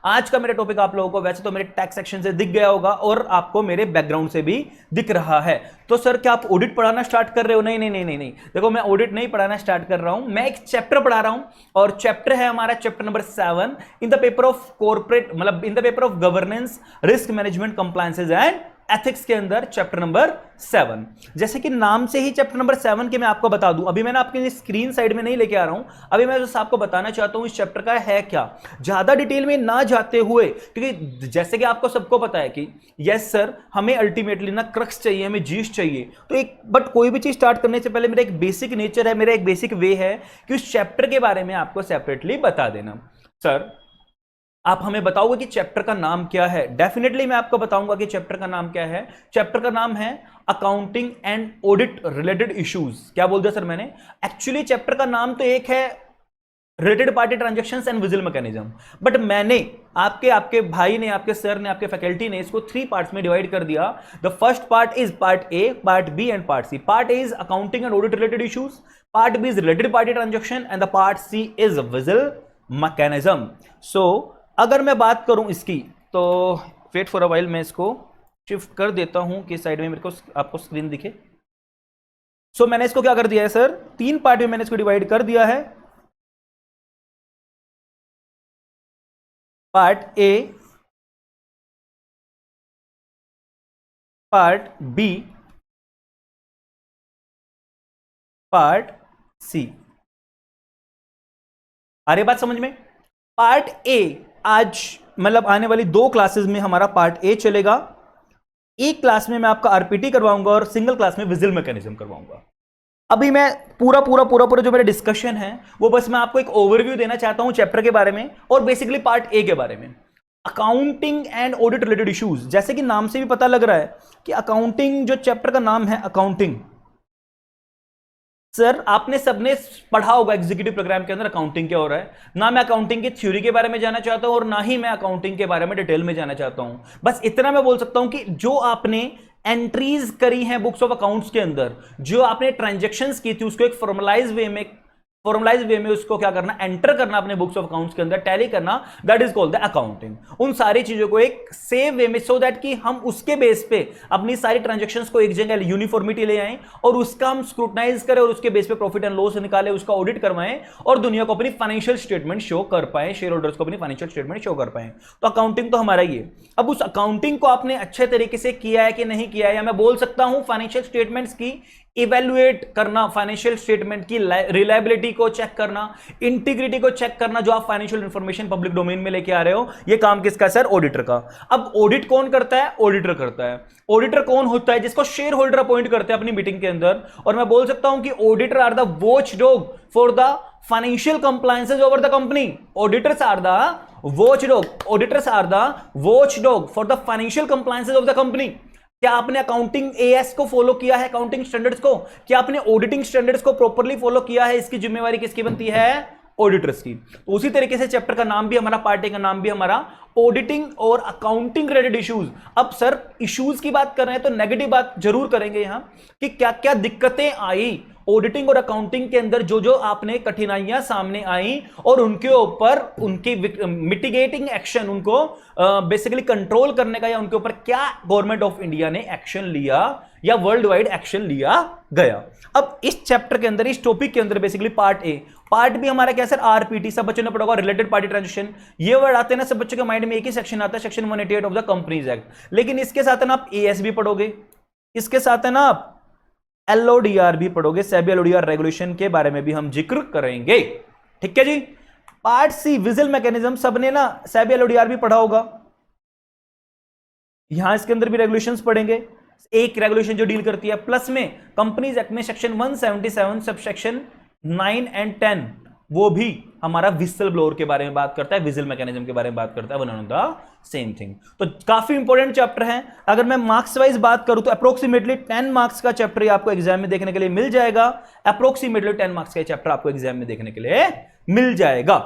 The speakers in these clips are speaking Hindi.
आज का मेरा टॉपिक आप लोगों को वैसे तो मेरे टैक्स सेक्शन से दिख गया होगा और आपको मेरे बैकग्राउंड से भी दिख रहा है। तो सर क्या आप ऑडिट पढ़ाना स्टार्ट कर रहे हो? नहीं नहीं नहीं नहीं नहीं, देखो मैं ऑडिट नहीं पढ़ाना स्टार्ट कर रहा हूं, मैं एक चैप्टर पढ़ा रहा हूं और चैप्टर है हमारा chapter number 7 in the paper of corporate, मतलब in the paper of governance, risk management, compliances and ethics के अंदर चैप्टर नंबर 7। जैसे कि नाम से ही चैप्टर नंबर 7 के मैं आपको बता दूं, अभी मैंने आपके स्क्रीन साइड में नहीं लेके आ रहा हूं, अभी मैं बस आपको बताना चाहता हूं इस चैप्टर का है क्या, ज्यादा डिटेल में ना जाते हुए, क्योंकि जैसे कि आपको सबको पता है कि यस सर हमें अल्टीमेटली ना क्रक्स चाहिए, हमें जीस्ट चाहिए, तो एक बट कोई भी चीज स्टार्ट करने से पहले मेरा एक बेसिक नेचर है, मेरा एक बेसिक वे है कि उस चैप्टर के बारे में आपको सेपरेटली बता देना। सर आप हमें बताओगे कि चैप्टर का नाम क्या है? डेफिनेटली मैं आपको बताऊंगा कि चैप्टर का नाम क्या है। चैप्टर का नाम है accounting and audit related issues. क्या बोल दिया सर मैंने? एक्चुअली चैप्टर का नाम तो एक है related party transactions and vigil mechanism, but मैंने आपके भाई ने, आपके सर ने, आपके फैकल्टी ने इसको 3 पार्ट्स में डिवाइड कर दिया। The first part is part A, part B and part C. Part A is accounting and audit related issues, part B is related party transaction and the part C is vigil mechanism. So अगर मैं बात करूं इसकी, तो वेट फॉर अ व्हाइल, मैं इसको शिफ्ट कर देता हूं कि साइड में मेरे को आपको स्क्रीन दिखे। सो मैंने इसको क्या कर दिया है सर, 3 पार्ट में मैंने इसको डिवाइड कर दिया है। Part A, part B, part C. आ रही बात समझ में? पार्ट ए आज मतलब आने वाली 2 क्लासेस में हमारा पार्ट ए चलेगा। एक क्लास में मैं आपका आरपीटी करवाऊंगा और सिंगल क्लास में विजिल मैकेनिज्म करवाऊंगा। अभी मैं पूरा जो मेरा डिस्कशन है वो बस मैं आपको एक ओवरव्यू देना चाहता हूं चैप्टर के बारे में और बेसिकली पार्ट ए के बारे में। Accounting and audit related issues, जैसे कि नाम से भी पता लग रहा है कि अकाउंटिंग, जो चैप्टर का नाम है अकाउंटिंग, सर आपने सबने पढ़ा होगा एग्जीक्यूटिव प्रोग्राम के अंदर अकाउंटिंग क्या हो रहा है। ना मैं अकाउंटिंग की थ्योरी के बारे में जाना चाहता हूं और ना ही मैं अकाउंटिंग के बारे में डिटेल में जाना चाहता हूं। बस इतना मैं बोल सकता हूं कि जो आपने एंट्रीज करी हैं बुक्स ऑफ अकाउंट्स के अंदर, जो आपने ट्रांजैक्शंस की थी, उसको एक फॉर्मलाइज वे में उसको क्या करना, एंटर करना अपने बुक्स ऑफ अकाउंट्स के अंदर, टैली करना, that is called the accounting. उन सारी चीजों को एक सेव वे में, सो दैट कि हम उसके बेस पे अपनी सारी ट्रांजैक्शंस को एक जगह यूनिफॉर्मिटी ले आएं और उसका हम स्क्रूटनाइज करें और उसके बेस पे प्रॉफिट एंड लॉस निकालें, उसका ऑडिट करवाएं और दुनिया को अपनी फाइनेंशियल स्टेटमेंट शो कर पाए, शेयर होल्डर्स को अपनी फाइनेंशियल स्टेटमेंट शो कर पाए। तो अकाउंटिंग तो हमारा ही है। अब उस अकाउंटिंग को आपने अच्छे तरीके से किया है कि नहीं किया है, या मैं बोल सकता हूं फाइनेंशियल स्टेटमेंट्स की इवेल्युएट करना, फाइनेंशियल स्टेटमेंट की रिलायबिलिटी को चेक करना, इंटीग्रिटी को चेक करना, जो आप फाइनेंशियल इंफॉर्मेशन पब्लिक डोमेन में लेके आ रहे हो, ये काम किसका सर? ऑडिटर का। अब ऑडिट कौन करता है? ऑडिटर करता है। ऑडिटर कौन होता है? जिसको शेयर होल्डर अपॉइंट करते हैं अपनी मीटिंग के अंदर। और मैं बोल सकता हूं कि auditor are the watchdog for the financial compliances over the company. Auditors are the watchdog, auditors are the watchdog for the financial compliances of the company. क्या आपने अकाउंटिंग एएस को फॉलो किया है, अकाउंटिंग स्टैंडर्ड्स को? क्या आपने ऑडिटिंग स्टैंडर्ड्स को प्रॉपर्ली फॉलो किया है? इसकी जिम्मेवारी किसकी बनती है? ऑडिटर्स की। तो उसी तरीके से चैप्टर का नाम भी हमारा, पार्ट ए का नाम भी हमारा ऑडिटिंग और अकाउंटिंग रिलेटेड इश्यूज। अब सर इश्यूज की बात कर रहे हैं तो नेगेटिव बात जरूर करेंगे यहां कि क्या क्या दिक्कतें आई ऑडिटिंग और अकाउंटिंग के अंदर, जो जो आपने कठिनाइयां सामने आई और उनके ऊपर उनकी मिटिगेटिंग एक्शन, उनको बेसिकली कंट्रोल करने का, या उनके ऊपर क्या गवर्नमेंट ऑफ इंडिया ने एक्शन लिया या वर्ल्ड वाइड एक्शन लिया गया। अब इस चैप्टर के अंदर, इस टॉपिक के अंदर basically part A, part B हमारा क्या सर? आरपीटी। सब बच्चों ने पढ़ा होगा रिलेटेड पार्टी ट्रांजैक्शन। ये वर्ड आते हैं ना सब बच्चों के माइंड में, एक ही सेक्शन आता है, section 188 of the companies act. लेकिन इसके साथ है ना आप एएस भी पढ़ोगे, इसके साथ है ना आप एलओडीआर भी पढ़ोगे, सेबी एलओडीआर रेगुलेशन के बारे में भी हम जिक्र करेंगे। ठीक है जी। पार्ट सी विजिल मैकेनिज्म, सबने ना सेबी एलओडीआर भी पढ़ा होगा, यहां इसके अंदर भी रेगुलेशंस पढ़ेंगे। एक रेगुलेशन जो डील करती है प्लस में कंपनीज एक्ट में सेक्शन 177 सब सेक्शन 9 एंड 10, वो भी हमारा विसल ब्लोअर के बारे में बात करता है, विजिल मैकेनिज्म के बारे में बात करता है, one and the same thing. तो काफी इंपॉर्टेंट चैप्टर है। अगर मैं मार्क्स वाइज बात करूं तो अप्रोक्सीमेटली 10 मार्क्स का चैप्टर आपको एग्जाम में देखने के लिए मिल जाएगा। अप्रोक्सीमेटली 10 मार्क्स का चैप्टर आपको एग्जाम में देखने के लिए मिल जाएगा।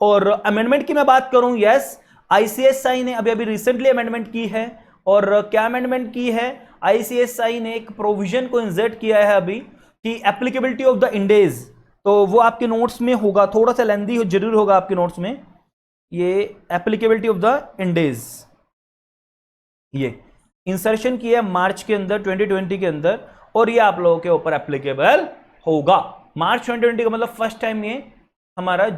और अमेंडमेंट की मैं बात करूं, यस आईसीएसआई ने अभी अभी रिसेंटली अमेंडमेंट की है। और क्या अमेंडमेंट की है? आईसीएसआई ने एक प्रोविजन को इंसर्ट किया है अभी कि एप्लीकेबिलिटी ऑफ द इंडेज, तो वो आपके नोट्स में होगा, थोड़ा सा लेंदी जरूर होगा आपके नोट्स में। ये एप्लीकेबिलिटी ऑफ द इंडेज, ये इंसर्शन किया मार्च के अंदर 2020 के अंदर, और ये आप लोगों के ऊपर एप्लीकेबल होगा। मार्च 2020 का मतलब फर्स्ट टाइम ये हमारा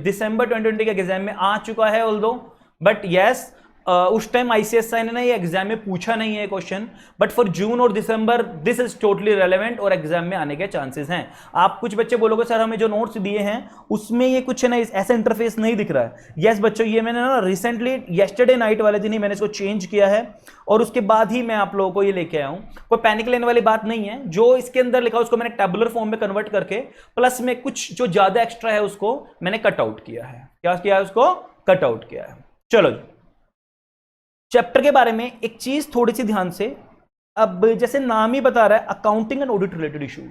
दिसंबर 2020 के एग्जाम में आ चुका है ऑल्दो, बट यस उस टाइम आईसीएसआई ने ये एग्जाम में पूछा नहीं है क्वेश्चन, बट फॉर जून और दिसंबर दिस इज टोटली रेलेवेंट और एग्जाम में आने के चांसेस हैं। आप कुछ बच्चे बोलोगे सर हमें जो नोट्स दिए हैं उसमें ये कुछ है ना ऐसा इंटरफेस नहीं दिख रहा है। यस बच्चों, ये मैंने ना रिसेंटली येस्टरडे नाइट वाले दिन ही मैंने इसको चेंज किया है और उसके बाद ही मैं आप लोगों को ये लेके आया हूं। कोई पैनिक लेने वाली बात नहीं है। जो इसके अंदर लिखा उसको मैंने टेबुलर फॉर्म में कन्वर्ट करके प्लस में कुछ जो ज्यादा एक्स्ट्रा है उसको मैंने कट आउट किया है। क्या किया है? उसको कट आउट किया है। चलो चैप्टर के बारे में एक चीज थोड़ी सी ध्यान से, अब जैसे नाम ही बता रहा है accounting and audit related issues.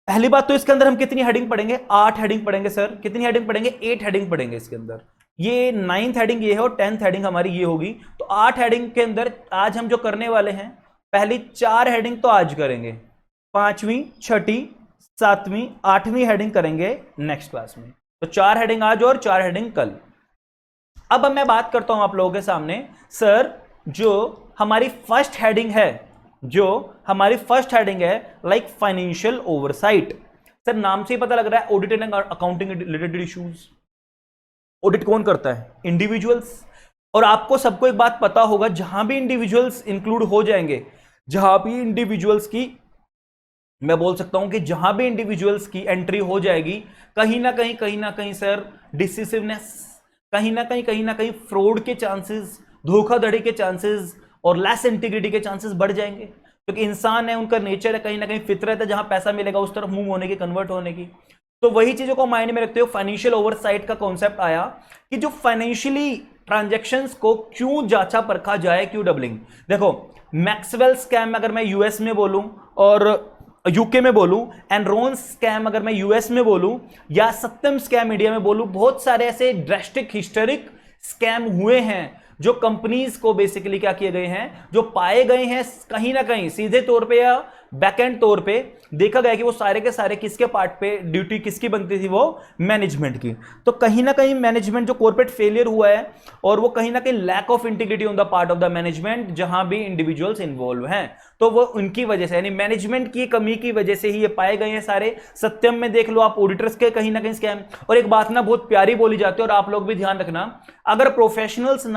पहली बात तो इसके अंदर हम कितनी हेडिंग पढ़ेंगे? 8 हेडिंग पढ़ेंगे सर। कितनी हेडिंग पढ़ेंगे? 8 हेडिंग पढ़ेंगे इसके अंदर। ये 9th हेडिंग ये है और 10th हेडिंग हमारी ये होगी। तो 8 हेडिंग के अंदर आज हम जो करने वाले हैं, पहली 4 हेडिंग तो आज करेंगे, 5वीं 6ठी 7वीं 8वीं हेडिंग करेंगे नेक्स्ट क्लास में। तो 4 हेडिंग आज और 4 हेडिंग कल। अब मैं बात करता हूं आप लोगों के सामने, सर जो हमारी फर्स्ट हेडिंग है लाइक फाइनेंशियल ओवरसाइट। सर नाम से ही पता लग रहा है audit and accounting related issues. Audit कौन करता है? इंडिविजुअल्स। और आपको सबको एक बात पता होगा, जहां भी इंडिविजुअल्स इंक्लूड हो जाएंगे, जहां भी इंडिविजुअल्स की, मैं बोल सकता हूं कि जहां भी इंडिविजुअल्स की एंट्री हो जाएगी, कहीं ना कहीं सर डिसिसिवनेस, कहीं ना कहीं फ्रॉड के चांसेस, धोखाधड़ी के चांसेस और लेस इंटीग्रिटी के चांसेस बढ़ जाएंगे। क्योंकि इंसान है, उनका नेचर है, कहीं ना कहीं फितरत है, जहां पैसा मिलेगा उस तरफ मूव होने की, कन्वर्ट होने की। तो वही चीजों को माइंड में रखते हुए फाइनेंशियल ओवरसाइट का कॉन्सेप्ट आया कि जो फाइनेंशियली ट्रांजैक्शंस को क्यों जांचा परखा जाए, क्यों डबलिंग। देखो मैक्सवेल स्कैम अगर मैं यूएस में बोलूं और यूके में बोलूं, एनरॉन स्कैम अगर मैं यूएस में बोलूं, या सत्यम स्कैम इंडिया में बोलूं, बहुत सारे ऐसे ड्रास्टिक हिस्टोरिक स्कैम हुए हैं जो कंपनीज को बेसिकली क्या किए गए हैं, जो पाए गए हैं कहीं ना कहीं सीधे तौर पे या बैकएंड तौर पे देखा गया कि वो सारे के सारे किसके पार्ट पे ड्यूटी किसकी बनती थी, वो मैनेजमेंट की। तो कहीं ना कहीं मैनेजमेंट जो कॉर्पोरेट फेलियर हुआ है, और वो कहीं ना कहीं lack of integrity on the part of the management, जहां भी इंडिविजुअल्स इन्वॉल्व हैं, तो वो उनकी वजह से, यानी मैनेजमेंट की कमी की वजह से ही ये पाए गए हैं सारे। सत्यम में देख लो आप, ऑडिटर्स के कहीं ना कहीं स्कैम। और एक बात ना बहुत प्यारी बोली जाती है और आप लोग भी ध्यान रखना, अगर प्रोफेशनल्स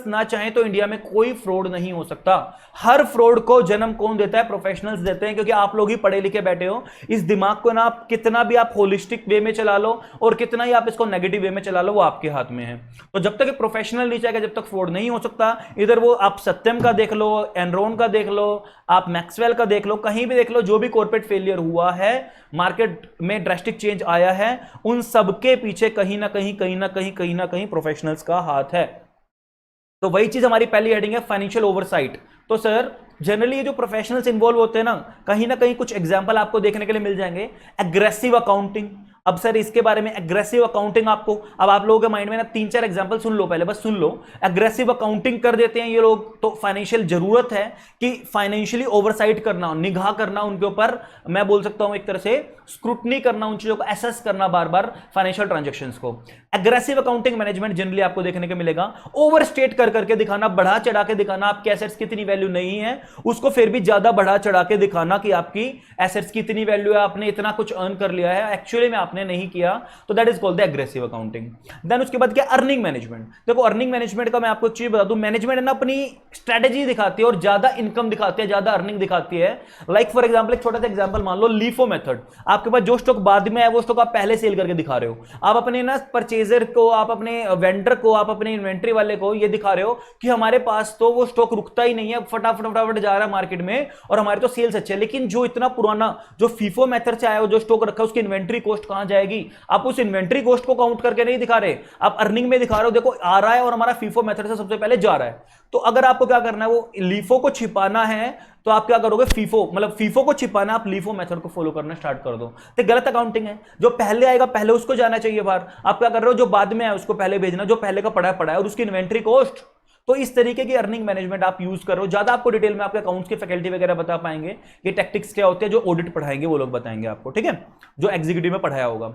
ना चाहें तो इंडिया में कोई फ्रॉड नहीं हो सकता। हर फ्रॉड को जन्म कौन देता है? प्रोफेशनल्स देते हैं। क्योंकि आप लोग ही पढ़े लिखे बैठे हो, इस दिमाग को ना आप कितना भी आप होलिस्टिक वे में चला लो और कितना ही आप इसको नेगेटिव वे में चला लो, वो आपके हाथ में है। तो जब तक प्रोफेशनल नहीं चाहेगा, जब तक फ्रॉड नहीं हो सकता। इधर वो आप सत्यम का देख लो, एनरॉन का देख लो, आप मैक्सवेल का देख लो, कहीं भी देख लो, जो भी कॉर्पोरेट फेलियर हुआ है, मार्केट में ड्रास्टिक चेंज आया है, उन सबके पीछे कहीं ना कहीं प्रोफेशनल्स का हाथ है। तो वही चीज हमारी पहली हेडिंग है, फाइनेंशियल ओवरसाइट। तो सर जनरली ये जो प्रोफेशनल्स इन्वॉल्व होते हैं ना, कहीं ना कहीं कुछ एग्जांपल आपको देखने के लिए मिल जाएंगे। Aggressive accounting. अब सर इसके बारे में, एग्रेसिव अकाउंटिंग आपको, अब आप लोगों के माइंड में ना 3-4 एग्जांपल सुन लो, पहले बस सुन लो। एग्रेसिव अकाउंटिंग कर देते हैं ये लोग, तो फाइनेंशियल जरूरत है कि फाइनेंशियली ओवरसाइट करना, निगाह करना उनके ऊपर, मैं बोल सकता हूं एक तरह से स्क्रूटनी करना, उन चीजों को एसेस करना बार बार फाइनेंशियल ट्रांजैक्शंस को। एग्रेसिव अकाउंटिंग मैनेजमेंट जनरली आपको देखने को मिलेगा, ओवरस्टेट कर करके दिखाना, बढ़ा चढ़ा के दिखाना, आपकी एसेट्स की इतनी वैल्यू नहीं है, उसको फिर भी ज्यादा बढ़ा चढ़ा के दिखाना कि आपकी एसेट्स की इतनी वैल्यू है, आपने इतना कुछ अर्न कर लिया है, एक्चुअली में आपने नहीं किया। तो that is called the aggressive accounting. Then उसके बाद क्या? Earning management. देखो अर्निंग मैनेजमेंट का मैं आपको चीज बता दूं, मैनेजमेंट ना अपनी स्ट्रेटेजी दिखाती है और ज्यादा इनकम दिखाती है, ज्यादा अर्निंग दिखाती है। लाइक फॉर एग्जांपल, एक छोटा सा एग्जांपल मान लो, लीफो मेथड। आपके पास जो स्टॉक बाद में है वो स्टॉक आप पहले सेल करके दिखा रहे हो। आप अपने ना परचेजर को, आप अपने वेंडर को, आप अपने इन्वेंट्री वाले को ये दिखा रहे हो कि हमारे पास तो वो स्टॉक रुकता ही नहीं है, फटाफट जा रहा है मार्केट में और हमारे तो सेल्स अच्छे है। लेकिन जो इतना पुराना जो फीफो मेथड से आया हो, जो स्टॉक रखा है, उसकी इन्वेंट्री कॉस्ट कहां जाएगी? आप उस इन्वेंट्री कॉस्ट को काउंट करके नहीं दिखा रहे, आप अर्निंग में दिखा रहे हो। देखो आ रहा है और हमारा फीफो मेथड से सबसे पहले जा रहा है। तो अगर आपको क्या करना है, वो लीफो को छिपाना है, तो आप क्या करोगे? फीफो को छिपाना, आप लीफो मेथड को फॉलो करना स्टार्ट कर दो। तो गलत अकाउंटिंग है। जो पहले आएगा पहले उसको जाना चाहिए बाहर। आप क्या कर रहे हो? जो बाद में है उसको पहले भेजना, जो पहले का पड़ा है, और उसकी इन्वेंट्री कॉस्ट तो इस तरीके की अर्निंग मैनेजमेंट आप यूज करो। ज्यादा आपको डिटेल में आपके अकाउंट्स के फैकल्टी वगैरह बता पाएंगे, ये टैक्टिक्स क्या होते हैं, जो ऑडिट पढ़ाएंगे वो लोग बताएंगे आपको, ठीक है, जो एग्जीक्यूटिव में पढ़ाया होगा।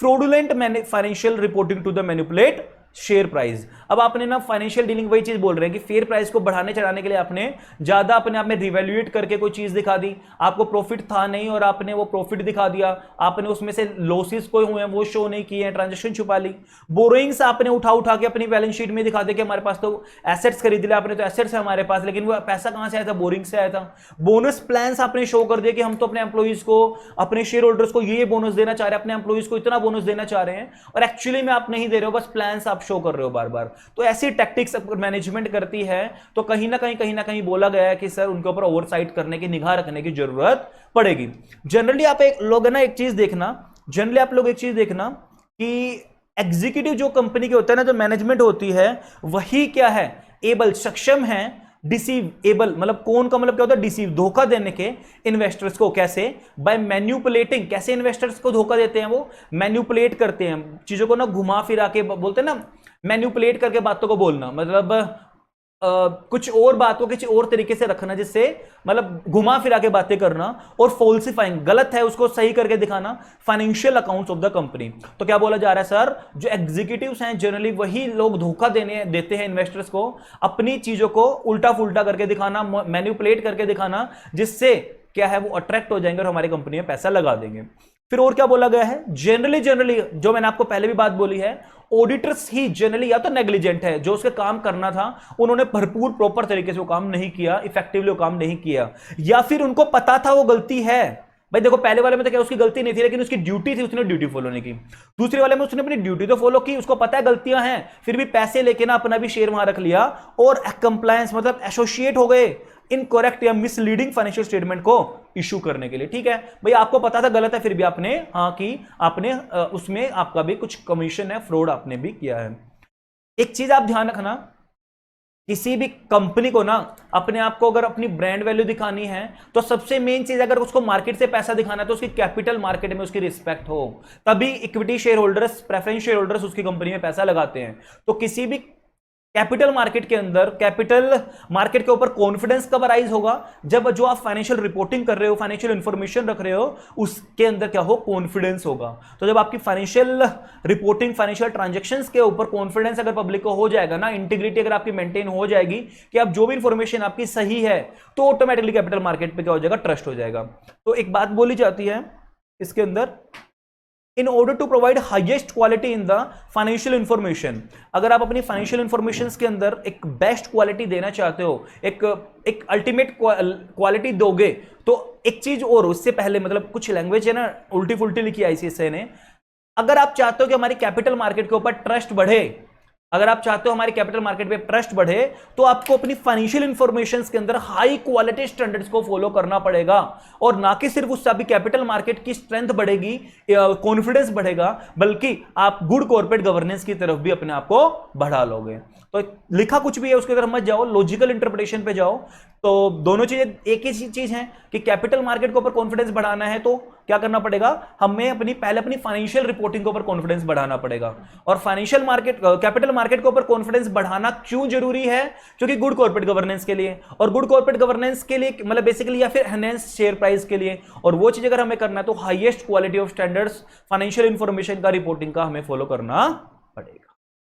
Fraudulent financial reporting to the manipulate share price. अब आपने ना फाइनेंशियल डीलिंग वही चीज बोल रहे हैं कि फेयर प्राइस को बढ़ाने चढ़ाने के लिए आपने ज्यादा अपने आप में रिवैल्यूएट करके कोई चीज दिखा दी, आपको प्रॉफिट था नहीं और आपने वो प्रॉफिट दिखा दिया, आपने उसमें से लॉसेस कोई हुए हैं वो शो नहीं किए, ट्रांजैक्शन छुपा ली। बोरोइंग्स आपने उठा उठा के अपनी बैलेंस शीट में दिखा दे कि हमारे पास तो एसेट्स खरीद लिया आपने, तो एसेट्स है हमारे पास, लेकिन वो पैसा कहां से आया था, बोरिंग से आया था। बोनस प्लान्स आपने शो कर दिया कि हम तो अपने एम्प्लॉइज को, अपने शेयर होल्डर्स को ये बोनस देना चाह रहे हैं, अपने एम्प्लॉइज को इतना बोनस देना चाह रहे हैं, और एक्चुअली में आप नहीं दे रहे हो, बस प्लान्स आप शो कर रहे हो बार बार। तो ऐसी टैक्टिक्स मैनेजमेंट करती है, तो कहीं ना कहीं बोला गया है कि सर उनके ऊपर ओवरसाइट करने की, निगाह रखने की जरूरत पड़ेगी। जनरली आप एक लोग ना एक चीज देखना, जनरली आप लोग एक चीज देखना कि एग्जीक्यूटिव जो कंपनी के होता है ना, जो मैनेजमेंट होती है, वही क्या है, एबल, सक्षम है, डिसीव, एबल मतलब कौन का मतलब क्या होता है, डिसीव, धोखा देने के इन्वेस्टर्स को। कैसे? Bye manipulating. कैसे इन्वेस्टर्स को धोखा देते हैं वो? मैन्युपुलेट करते हैं चीजों को ना, घुमा फिरा के बोलते हैं ना, मैन्युपुलेट करके बातों को बोलना, मतलब कुछ और बात को किसी और तरीके से रखना, जिससे मतलब घुमा फिरा के बातें करना, और फॉल्सिफाइंग, गलत है उसको सही करके दिखाना financial accounts of the company. तो क्या बोला जा रहा है सर, जो एग्जीक्यूटिव्स हैं जनरली वही लोग धोखा देते हैं इन्वेस्टर्स को, अपनी चीजों को उल्टा फुल्टा करके दिखाना, मैन्युपुलेट करके दिखाना, जिससे क्या है वो अट्रैक्ट हो जाएंगे और हमारी कंपनी में पैसा लगा देंगे। फिर और क्या बोला गया है, जनरली जो मैंने आपको पहले भी बात बोली है, ऑडिटर्स ही जनरली या तो नेग्लिजेंट है, जो उसके काम करना था उन्होंने भरपूर प्रॉपर तरीके से वो काम नहीं किया, इफेक्टिवली वो काम नहीं किया, या फिर उनको पता था वो गलती है। भाई देखो, पहले वाले में तो क्या उसकी गलती नहीं थी, लेकिन उसकी ड्यूटी थी, उसने ड्यूटी फॉलो नहीं की। दूसरे वाले में उसने अपनी ड्यूटी तो फॉलो की, उसको पता है गलतियां हैं, फिर भी पैसे लेके ना अपना भी शेयर वहां रख लिया, और कंप्लायंस मतलब एसोसिएट हो गए इनकरेक्ट या मिसलीडिंग फाइनेंशियल स्टेटमेंट को इशू करने के लिए। ठीक है भाई, आपको पता था गलत है, फिर भी आपने हाँ की, आपने उसमें आपका भी कुछ कमीशन है, फ्रॉड आपने भी किया है। एक चीज आप ध्यान रखना, किसी भी कंपनी को ना अपने आप को अगर अपनी ब्रांड वैल्यू दिखानी है, तो सबसे मेन चीज, अगर उसको मार्केट से पैसा दिखाना है तो उसकी कैपिटल मार्केट में उसकी रिस्पेक्ट हो, तभी equity share holders, preference share holders उसकी कंपनी में पैसा लगाते हैं। तो किसी भी कैपिटल मार्केट के अंदर, कैपिटल मार्केट के ऊपर कॉन्फिडेंस कब अराइज होगा, जब जो आप फाइनेंशियल रिपोर्टिंग कर रहे हो, फाइनेंशियल इंफॉर्मेशन रख रहे हो, उसके अंदर क्या हो, कॉन्फिडेंस होगा। तो जब आपकी फाइनेंशियल रिपोर्टिंग, फाइनेंशियल ट्रांजैक्शंस के ऊपर कॉन्फिडेंस अगर पब्लिक को हो जाएगा ना, इंटीग्रिटी अगर आपकी मेंटेन हो जाएगी कि आप जो भी इंफॉर्मेशन आपकी सही है, तो ऑटोमेटिकली कैपिटल मार्केट पे क्या हो जाएगा, ट्रस्ट हो जाएगा। तो एक बात बोली जाती है इसके अंदर, in order to provide highest quality in the financial information, अगर आप अपनी फाइनेंशियल इंफॉर्मेशन के अंदर एक बेस्ट क्वालिटी देना चाहते हो, एक अल्टीमेट क्वालिटी दोगे, तो एक चीज और उससे पहले, मतलब कुछ लैंग्वेज है ना उल्टी फुल्टी लिखी आईसीएसआई ने, अगर आप चाहते हो कि हमारी कैपिटल मार्केट के ऊपर ट्रस्ट बढ़े, अगर आप चाहते हो हमारी कैपिटल मार्केट पे ट्रस्ट बढ़े, तो आपको अपनी फाइनेंशियल इंफॉर्मेशन के अंदर हाई क्वालिटी स्टैंडर्ड्स को फॉलो करना पड़ेगा, और ना कि सिर्फ उससे अभी कैपिटल मार्केट की स्ट्रेंथ बढ़ेगी, कॉन्फिडेंस बढ़ेगा, बल्कि आप गुड कॉर्पोरेट गवर्नेंस की तरफ भी अपने आप को बढ़ा लोगे। तो लिखा कुछ भी है उसकी तरफ मत जाओ, लॉजिकल इंटरप्रिटेशन पे जाओ। तो दोनों चीजें एक ही चीज है कि कैपिटल मार्केट के ऊपर कॉन्फिडेंस बढ़ाना है तो क्या करना पड़ेगा, हमें पहले अपनी फाइनेंशियल रिपोर्टिंग के ऊपर कॉन्फिडेंस बढ़ाना पड़ेगा। और फाइनेंशियल मार्केट, कैपिटल मार्केट के ऊपर कॉन्फिडेंस बढ़ाना क्यों जरूरी है, क्योंकि गुड कॉर्पोरेट गवर्नेंस के लिए, और गुड कॉर्पोरेट गवर्नेंस के लिए मतलब बेसिकली, या फिर एनहेंस शेयर प्राइस के लिए। और वो चीज अगर हमें करना है तो highest quality of standards financial information का, रिपोर्टिंग का हमें फॉलो करना पड़ेगा।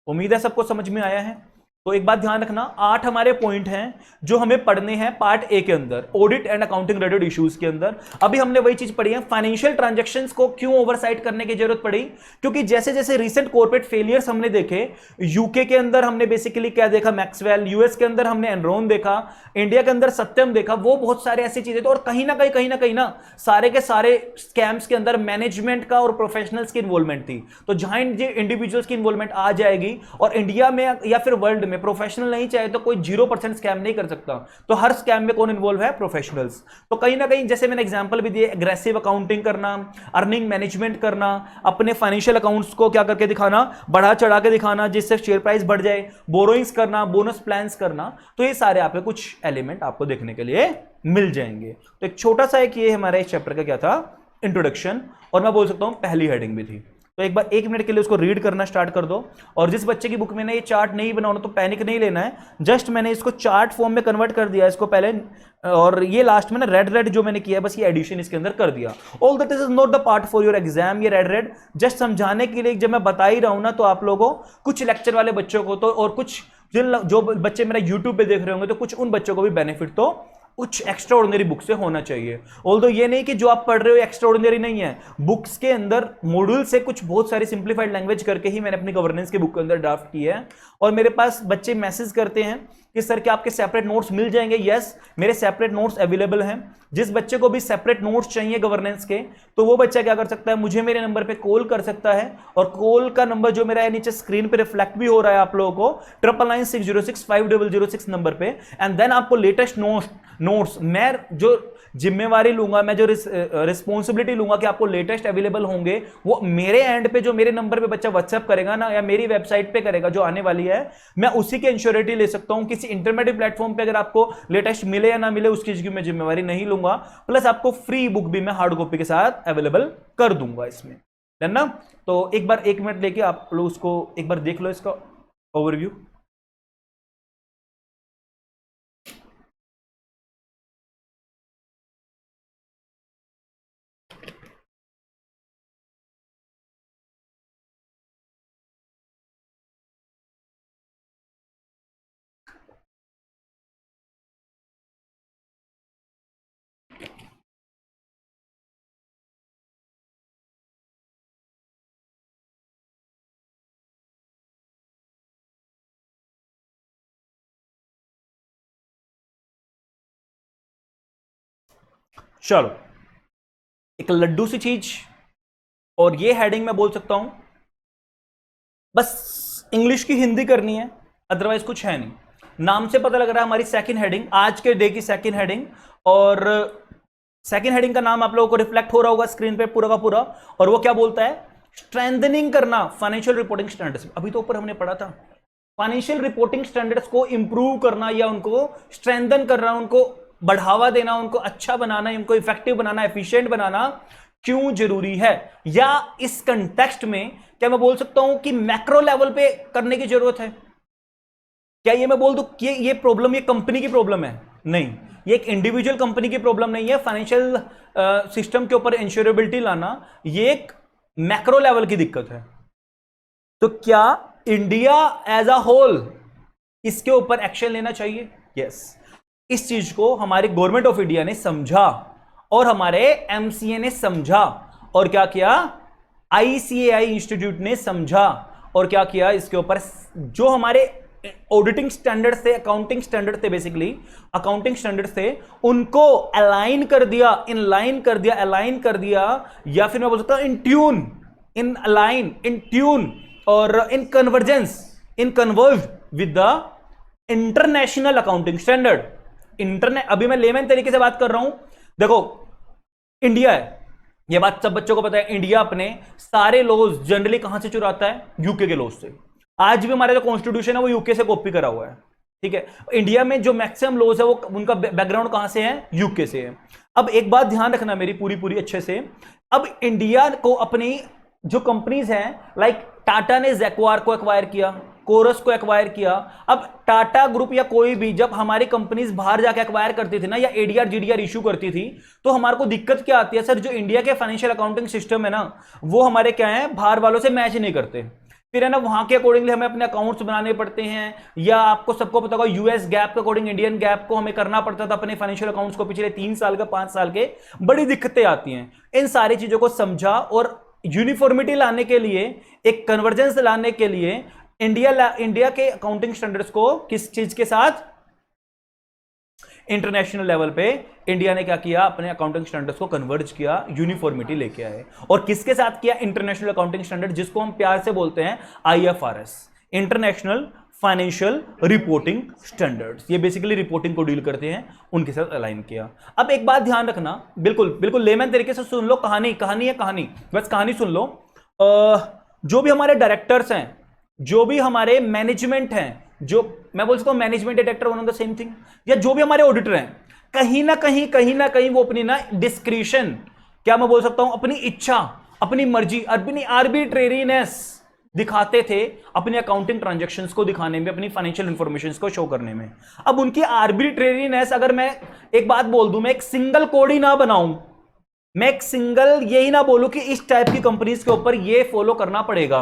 उम्मीद है सबको समझ में आया है। तो एक बात ध्यान रखना, 8 हमारे पॉइंट हैं जो हमें पढ़ने हैं पार्ट ए के अंदर, audit and accounting related issues के अंदर। अभी हमने वही चीज पढ़ी है, फाइनेंशियल ट्रांजैक्शंस को क्यों ओवरसाइट करने की जरूरत पड़ी, क्योंकि जैसे जैसे रिसेंट कॉर्पोरेट फेलियर्स हमने देखे, यूके के अंदर हमने बेसिकली क्या देखा, मैक्सवेल, यूएस के अंदर हमने एनरॉन देखा, इंडिया के अंदर सत्यम देखा, वो बहुत सारे ऐसी चीजें। तो और कहीं ना कहीं ना सारे के सारे स्कैम्स के अंदर मैनेजमेंट का और प्रोफेशनल्स की इन्वॉल्वमेंट थी। तो जहां इंडिविजुअल्स की इन्वॉल्वमेंट आ जाएगी, और इंडिया में या फिर वर्ल्ड में प्रोफेशनल नहीं चाहे तो कोई 0% स्कैम नहीं कर सकता। तो हर स्कैम में कौन इन्वॉल्व है, प्रोफेशनल्स। तो कहीं ना कहीं जैसे मैंने एग्जांपल भी दिए, एग्रेसिव अकाउंटिंग करना, अर्निंग मैनेजमेंट करना, अपने फाइनेंशियल अकाउंट्स को क्या करके दिखाना, बढ़ा चढ़ा के दिखाना, जिससे शेयर प्राइस बढ़ जाए, बोरोइंग्स करना, बोनस प्लान्स करना। तो ये सारे आपके कुछ एलिमेंट आपको देखने के लिए मिल जाएंगे। तो एक छोटा सा एक ये हमारे इस चैप्टर का क्या था, इंट्रोडक्शन, और मैं बोल सकता हूं पहली हेडिंग भी थी। तो एक बार 1 मिनट के लिए उसको रीड करना स्टार्ट कर दो। और जिस बच्चे की बुक में ना ये चार्ट नहीं बनाना तो पैनिक नहीं लेना है, जस्ट मैंने इसको चार्ट फॉर्म में कन्वर्ट कर दिया इसको पहले, और ये लास्ट में ना रेड रेड जो मैंने किया है बस ये एडिशन इसके अंदर कर दिया। All that is not the part for your exam, ये रेड रेड जस्ट समझाने के लिए जब मैं बता ही रहा हूं ना, तो आप लोगों कुछ लेक्चर वाले बच्चों को तो, और कुछ जो बच्चे मेरा यूट्यूब पे देख रहे होंगे तो कुछ उन बच्चों को भी बेनिफिट तो कुछ एक्स्ट्रा ऑर्डिनरी बुक से होना चाहिए। ऑल्दो ये नहीं कि जो आप पढ़ रहे हो एक्स्ट्रा ऑर्डिनरी नहीं है, बुक्स के अंदर मॉड्यूल से कुछ बहुत सारी सिंप्लीफाइड लैंग्वेज करके ही मैंने अपनी गवर्नेंस की बुक के अंदर ड्राफ्ट की है। और मेरे पास बच्चे मैसेज करते हैं कि सर क्या आपके सेपरेट नोट्स मिल जाएंगे? यस, मेरे सेपरेट नोट्स अवेलेबल हैं। जिस बच्चे को भी सेपरेट नोट्स चाहिए गवर्नेंस के, तो वो बच्चा क्या कर सकता है, मुझे मेरे नंबर पे कॉल कर सकता है। और कॉल का नंबर जो मेरा है नीचे स्क्रीन पे रिफ्लेक्ट भी हो रहा है आप लोगों को, 9996065006 नंबर पे। एंड देन आपको लेटेस्ट नोट्स मैं जो जिम्मेवारी लूंगा, मैं जो रिस्पॉन्सिबिलिटी लूंगा कि आपको लेटेस्ट अवेलेबल होंगे, वो मेरे एंड पे जो मेरे नंबर पे बच्चा व्हाट्सएप करेगा ना, या मेरी वेबसाइट पे करेगा जो आने वाली है, मैं उसी की इंश्योरिटी ले सकता हूं। किसी इंटरमीडिएट प्लेटफॉर्म पे अगर आपको लेटेस्ट मिले या ना मिले उसकी चीज की मैं जिम्मेवारी नहीं लूंगा। प्लस आपको फ्री बुक भी मैं हार्ड कॉपी के साथ अवेलेबल कर दूंगा इसमें, है ना। तो एक बार 1 मिनट लेके आप लोग उसको एक बार देख लो, इसका ओवरव्यू। चलो, एक लड्डू सी चीज, और ये हेडिंग मैं बोल सकता हूं, बस इंग्लिश की हिंदी करनी है, अदरवाइज कुछ है नहीं। नाम से पता लग रहा है हमारी सेकंड हेडिंग, आज के डे की सेकंड हेडिंग, और सेकंड हेडिंग का नाम आप लोगों को रिफ्लेक्ट हो रहा होगा स्क्रीन पे पूरा का पूरा। और वो क्या बोलता है, स्ट्रेंथनिंग करना फाइनेंशियल रिपोर्टिंग स्टैंडर्ड्स। अभी तो ऊपर हमने पढ़ा था फाइनेंशियल रिपोर्टिंग स्टैंडर्ड्स को इंप्रूव करना या उनको स्ट्रेंथन करना, उनको बढ़ावा देना, उनको अच्छा बनाना, उनको इफेक्टिव बनाना, एफिशिएंट बनाना क्यों जरूरी है। या इस कंटेक्स्ट में क्या मैं बोल सकता हूं कि मैक्रो लेवल पे करने की जरूरत है? क्या ये मैं बोल दूं कि ये प्रॉब्लम ये कंपनी की प्रॉब्लम है? नहीं, ये एक इंडिविजुअल कंपनी की प्रॉब्लम नहीं है। फाइनेंशियल सिस्टम के ऊपर इंश्योरेबिलिटी लाना ये एक मैक्रो लेवल की दिक्कत है। तो क्या इंडिया एज अ होल इसके ऊपर एक्शन लेना चाहिए? यस। इस चीज को हमारे गवर्नमेंट ऑफ इंडिया ने समझा और हमारे एमसीए ने समझा, और क्या किया, आईसीएआई इंस्टीट्यूट ने समझा, और क्या किया, इसके ऊपर जो हमारे ऑडिटिंग स्टैंडर्ड थे, अकाउंटिंग स्टैंडर्ड थे, बेसिकली अकाउंटिंग स्टैंडर्ड थे, उनको अलाइन कर दिया, इन लाइन कर दिया, अलाइन कर दिया, या फिर मैं बोल सकता हूं in tune, in align, in tune, और in convergence, in converge with the international accounting standard. अभी मैं लेमन तरीके से बात कर रहा हूं। देखो, इंडिया है, यह बात सब बच्चों को पता है, इंडिया अपने सारे लॉज जनरली कहां से चुराता है? यूके के लॉज से। आज भी हमारा जो कॉन्स्टिट्यूशन है वो यूके से कॉपी करा हुआ है, ठीक है। इंडिया में जो मैक्सिमम लॉज है वो उनका बैकग्राउंड कहां से है? यूके से है। अब एक बात ध्यान रखना मेरी पूरी अच्छे से, अब इंडिया को अपनी जो कंपनीज हैं, लाइक टाटा ने जैक्वार को एक्वायर किया, कोरस को एक्वायर किया। अब टाटा ग्रुप या कोई भी जब हमारी कंपनीज बाहर जाके एक्वायर करती थी ना, या एडीआर जीडीआर इशू करती थी, तो हमारे को दिक्कत क्या आती है? सर, जो इंडिया के फाइनेंशियल अकाउंटिंग सिस्टम है ना, वो हमारे क्या है, बाहर वालों से मैच नहीं करते। फिर है ना, वहां के अकॉर्डिंगली हमें अपने अकाउंट्स बनाने पड़ते हैं, या आपको सबको पता होगा यूएस गैप के अकॉर्डिंग इंडियन गैप को हमें करना पड़ता था अपने फाइनेंशियल अकाउंट्स को पिछले 3 साल के 5 साल के। बड़ी दिक्कतें आती हैं। इन सारी चीजों को समझा और यूनिफॉर्मिटी लाने के लिए, एक कन्वर्जेंस लाने के लिए इंडिया के अकाउंटिंग स्टैंडर्ड्स को किस चीज के साथ, इंटरनेशनल लेवल पे इंडिया ने क्या किया, अपने अकाउंटिंग स्टैंडर्ड्स को कन्वर्ज किया, यूनिफॉर्मिटी लेके आए। और किसके साथ किया? इंटरनेशनल अकाउंटिंग स्टैंडर्ड, जिसको हम प्यार से बोलते हैं IFRS, international financial reporting standards. ये बेसिकली रिपोर्टिंग को डील करते हैं, उनके साथ अलाइन किया। अब एक बात ध्यान रखना, बिल्कुल लेमन तरीके से सुन लो, कहानी है, बस कहानी सुन लो। जो भी हमारे डायरेक्टर्स हैं, जो भी हमारे मैनेजमेंट हैं, जो मैं बोल सकता हूं management director one of the same thing, या जो भी हमारे ऑडिटर हैं, कहीं ना कहीं वो अपनी ना डिस्क्रिशन, क्या मैं बोल सकता हूं, अपनी इच्छा अपनी मर्जी, अपनी आर्बिट्रेरीनेस दिखाते थे अपने अकाउंटिंग ट्रांजैक्शंस को दिखाने में, अपनी फाइनेंशियल इंफॉर्मेशंस को शो करने में। अब उनकी आर्बिट्रेरीनेस, अगर मैं एक बात बोल दूं, मैं एक सिंगल कोड ही ना बनाऊं, मैं एक सिंगल यही ना बोलूं कि इस टाइप की कंपनीज के ऊपर ये फॉलो करना पड़ेगा,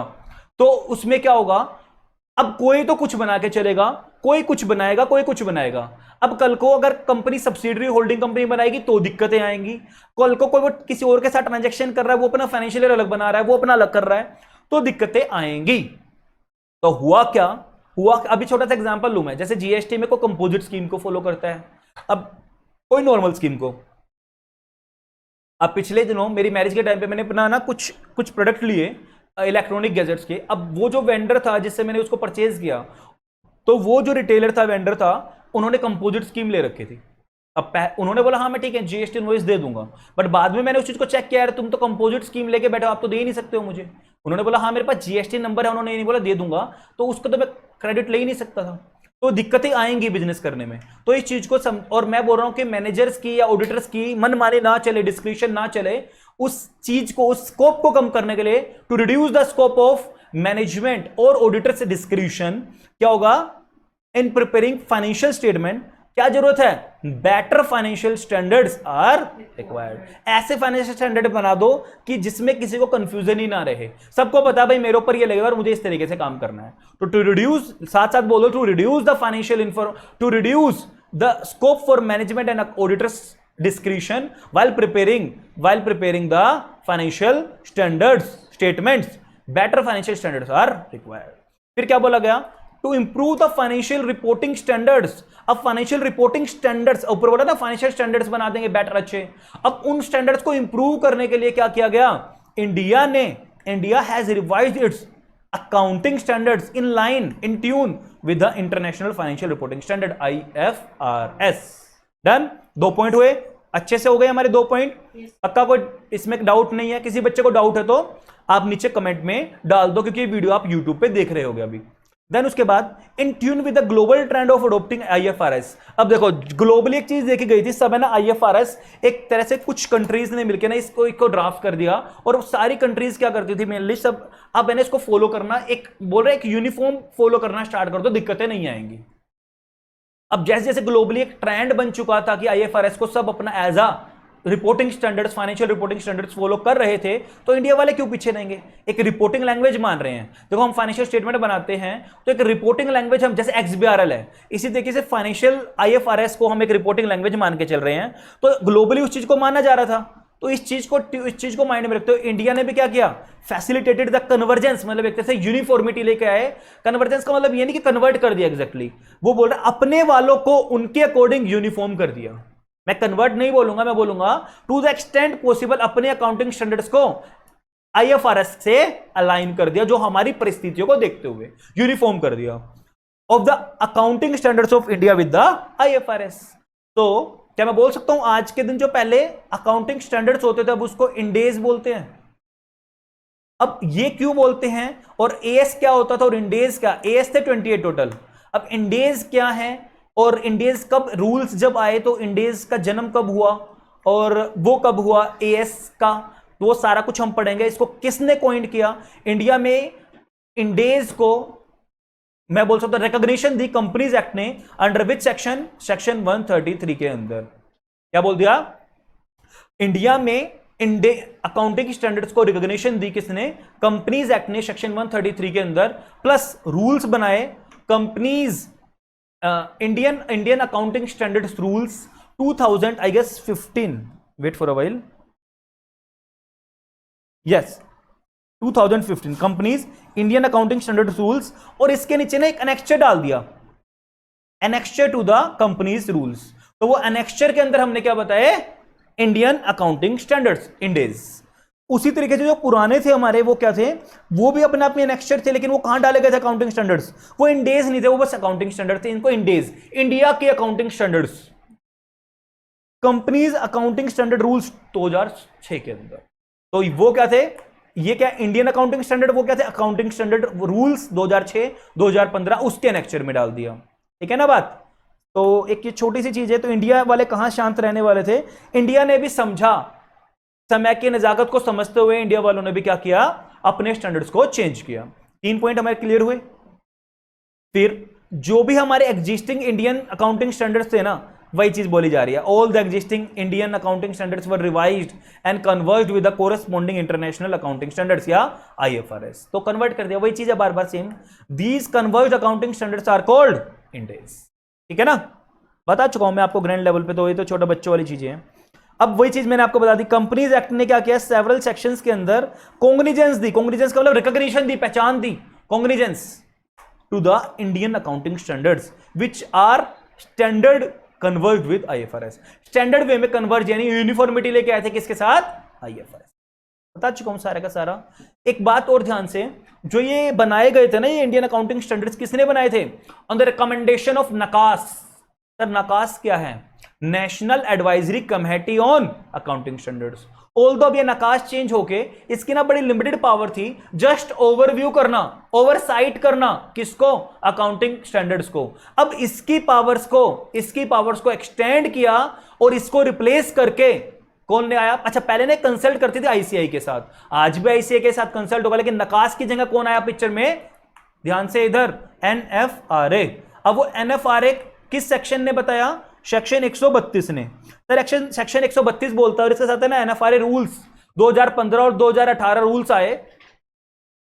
तो उसमें क्या होगा, अब कोई तो कुछ बना के चलेगा, कोई कुछ बनाएगा, कोई कुछ बनाएगा। अब कल को अगर कंपनी सब्सिडियरी होल्डिंग कंपनी बनाएगी तो दिक्कतें आएंगी, कल को कोई वो किसी और के साथ ट्रांजैक्शन कर रहा है, वो अपना फाइनेंशियल अलग बना रहा है, वो अपना अलग कर रहा है, तो दिक्कतें आएंगी। तो हुआ क्या, हुआ अभी छोटा सा एग्जांपल लूं मैं, जैसे जीएसटी में कोई कंपोजिट स्कीम को फॉलो करता है, अब कोई नॉर्मल स्कीम को। अब पिछले दिनों मेरी मैरिज के टाइम पे मैंने अपना ना कुछ प्रोडक्ट लिए इलेक्ट्रॉनिक गैजेट्स के। अब वो जो वेंडर था जिससे मैंने उसको परचेज किया, तो वो जो रिटेलर था, वेंडर था, उन्होंने कंपोजिट स्कीम ले रखी थी। अब उन्होंने बोला हाँ मैं ठीक है जीएसटी इनवॉइस दे दूंगा, बट बाद में मैंने उस चीज को चेक किया, यार तुम तो कंपोजिट स्कीम लेके बैठे हो, आप तो दे ही नहीं सकते हो मुझे। उन्होंने बोला हाँ मेरे पास जीएसटी नंबर है, उन्होंने नहीं बोला दे दूंगा, तो उसको तो मैं क्रेडिट ले ही नहीं सकता था। तो दिक्कतें आएंगी बिजनेस करने में। तो इस चीज को और मैं बोल रहा हूं कि मैनेजर्स की या ऑडिटर्स की मनमानी ना चले, डिस्क्रिप्शन ना चले, उस चीज को, उस स्कोप को कम करने के लिए, to reduce the scope of management और ऑडिटर्स डिस्क्रिप्शन, क्या होगा, इन प्रिपेयरिंग फाइनेंशियल स्टेटमेंट क्या जरूरत है, better financial standards are required. ऐसे फाइनेंशियल स्टैंडर्ड बना दो कि जिसमें किसी को कंफ्यूजन ही ना रहे, सबको पता भाई मेरे ऊपर ये लगेगा और मुझे इस तरीके से काम करना है। तो टू रिड्यूस, साथ साथ बोलो, to reduce the financial to reduce the scope for management and auditors discretion while preparing the financial standards statements, better financial standards are required। फिर क्या बोला गया, to improve the financial reporting standards। अब फाइनेंशियल रिपोर्टिंग स्टैंडर्ड्स, ऊपर बोला था फाइनेंशियल स्टैंडर्ड्स बना देंगे बेटर, अच्छे। अब उन स्टैंडर्ड्स को इंप्रूव करने के लिए क्या किया गया, India has revised it's accounting standards in line, in tune with the international financial reporting standard IFRS। Done, 2 point हुए, अच्छे से हो गए हमारे 2 पॉइंट। पक्का कोई इसमें डाउट नहीं है? किसी बच्चे को डाउट है तो आप नीचे कमेंट में डाल दो, क्योंकि ये वीडियो आप यूट्यूब पे देख रहे होगे अभी। देन उसके बाद in tune with the global trend of adopting IFRS। अब देखो ग्लोबली एक चीज देखी गई थी, सब है ना IFRS एक तरह से कुछ कंट्रीज ने मिलकर ना इसको ड्राफ्ट कर दिया, और सारी कंट्रीज क्या करती थी मेनली सब, अब है ना इसको फॉलो करना, एक बोल रहे एक यूनिफॉर्म फॉलो करना स्टार्ट कर दो, दिक्कतें नहीं आएंगी। अब जैसे जैसे ग्लोबली एक ट्रेंड बन चुका था कि IFRS को सब अपना as a reporting standards, financial reporting standards follow कर रहे थे, तो इंडिया वाले क्यों पीछे रहेंगे? एक रिपोर्टिंग लैंग्वेज मान रहे हैं। देखो हम फाइनेंशियल स्टेटमेंट बनाते हैं तो एक रिपोर्टिंग लैंग्वेज, हम जैसे XBRL है, इसी तरीके से फाइनेंशियल IFRS को हम एक रिपोर्टिंग लैंग्वेज मान के चल रहे हैं, तो ग्लोबली उस चीज को माना जा रहा था। तो इस चीज को माइंड में रखते हुए इंडिया ने भी क्या किया, फैसिलिटेटेड द कन्वर्जेंस, मतलब एक तरह से यूनिफॉर्मिटी लेके आए। कन्वर्जेंस का मतलब ये नहीं कि कन्वर्ट कर दिया एग्जैक्टली, वो बोल रहा है अपने वालों को उनके अकॉर्डिंग यूनिफॉर्म कर दिया। मैं कन्वर्ट नहीं बोलूंगा, मैं बोलूंगा टू द एक्सटेंट पॉसिबल अपने अकाउंटिंग स्टैंडर्ड्स को IFRS से अलाइन कर दिया, जो हमारी परिस्थितियों को देखते हुए यूनिफॉर्म कर दिया, of the accounting standards of India with the IFRS। तो क्या मैं बोल सकता हूं आज के दिन जो पहले अकाउंटिंग स्टैंडर्ड्स होते थे अब उसको इंडेज बोलते हैं? अब ये क्यों बोलते हैं, और AS क्या होता था और इंडेज क्या? AS थे 28 टोटल, अब इंडेज क्या है, और इंडेज कब रूल्स जब आए, तो इंडेज का जन्म कब हुआ और वो कब हुआ AS का, तो वो सारा कुछ हम पढ़ेंगे। इसको किसने कॉइंड किया इंडिया में इंडेज को? मैं बोल सकता हूं रिकॉग्निशन दी कंपनीज एक्ट ने, अंडर विच सेक्शन 133 के अंदर। क्या बोल दिया, इंडिया में अकाउंटिंग स्टैंडर्ड्स को रिकॉग्निशन दी किसने? कंपनीज एक्ट ने सेक्शन 133 के अंदर, प्लस रूल्स बनाए companies Indian accounting standards rules 2000 I guess 15, wait for a while, yes 2015 companies Indian accounting standards rules, और इसके नीचे ने एक एनेक्चर डाल दिया, annexure to the companies rules. तो वो एनेक्चर के अंदर हमने क्या बताया, इंडियन अकाउंटिंग स्टैंडर्ड्स इंडेज। उसी तरीके से जो पुराने थे हमारे वो क्या थे, वो भी अपने आप में एनेक्चर थे, लेकिन वो कहां डाले गए थे अकाउंटिंग स्टैंडर्ड्स, वो इंडेज नहीं थे, वो बस अकाउंटिंग स्टैंडर्ड थे। इनको इंडेज, इंडिया के accounting standards, companies accounting standard rules 2006 के अंदर। तो वो क्या थे, ये क्या इंडियन अकाउंटिंग स्टैंडर्ड, वो क्या थे अकाउंटिंग स्टैंडर्ड रूल्स 2006 2015, उसके एनेक्चर में डाल दिया। ठीक है ना बात? तो एक ये छोटी सी चीज है। तो इंडिया वाले कहां शांत रहने वाले थे, इंडिया ने भी समझा समय की नजाकत को समझते हुए इंडिया वालों ने भी क्या किया, अपने स्टैंडर्ड्स को चेंज किया। 3 पॉइंट हमारे क्लियर हुए। फिर जो भी हमारे एग्जिस्टिंग इंडियन अकाउंटिंग स्टैंडर्ड्स थे ना, वही चीज बोली जा रही है, all the existing Indian accounting standards were revised and converged with the corresponding international accounting standards या आईएफआरएस। तो कन्वर्ट कर दिया, वही चीज है बार बार same. These converged accounting standards are called Ind AS. ठीक है ना, बता चुका हूं मैं आपको ग्रैंड लेवल पे, तो ये तो छोटा बच्चों वाली चीजें हैं। अब वही चीज मैंने आपको बता दी, कंपनीज एक्ट ने क्या किया, सेवरल सेक्शंस के अंदर कॉग्निजेंस दी, कॉग्निजेंस का मतलब रिकॉग्निशन दी, पहचान दी, cognizance to the Indian accounting standards which are standard converge with IFRS. Standard way में कन्वर्ज यानी यूनिफॉर्मिटी लेके आए थे किसके साथ, आईएफआरएस। बता चुका हूं सारा का सारा। एक बात और ध्यान से, जो ये बनाए गए थे ना ये इंडियन अकाउंटिंग स्टैंडर्ड्स, किसने बनाए थे, on the recommendation of NACAS. Sir NACAS क्या है, National Advisory Committee on Accounting Standards. Although अब ये नकाश चेंज होके इसकी ना बड़ी लिमिटेड पावर थी, जस्ट ओवरव्यू करना, ओवरसाइट करना, किसको, अकाउंटिंग स्टैंडर्ड्स को। अब इसकी पावर्स को एक्सटेंड किया और इसको रिप्लेस करके कौन ले आया, अच्छा पहले ने कंसल्ट करती थी आईसीआई के साथ, आज भी आईसीआई के साथ कंसल्ट होगा, लेकिन नकाश की जगह कौन आया पिक्चर में, ध्यान से इधर, एनएफआरए। अब वो एनएफआरए किस सेक्शन ने बताया, सेक्शन 132 ने। सर सेक्शन 132 बोलता है, और इसके साथ है ना एनएफआरए रूल्स 2015 और 2018 रूल्स आए,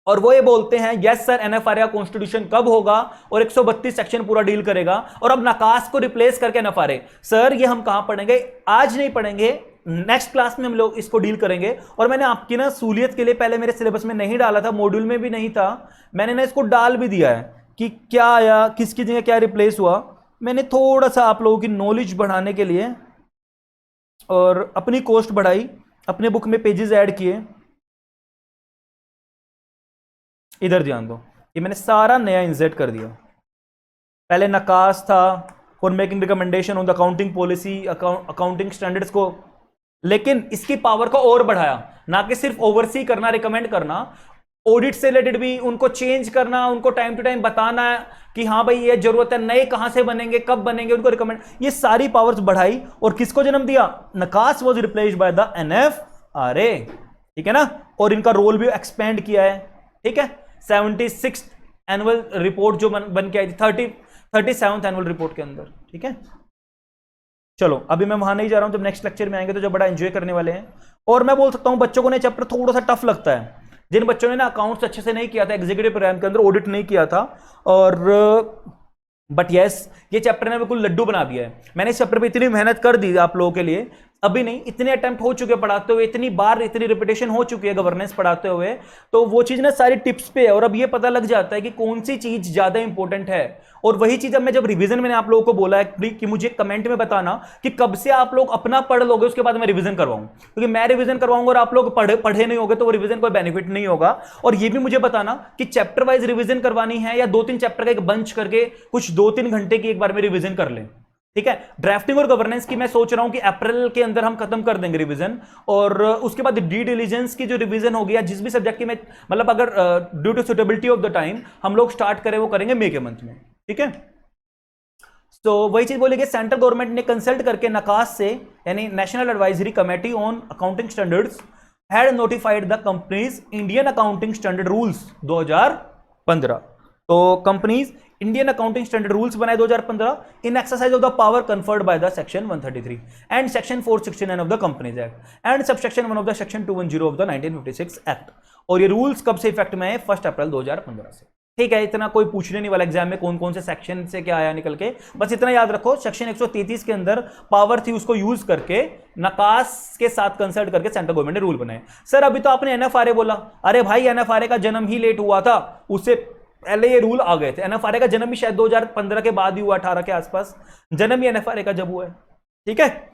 और वो ये बोलते हैं यस सर एनएफआरए कॉन्स्टिट्यूशन कब होगा, और 132 सेक्शन पूरा डील करेगा। और अब नकास को रिप्लेस करके एनएफआरए, सर ये हम कहां पढ़ेंगे, आज नहीं पढ़ेंगे, नेक्स्ट क्लास में हम लोग इसको डील करेंगे। और मैंने आपकी ना सहूलियत के लिए पहले मेरे सिलेबस में नहीं डाला था, मॉड्यूल में भी नहीं था, मैंने ना इसको डाल भी दिया है कि क्या आया, किसकी जगह क्या रिप्लेस हुआ। मैंने थोड़ा सा आप लोगों की नॉलेज बढ़ाने के लिए और अपनी कॉस्ट बढ़ाई, अपने बुक में पेजेस ऐड किए। इधर ध्यान दो, ये मैंने सारा नया इंसर्ट कर दिया। पहले नकास था, for making recommendation on the accounting policy, accounting standards को, लेकिन इसकी पावर को और बढ़ाया, ना कि सिर्फ ओवरसी करना, रिकमेंड करना, ऑडिट से रिलेटेड भी उनको चेंज करना, उनको टाइम टू टाइम बताना कि हाँ भाई ये जरूरत है, नए कहां से बनेंगे, कब बनेंगे, उनको रिकमेंड, ये सारी पावर्स बढ़ाई। और किसको जन्म दिया, NACAS was replaced by the NFRA. ठीक है ना, और इनका रोल भी एक्सपेंड किया है। ठीक है, 76 एनुअल रिपोर्ट जो बन के आई थी, 37th एनुअल रिपोर्ट के अंदर। ठीक है, चलो अभी मैं वहां नहीं जा रहा हूं, जब नेक्स्ट लेक्चर में आएंगे तो जब बड़ा एंजॉय करने वाले हैं। और मैं बोल सकता हूं बच्चों को ने चैप्टर थोड़ा सा टफ लगता है, जिन बच्चों ने ना अकाउंट्स अच्छे से नहीं किया था, एग्जीक्यूटिव प्रोग्राम के अंदर ऑडिट नहीं किया था, और बट यस ये चैप्टर ने बिल्कुल लड्डू बना दिया है। मैंने इस चैप्टर पे इतनी मेहनत कर दी आप लोगों के लिए, अभी नहीं, इतने अटेम्प्ट हो चुके पढ़ाते हुए, इतनी बार इतनी रिपीटेशन हो चुकी है गवर्नेंस पढ़ाते हुए, तो वो चीज ना सारी टिप्स पे है, और अब ये पता लग जाता है कि कौन सी चीज ज्यादा इंपॉर्टेंट है। और वही चीज अब मैं जब रिवीजन मैंने आप लोगों को बोला है कि मुझे कमेंट में बताना कि कब से आप लोग अपना पढ़ लोगे, उसके बाद मैं रिवीजन करवाऊं, क्योंकि मैं रिवीजन करवाऊंगा और आप लोग पढ़े नहीं होगे तो वो रिवीजन कोई बेनिफिट नहीं होगा। और ये भी मुझे बताना कि चैप्टर वाइज रिवीजन करवानी है या 2-3 चैप्टर का एक बंच करके कुछ 2-3 घंटे की एक बार में रिवीजन कर लें। ठीक है, ड्राफ्टिंग और गवर्नेंस की मैं सोच रहा हूं कि अप्रैल के अंदर हम खत्म कर देंगे रिवीजन, और उसके बाद डी डिलीजेंस की जो रिवीजन होगी या जिस भी सब्जेक्ट की मैं, मतलब अगर due to suitability of the time हम लोग स्टार्ट करें, वो करेंगे मई के मंथ में। ठीक है, तो वही चीज बोलेंगे, सेंट्रल गवर्नमेंट ने कंसल्ट करके नकास से, यानी National Advisory Committee on Accounting Standards had notified the companies Indian accounting standard rules 2015। तो companies Indian accounting standard rules बनाए 2015 in exercise of the power conferred by the section 133 and section 469 of the companies Act and subsection 1 of the section 210 of the 1956 act. और ये रूल्स कब से इफेक्ट में है, 1 अप्रैल 2015 से। ठीक है, इतना कोई पूछने नहीं वाला एग्जाम में कौन कौन से सेक्शन से क्या आया निकल के, बस इतना याद रखो, सेक्शन 133 के अंदर पावर थी, उसको यूज करके नकास के साथ कंसल्ट करके सेंट्रल गवर्नमेंट ने रूल बनाए। सर अभी तो आपने एनएफआरए बोला, अरे भाई एनएफआरए का जन्म ही लेट हुआ था, उससे पहले ये रूल आ गए थे। एनएफआरए का जन्म भी शायद 2015 के बाद ही हुआ, 18 के आसपास जन्म ही एनएफआरए का जब हुआ है। ठीक है,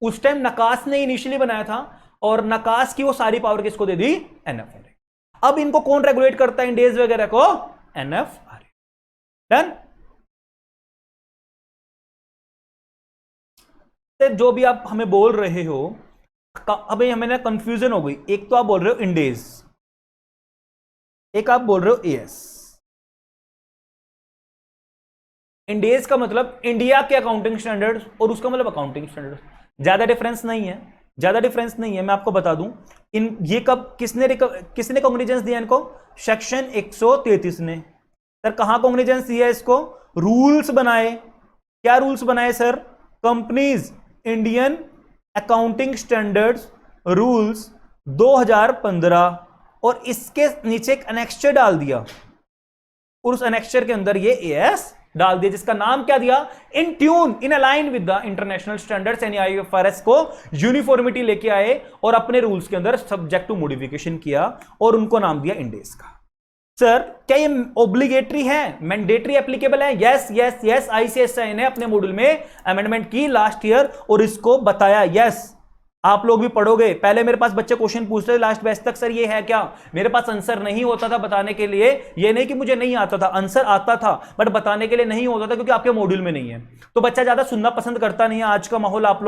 उस टाइम नकास ने इनिशियली बनाया था, और नकास की वो सारी पावर किसको दे दी, एनएफआरए। अब इनको कौन रेगुलेट करता है, इंडेज वगैरह को, एनएफआरए। डन। जो भी आप हमें बोल रहे हो, अभी हमें ना कंफ्यूजन हो गई, एक तो आप बोल रहे हो इंडेज, एक आप बोल रहे हो एएस। इंडेज का मतलब इंडिया के अकाउंटिंग स्टैंडर्ड्स, और उसका मतलब अकाउंटिंग स्टैंडर्ड्स, ज्यादा डिफरेंस नहीं है। ज्यादा डिफरेंस नहीं है, मैं आपको बता दूं। इन ये कब किसने कॉग्निजेंस दिया इनको? सेक्शन 133 ने। सर कहां कॉग्निजेंस दिया इसको? रूल्स बनाए। क्या रूल्स बनाए sir? Companies Indian accounting standards rules 2015, और इसके नीचे एक एनेक्स्चर डाल दिया, और उस एनेक्स्चर के अंदर ये एएस डाल दिया, जिसका नाम क्या दिया? इन tune, in align with the international standards यानी आईएफआरएस को यूनिफॉर्मिटी लेके आए और अपने रूल्स के अंदर सब्जेक्ट टू मॉडिफिकेशन किया और उनको नाम दिया इंडेस का। सर क्या ये ऑब्लिगेटरी है, मैंडेटरी एप्लीकेबल है? यस यस यस, आईसीएसआई ने अपने मॉड्यूल में अमेंडमेंट की लास्ट ईयर और इसको बताया। यस, आप लोग भी पढ़ोगे। पहले मेरे पास बच्चे क्वेश्चन पूछते थे लास्ट बैच तक, सर ये है क्या? मेरे पास आंसर नहीं होता था बताने के लिए। ये नहीं कि मुझे नहीं आता था, आंसर आता था बट बताने के लिए नहीं होता था क्योंकि आपके मॉड्यूल में नहीं है। तो बच्चा ज्यादा सुनना पसंद करता नहीं है। आज का माहौल आप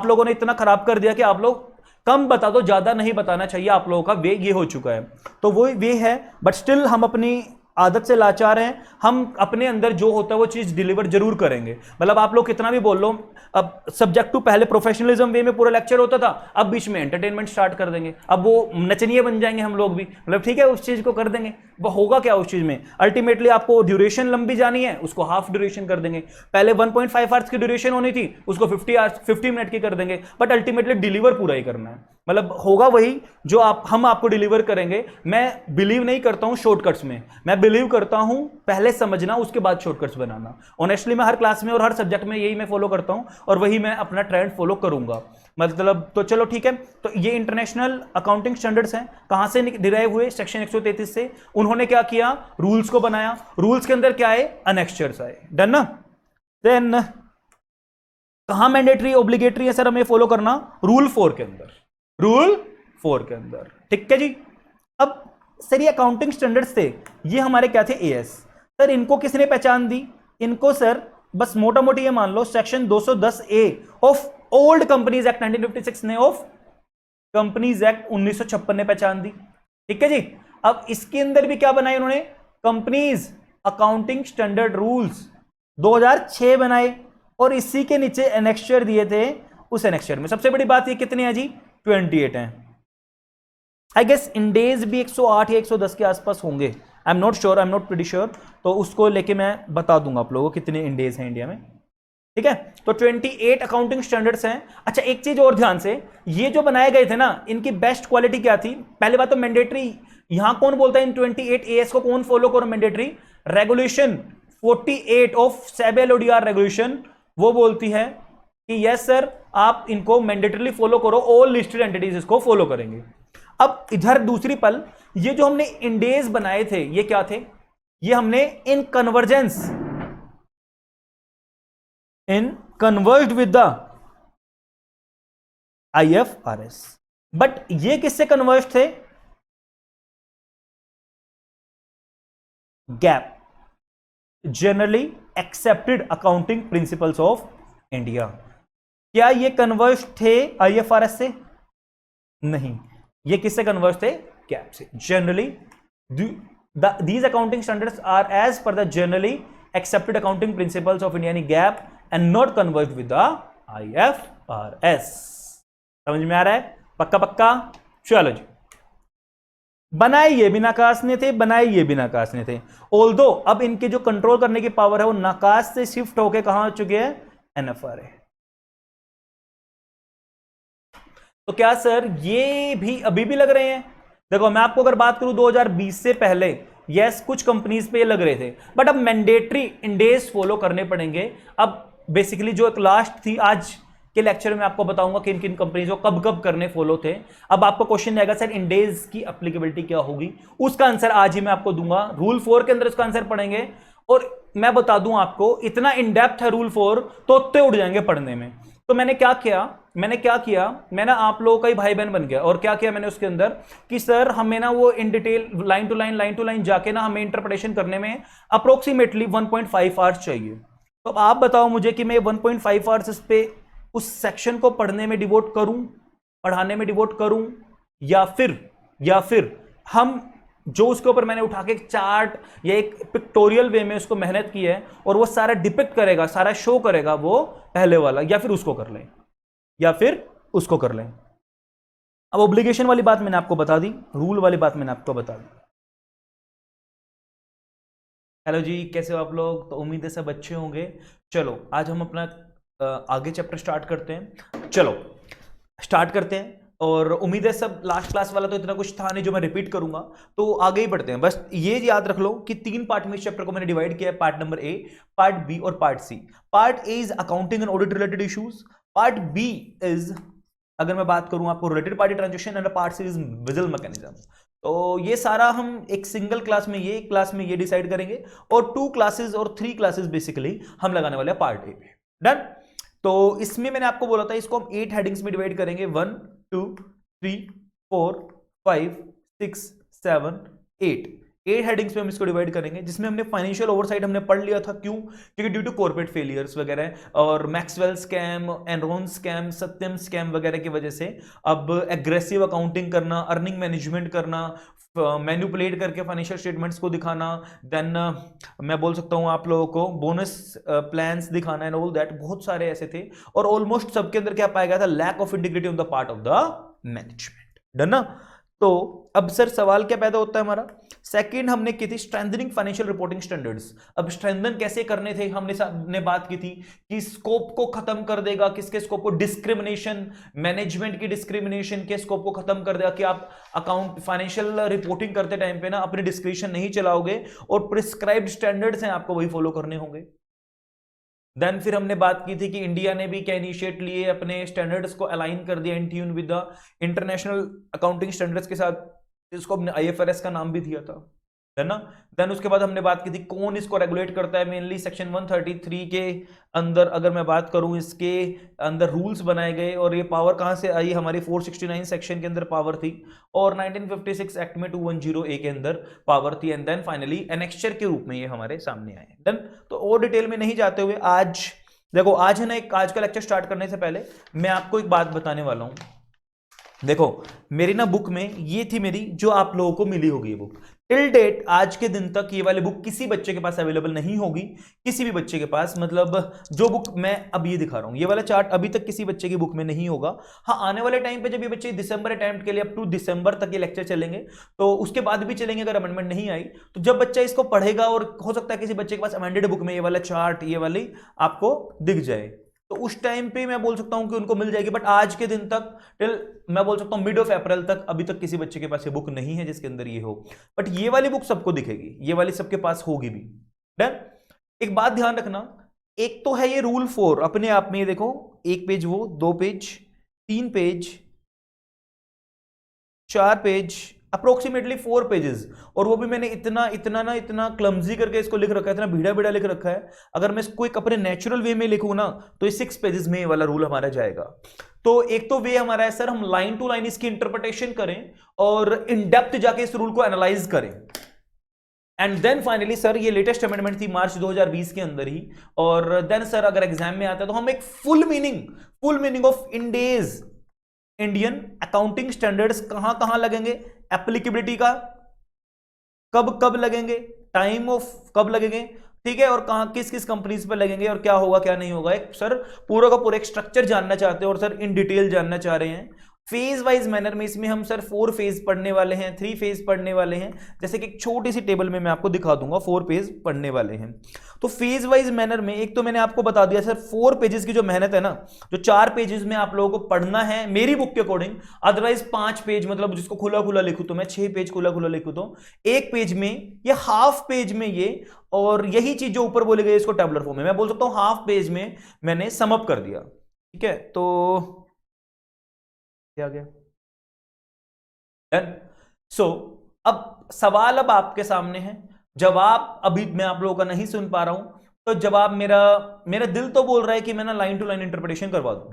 लोगों ने इतना खराब कर दिया कि आप लोग कम बता दो, ज्यादा नहीं बताना चाहिए। आप लोगों का वे ये हो चुका है, तो वो वे है। बट स्टिल हम अपनी आदत से लाचार हैं। हम अपने अंदर जो होता है वो चीज डिलीवर जरूर करेंगे। मतलब आप लोग कितना भी बोल लो, अब सब्जेक्ट टू पहले प्रोफेशनलिज्म वे में पूरा लेक्चर होता था, अब बीच में एंटरटेनमेंट स्टार्ट कर देंगे। अब वो नचनिए बन जाएंगे हम लोग भी, मतलब ठीक है उस चीज को कर देंगे। वो होगा क्या उस चीज में? अल्टीमेटली आपको ड्यूरेशन लंबी जानी है, उसको हाफ ड्यूरेशन कर देंगे। पहले 1.5 आवर्स की ड्यूरेशन होनी थी, उसको 50 मिनट की कर देंगे। बट अल्टीमेटली डिलीवर पूरा ही करना है, मतलब होगा वही जो हम आपको डिलीवर करेंगे। मैं बिलीव नहीं करता हूं शॉर्टकट्स में, मैं बिलीव करता हूं पहले समझना उसके बाद शॉर्टकट्स बनाना। ऑनेस्टली मैं हर क्लास में और हर सब्जेक्ट में यही मैं फॉलो करता हूं और वही मैं अपना ट्रेंड फॉलो करूंगा। मतलब तो चलो ठीक है। तो ये इंटरनेशनल अकाउंटिंग स्टैंडर्ड्स हैं, कहां से डिराइव हुए? सेक्शन 133 से। उन्होंने क्या किया? रूल्स को बनाया। रूल्स के अंदर क्या आए? अनेक्स्चर्स आए। डन ना? देन कहां मैंडेटरी ऑब्लिगेटरी है सर हमें फॉलो करना? रूल 4 के अंदर, रूल 4 के अंदर। ठीक है जी। अब सर ये अकाउंटिंग स्टैंडर्ड्स थे, ये हमारे क्या थे? एएस। सर इनको किसने पहचान दी? इनको सर बस मोटा मोटी ये मान लो section 210 A of old Companies Act 1956 ने, ऑफ कंपनीज एक्ट 1956 ने पहचान दी। ठीक है जी। अब इसके अंदर भी क्या बनाए उन्होंने? कंपनीज अकाउंटिंग स्टैंडर्ड रूल्स 2006 बनाए और इसी के नीचे एनेक्स्चर दिए थे। उस एनेक्स्चर में सबसे बड़ी बात ये कितने हैं जी? 28 हैं। आई गेस इंडेज भी 108 या 110 के आसपास होंगे। I am not sure, I am not pretty sure. तो उसको लेके मैं बता दूंगा आप लोगों को कितने इंडेज हैं इंडिया में। ठीक है, तो 28 अकाउंटिंग स्टैंडर्ड्स हैं। अच्छा एक चीज और ध्यान से, ये जो बनाए गए थे ना, इनकी बेस्ट क्वालिटी क्या थी? पहले बात तो मैंडेटरी, यहां कौन बोलता है इन 28 एएस को कौन फॉलो करो? Mandatory regulation 48 of SEBI-LODR regulation वो बोलती है कि यस सर आप इनको मैंडेटरीली फॉलो करो, ऑल लिस्टेड एंटिटीज इसको फॉलो करेंगे। अब इधर दूसरी पल, ये जो हमने इंडेज बनाए थे ये क्या थे? ये हमने इन कन्वर्ज्ड विद द IFRS। बट ये किससे कन्वर्ज थे? Gap, generally accepted accounting principles of India. क्या ये कन्वर्ज थे IFRS से? नहीं, ये किससे कन्वर्ज थे? गैप से। Generally these accounting standards are as per the generally accepted accounting principles of India gap and not converged with the IFRS। समझ में आ रहा है? पक्का पक्का? चलो जी। बनाए ये भी नाकास ने थे, बनाए ये भी नाकास ने थे। ऑल्दो अब इनके जो कंट्रोल करने की पावर है वो नाकास से शिफ्ट होके कहां हो चुके हैं? NFRA। तो क्या सर ये भी अभी भी लग रहे हैं? देखो मैं आपको अगर बात करूं 2020 से पहले, यस कुछ कंपनीज पे लग रहे थे, बट अब मैंडेटरी इंडेज फॉलो करने पड़ेंगे। अब बेसिकली जो एक लास्ट थी, आज के लेक्चर में आपको बताऊंगा किन किन कंपनीज को कब कब करने फॉलो थे। अब आपको क्वेश्चन आएगा सर इंडेज की एप्लीकेबिलिटी क्या होगी? उसका आंसर आज ही मैं आपको दूंगा। रूल 4 के अंदर उसका आंसर पढ़ेंगे और मैं बता दूं आपको इतना इन डेप्थ है रूल 4, तोते उड़ जाएंगे पढ़ने में। तो मैंने क्या किया, मैंने आप लोगों का ही भाई बहन बन गया। और क्या किया मैंने उसके अंदर कि सर हमें ना वो in detail line to line जाके ना हमें इंटरप्रिटेशन करने में अप्रोक्सीमेटली 1.5 आवर्स चाहिए। तो अब आप बताओ मुझे कि मैं 1.5 आवर्स इस पे उस सेक्शन को पढ़ने में डिवोट करूं, पढ़ाने में डिवोट करूं, या फिर हम जो उसके ऊपर मैंने उठा के एक चार्ट या एक पिक्टोरियल वे में उसको मेहनत की है और वो सारा डिपिक्ट करेगा, सारा शो करेगा वो पहले वाला, या फिर उसको कर लें, या फिर उसको कर लें। अब ऑब्लिगेशन वाली बात मैंने आपको बता दी, रूल वाली बात मैंने आपको बता दी। हेलो जी, कैसे हो आप लोग? तो उम्मीद है सब अच्छे होंगे। चलो आज हम अपना आगे चैप्टर स्टार्ट करते हैं। चलो स्टार्ट करते हैं, और उम्मीद है सब, लास्ट क्लास वाला तो इतना कुछ था नहीं जो मैं रिपीट करूंगा, तो आगे ही बढ़ते हैं। बस ये याद रख लो कि 3 पार्ट में इस चैप्टर को मैंने डिवाइड किया है, part number A, part B और part C. Part A is accounting and audit related issues, part B is, अगर मैं बात करूं आपको, related party transaction, and part C is vigil mechanism. तो ये सारा हम एक सिंगल क्लास में, ये एक क्लास में ये डिसाइड करेंगे, और 2 क्लासेस और 3 क्लासेस बेसिकली हम लगाने वाले हैं पार्ट ए पे। डन। तो इसमें मैंने आपको बोला था इसको हम 8 हेडिंग्स में डिवाइड करेंगे, 1 2 3 4 5 6 7 8 हेडिंग्स में हम इसको डिवाइड करेंगे, जिसमें हमने फाइनेंशियल ओवरसाइट हमने पढ़ लिया था। क्यों? क्योंकि ड्यू टू कॉर्पोरेट फेलियर्स वगैरह और मैक्सवेल स्कैम, एनरॉन स्कैम, सत्यम स्कैम वगैरह की वजह से अब एग्रेसिव अकाउंटिंग करना, अर्निंग मैनेजमेंट करना, मैनिपुलेट करके फाइनेंशियल स्टेटमेंट्स को दिखाना, देन मैं बोल सकता हूं आप लोगों को बोनस प्लान्स दिखाना एंड ऑल दैट, बहुत सारे ऐसे थे। और ऑलमोस्ट सबके अंदर क्या पाया गया था? Lack of integrity on the part of the management. Done ना? तो अब सर सवाल क्या पैदा होता है हमारा? सेकंड हमने की थी स्ट्रेंथनिंग फाइनेंशियल रिपोर्टिंग स्टैंडर्ड्स। अब स्ट्रेंथन कैसे करने थे हमने बात की थी कि स्कोप को खत्म कर देगा, किसके स्कोप को? डिस्क्रिमिनेशन, मैनेजमेंट की डिस्क्रिमिनेशन के स्कोप को खत्म कर देगा कि आप अकाउंट फाइनेंशियल रिपोर्टिंग करते टाइम पे ना अपनी डिस्क्रिप्शन नहीं चलाओगे, और प्रिस्क्राइब्ड स्टैंडर्ड्स हैं आपको वही फॉलो करने होंगे। देन फिर हमने बात की थी कि इंडिया ने भी क्या इनिशिएट लिए, अपने स्टैंडर्ड्स को अलाइन कर दिया in tune with the international accounting standards के साथ, इसको हमने आईएफआरएस का नाम भी दिया था, है ना? देन उसके बाद हमने बात की थी कौन इसको रेगुलेट करता है। मेनली सेक्शन 133 के अंदर अगर मैं बात करूं, इसके अंदर रूल्स बनाए गए, और ये पावर कहां से आई? हमारी 469 सेक्शन के अंदर पावर थी, और 1956 एक्ट में 210A के अंदर पावर थी, एंड देन फाइनली एनेक्चर के रूप में ये हमारे सामने आए। डन। तो और डिटेल में नहीं जाते हुए आज देखो, आज है ना, आज का लेक्चर स्टार्ट करने से पहले मैं आपको एक बात बताने वाला हूं। देखो मेरी ना बुक में ये थी मेरी, जो आप लोगों को मिली होगी ये बुक, टिल डेट आज के दिन तक ये वाली बुक किसी बच्चे के पास अवेलेबल नहीं होगी, किसी भी बच्चे के पास। मतलब जो बुक मैं अब ये दिखा रहा हूं, ये वाला चार्ट अभी तक किसी बच्चे की बुक में नहीं होगा। हाँ, आने वाले टाइम पे जब ये बच्चे दिसंबर अटेम्प्ट के लिए अप टू दिसंबर तक ये लेक्चर चलेंगे, तो उसके बाद भी चलेंगे अगर अमेंडमेंट नहीं आई तो। जब बच्चा इसको पढ़ेगा, और हो सकता है किसी बच्चे के पास अमेंडेड बुक में ये वाला चार्ट, ये वाली आपको दिख जाए, तो उस टाइम पे मैं बोल सकता हूं कि उनको मिल जाएगी। बट आज के दिन तक, टिल मैं बोल सकता हूं मिड ऑफ अप्रैल तक, अभी तक किसी बच्चे के पास ये बुक नहीं है जिसके अंदर ये हो। बट ये वाली बुक सबको दिखेगी, ये वाली सबके पास होगी भी। डन। एक बात ध्यान रखना, एक तो है ये रूल 4 अपने आप में, ये देखो, 1 पेज, वो 2 page, 3 page, 4 page, approximately 4 pages, और वो भी मैंने इतना क्लमजी करके इसको लिख रखा है, इतना भीड़ा भीड़ा लिख रखा है। अगर मैं इसको एक अपने नेचुरल वे में लिखूं ना, तो ये 6 पेजेस में ये वाला रूल हमारा जाएगा। तो एक तो वे हमारा है सर, हम लाइन टू लाइन इसकी इंटरप्रिटेशन करें और इन डेप्थ जाके इस रूल को एनालाइज करें, एंड देन फाइनली सर ये लेटेस्ट अमेंडमेंट थी मार्च 2020 के अंदर ही, और देन सर अगर एग्जाम में आता है तो हम एक full meaning of Indian accounting standards कहां कहां लगेंगे, एप्लीकेबिलिटी का कब कब लगेंगे, टाइम ऑफ कब लगेंगे, ठीक है, और कहां किस किस कंपनीज पे लगेंगे, और क्या होगा क्या नहीं होगा। एक सर पूरा का पूरा एक स्ट्रक्चर जानना चाहते हैं, और सर इन डिटेल जानना चाह रहे हैं फेज वाइज मैनर में। इसमें हम सर 4 फेज पढ़ने वाले हैं, 3 फेज पढ़ने वाले हैं, जैसे कि एक छोटी सी टेबल में मैं आपको दिखा दूंगा, 4 पेज पढ़ने वाले हैं। तो फेज वाइज मैनर में एक तो मैंने आपको बता दिया सर, 4 पेजेस की जो मेहनत है ना, जो 4 पेजेस में आप लोगों को पढ़ना है मेरी बुक के अकॉर्डिंग, अदरवाइज 5 पेज, मतलब जिसको खुला खुला लिखूं तो मैं 6 पेज खुला खुला लिखूं तो 1 पेज में या हाफ पेज में ये, और यही चीज जो ऊपर बोली गई इसको टेबुलर फॉर्म में मैं बोल सकता हूं हाफ पेज में मैंने समअप कर दिया। ठीक है, तो क्या गया? सो अब सवाल अब आपके सामने है, जवाब अभी मैं आप लोगों का नहीं सुन पा रहा हूं, तो जवाब मेरा दिल तो बोल रहा है कि मैं ना लाइन टू लाइन इंटरप्रिटेशन करवा दूं।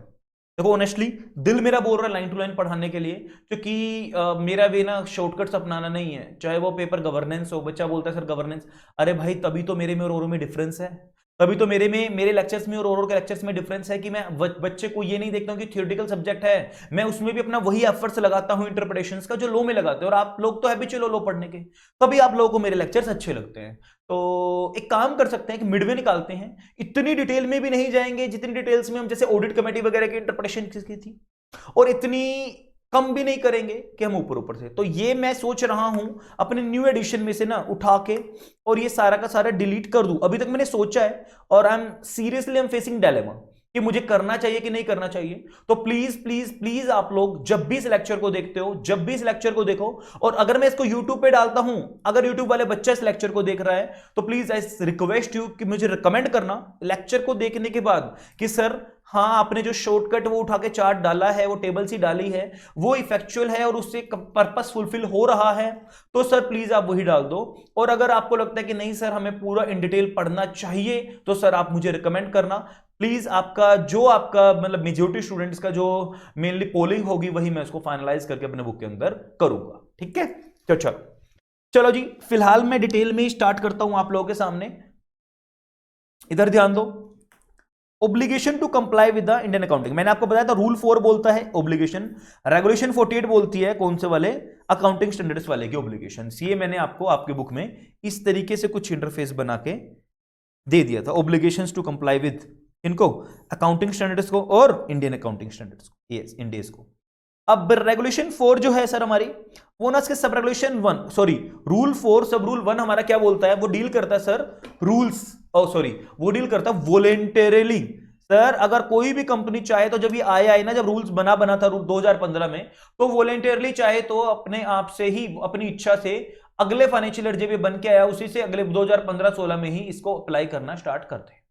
देखो ऑनेस्टली दिल मेरा बोल रहा है लाइन टू लाइन पढ़ाने के लिए, क्योंकि मेरा वे ना शॉर्टकट्स अपनाना नहीं है। चाहे वो पेपर गवर्नेंस हो, बच्चा बोलता है सर गवर्नेंस, अरे भाई तभी तो मेरे में और औरों में डिफरेंस है, तभी तो मेरे लेक्चर्स में और औरों के लेक्चर्स में डिफरेंस है कि मैं बच्चे को ये नहीं देखता हूं कि थियोरेटिकल सब्जेक्ट है, मैं उसमें भी अपना वही एफर्ट्स लगाता हूं इंटरप्रिटेशंस का जो लो में लगाते हैं, और आप लोग तो हैबिचुअल लो पढ़ने के, तभी आप लोगों को मेरे लेक्चर्स अच्छे लगते हैं। तो एक काम कर सकते हैं कि मिडवे निकालते हैं, इतनी डिटेल में भी नहीं जाएंगे जितनी डिटेल्स में हम जैसे ऑडिट कमेटी वगैरह की इंटरप्रिटेशन की थी, और इतनी कम भी नहीं करेंगे कि हम ऊपर ऊपर से। तो ये मैं सोच रहा हूं अपने न्यू एडिशन में से ना उठा के और ये सारा का सारा डिलीट कर दूं। अभी तक मैंने सोचा है और आई एम फेसिंग डायलेमा कि मुझे करना चाहिए कि नहीं करना चाहिए। तो प्लीज प्लीज प्लीज आप लोग जब भी इस लेक्चर को देखते हो, जब भी इस लेक्चर को देखो, और अगर मैं इसको यूट्यूब पे डालता हूं, अगर यूट्यूब वाले बच्चा इस लेक्चर को देख रहा है, तो प्लीज आई रिक्वेस्ट यू कि मुझे रिकमेंड करना लेक्चर को देखने के बाद कि सर हाँ, आपने जो शॉर्टकट वो उठा के चार्ट डाला है, वो टेबल सी डाली है, वो इफेक्चुअल है और उससे पर्पस फुलफिल हो रहा है, तो सर प्लीज आप वही डाल दो। और अगर आपको लगता है कि नहीं सर हमें पूरा इन डिटेल पढ़ना चाहिए, तो सर आप मुझे रिकमेंड करना प्लीज। आपका मतलब मेजोरिटी स्टूडेंट्स का जो मेनली पोलिंग होगी वही मैं उसको फाइनलाइज करके अपने बुक के अंदर करूंगा, ठीक है। तो चलो जी, फिलहाल मैं डिटेल में ही स्टार्ट करता हूं आप लोगों के सामने। इधर ध्यान दो, obligation to comply with the Indian accounting. मैंने आपको बताया था रूल 4 बोलता है ओब्लिगेशन, रेगुलेशन 48 बोलती है कौन से वाले, अकाउंटिंग स्टैंडर्ड्स वाले की ओब्लिगेशन। ये मैंने आपको आपके बुक में इस तरीके से कुछ इंटरफेस बना के दे दिया था, ओब्लिगेशंस टू कंप्लाई विद इनको, अकाउंटिंग स्टैंडर्ड्स को और इंडियन अकाउंटिंग स्टैंडर्ड्स को, यस इंडियस को। अब रेगुलेशन 4 जो है सर हमारी, वो ना इसके सब रेगुलेशन 1 सॉरी रूल 4 सब रूल 1 हमारा क्या बोलता है, वो डील करता है सर रूल्स, सॉरी वो डील करता है वॉलेंटरली। सर अगर कोई भी कंपनी चाहे तो जब ये आया ना, जब रूल्स बना था 2015 में, तो वॉलेंटरली चाहे तो अपने आप से ही अपनी इच्छा से अगले फाइनेंशियल ईयर जब ये बन के आया उसी से अगले 2015-16 में ही इसको अप्लाई करना स्टार्ट करते हैं।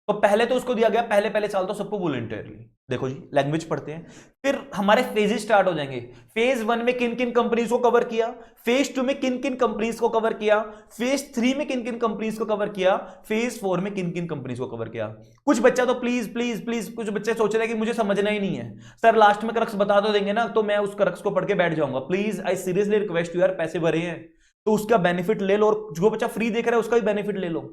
तो पहले तो उसको दिया गया पहले साल तो सबको वॉलंटियरली। देखो जी लैंग्वेज पढ़ते हैं, फिर हमारे फेजेस स्टार्ट हो जाएंगे। फेज 1 में किन किन कंपनीज को कवर किया, फेज 2 में किन किन कंपनीज को कवर किया, फेज 3 में किन किन कंपनीज को कवर किया, फेज 4 में किन किन कंपनीज को कवर किया। कुछ बच्चा तो प्लीज प्लीज प्लीज कुछ बच्चे सोच रहे हैं कि मुझे समझना ही नहीं है सर, लास्ट में क्रक्स बता तो देंगे ना तो मैं उस क्रक्स को पढ़ के बैठ जाऊंगा। Please I seriously request you यार, पैसे भरे हैं तो उसका बेनिफिट ले लो, और जो बच्चा फ्री देख रहा है उसका भी बेनिफिट ले लो।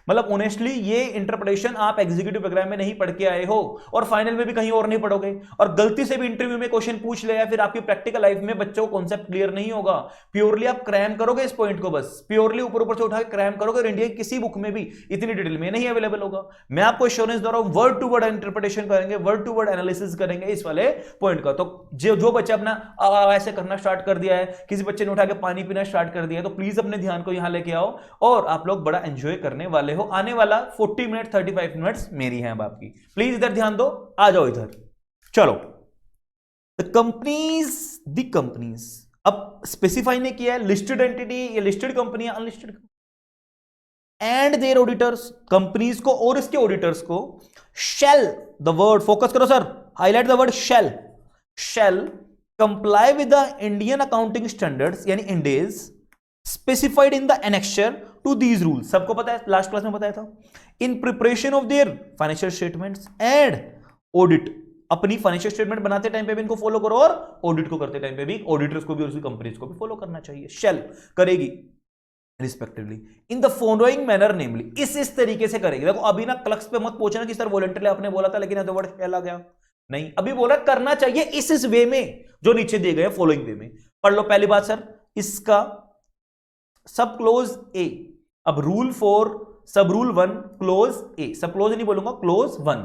मतलब ऑनेस्टली ये इंटरप्रिटेशन आप एग्जीक्यूटिव प्रोग्राम में नहीं पढ़ के आए हो और फाइनल में भी कहीं और नहीं पढ़ोगे, और गलती से भी इंटरव्यू में क्वेश्चन पूछ ले या फिर आपकी प्रैक्टिकल लाइफ में बच्चों को कॉन्सेप्ट क्लियर नहीं होगा, प्योरली आप क्रैम करोगे इस पॉइंट को, बस प्योरली ऊपर ऊपर से उठा के क्रैम करोगे और इंडिया की किसी बुक में भी इतनी डिटेल में नहीं अवेलेबल होगा। मैं आपको एश्योरेंस दे रहा हूं, वर्ड टू वर्ड इंटरप्रिटेशन करेंगे, वर्ड टू वर्ड एनालिसिस करेंगे इस वाले पॉइंट का। तो जो बच्चे अपना ऐसे करना स्टार्ट कर दिया है, किसी बच्चे ने उठा के पानी पीना स्टार्ट कर दिया है, तो प्लीज अपने ध्यान को यहां लेके आओ और आप लोग बड़ा एंजॉय करने वाले हो। आने वाला 40 मिनट 35 मिनट्स मेरी हैं अब आपकी, प्लीज इधर ध्यान दो, आ जाओ इधर। चलो द कंपनीज अब स्पेसिफाई नहीं किया है लिस्टेड एंटिटी या लिस्टेड कंपनी या unlisted, and their auditors, companies को और इसके ऑडिटर्स को शैल, द वर्ड फोकस करो sir, highlight the word shall comply with the Indian accounting standards यानी Ind AS specified in the annexure to these rules. सबको पता है, लास्ट क्लास में बताया था। In preparation of their financial statements and audit, अपनी फाइनेंशियल स्टेटमेंट बनाते टाइम पे भी इनको फॉलो करो और ऑडिट को करते टाइम पे भी ऑडिटर्स को भी और उसकी कंपनीज को भी फॉलो करना चाहिए। शेल करेगी respectively in the following manner, namely इस तरीके से करेगी। देखो अभी ना क्लक्स पे मत पूछना कि सर वॉलंटरली आपने बोला था लेकिन वर्ड शेल आ गया, नहीं, अभी बोला करना चाहिए इस वे में जो नीचे दिए गए फॉलोइंग वे में। पढ़ लो पहली बात सर, इसका सब क्लोज ए, अब रूल 4 सब rule 1 close A, sub close नहीं बोलूंगा, क्लोज 1।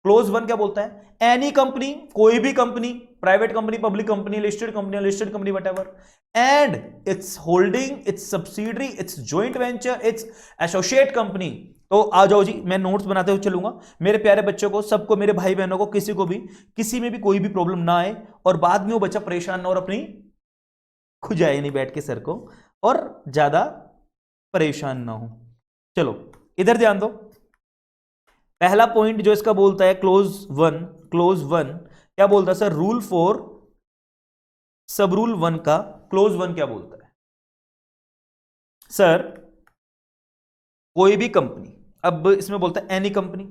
क्लोज 1 क्या बोलता है, एनी कंपनी, कोई भी company, private company, public company, listed company whatever, and it's holding, it's subsidiary, it's joint venture, it's associate company. तो आ जाओ जी, मैं नोट्स बनाते हुए चलूंगा। मेरे प्यारे बच्चों को, सबको, मेरे भाई बहनों को, किसी को भी किसी में भी कोई भी प्रॉब्लम ना आए और बाद में वो बच्चा परेशान ना और अपनी खुजाए नहीं बैठ के सर को और ज्यादा परेशान ना हो। चलो इधर ध्यान दो, पहला पॉइंट जो इसका बोलता है क्लोज 1 क्या बोलता है सर, रूल 4 सब रूल 1 का क्लोज 1 क्या बोलता है सर, कोई भी कंपनी, अब इसमें बोलता है any company,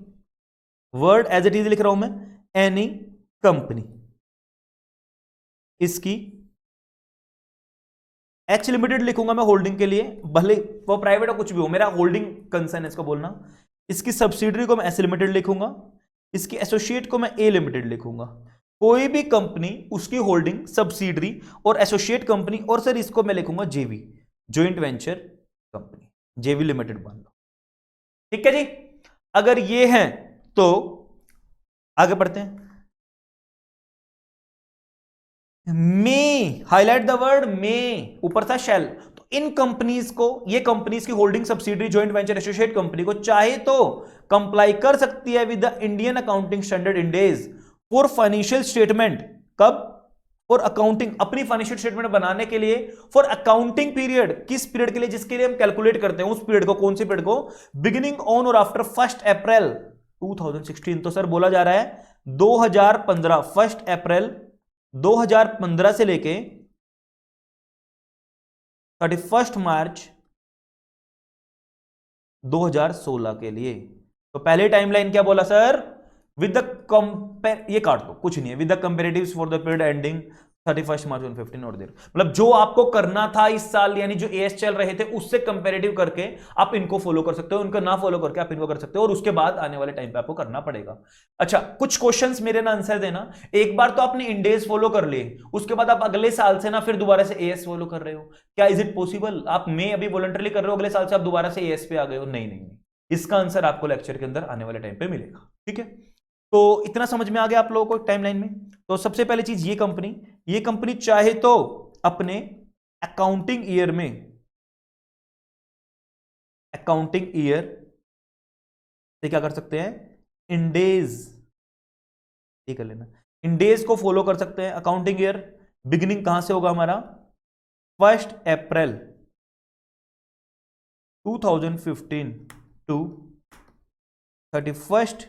word as it is लिख रहा हूं मैं, एनी कंपनी, इसकी एच लिमिटेड लिखूंगा मैं होल्डिंग के लिए, भले वो प्राइवेट हो कुछ भी हो, मेरा होल्डिंग कंसर्न है इसको बोलना। इसकी सब्सिडरी को मैं एस लिमिटेड लिखूंगा, इसकी एसोसिएट को मैं ए लिमिटेड लिखूंगा। कोई भी कंपनी उसकी होल्डिंग, सब्सिडरी और एसोसिएट कंपनी, और सर इसको मैं लिखूंगा जेवी, जॉइंट वेंचर कंपनी, जेवी लिमिटेड मान लो, ठीक है जी। अगर ये है तो आगे बढ़ते हैं। मे, हाईलाइट द वर्ड मे, ऊपर था शेल। तो इन कंपनीज को, ये कंपनीज की holding subsidiary joint venture associate company को चाहे तो कंप्लाई कर सकती है with the Indian accounting standard इंडेज for financial statement. कब? फॉर अकाउंटिंग, अपनी फाइनेंशियल स्टेटमेंट बनाने के लिए। फॉर अकाउंटिंग पीरियड, किस पीरियड के लिए? जिसके लिए हम कैलकुलेट करते हैं उस पीरियड को। कौन सी पीरियड को? बिगिनिंग ऑन और आफ्टर 1 अप्रैल 2016। तो सर बोला जा रहा है 2015, 1 अप्रैल 2015 से लेके 31 मार्च 2016 के लिए। तो पहले टाइमलाइन क्या बोला सर? विद द कंपेयर, ये काट दो, कुछ नहीं है, with the comparative for the period ending 31 मार्च 2015 और देर, मतलब जो आपको करना था इस साल, यानी जो एएस चल रहे थे उससे कंपेरेटिव करके आप इनको फॉलो कर सकते हो, इनको ना फॉलो करके आप इनको कर सकते हो, और उसके बाद आने वाले टाइम पे आपको करना पड़ेगा। अच्छा, कुछ क्वेश्चंस मेरे ना आंसर देना। एक बार तो आपने इंडेज फॉलो कर लिए, उसके बाद आप अगले साल से ना फिर दोबारा से एएस फॉलो कर रहे हो, क्या इज इट पॉसिबल? आप में अभी वॉलंटरली कर रहे हो, अगले साल से आप दोबारा से एएस पे आ गए हो? नहीं नहीं नहीं, इसका आंसर आपको लेक्चर के अंदर आने वाले टाइम पे मिलेगा। ठीक है, तो इतना समझ में आ गया आप लोगों को टाइमलाइन में। तो सबसे पहली चीज, ये कंपनी चाहे तो अपने अकाउंटिंग ईयर में, अकाउंटिंग ईयर से क्या कर सकते हैं? इंडेज, ये कर लेना, इंडेज को फॉलो कर सकते हैं। अकाउंटिंग ईयर बिगिनिंग कहां से होगा हमारा? 1 अप्रैल 2015 टू 31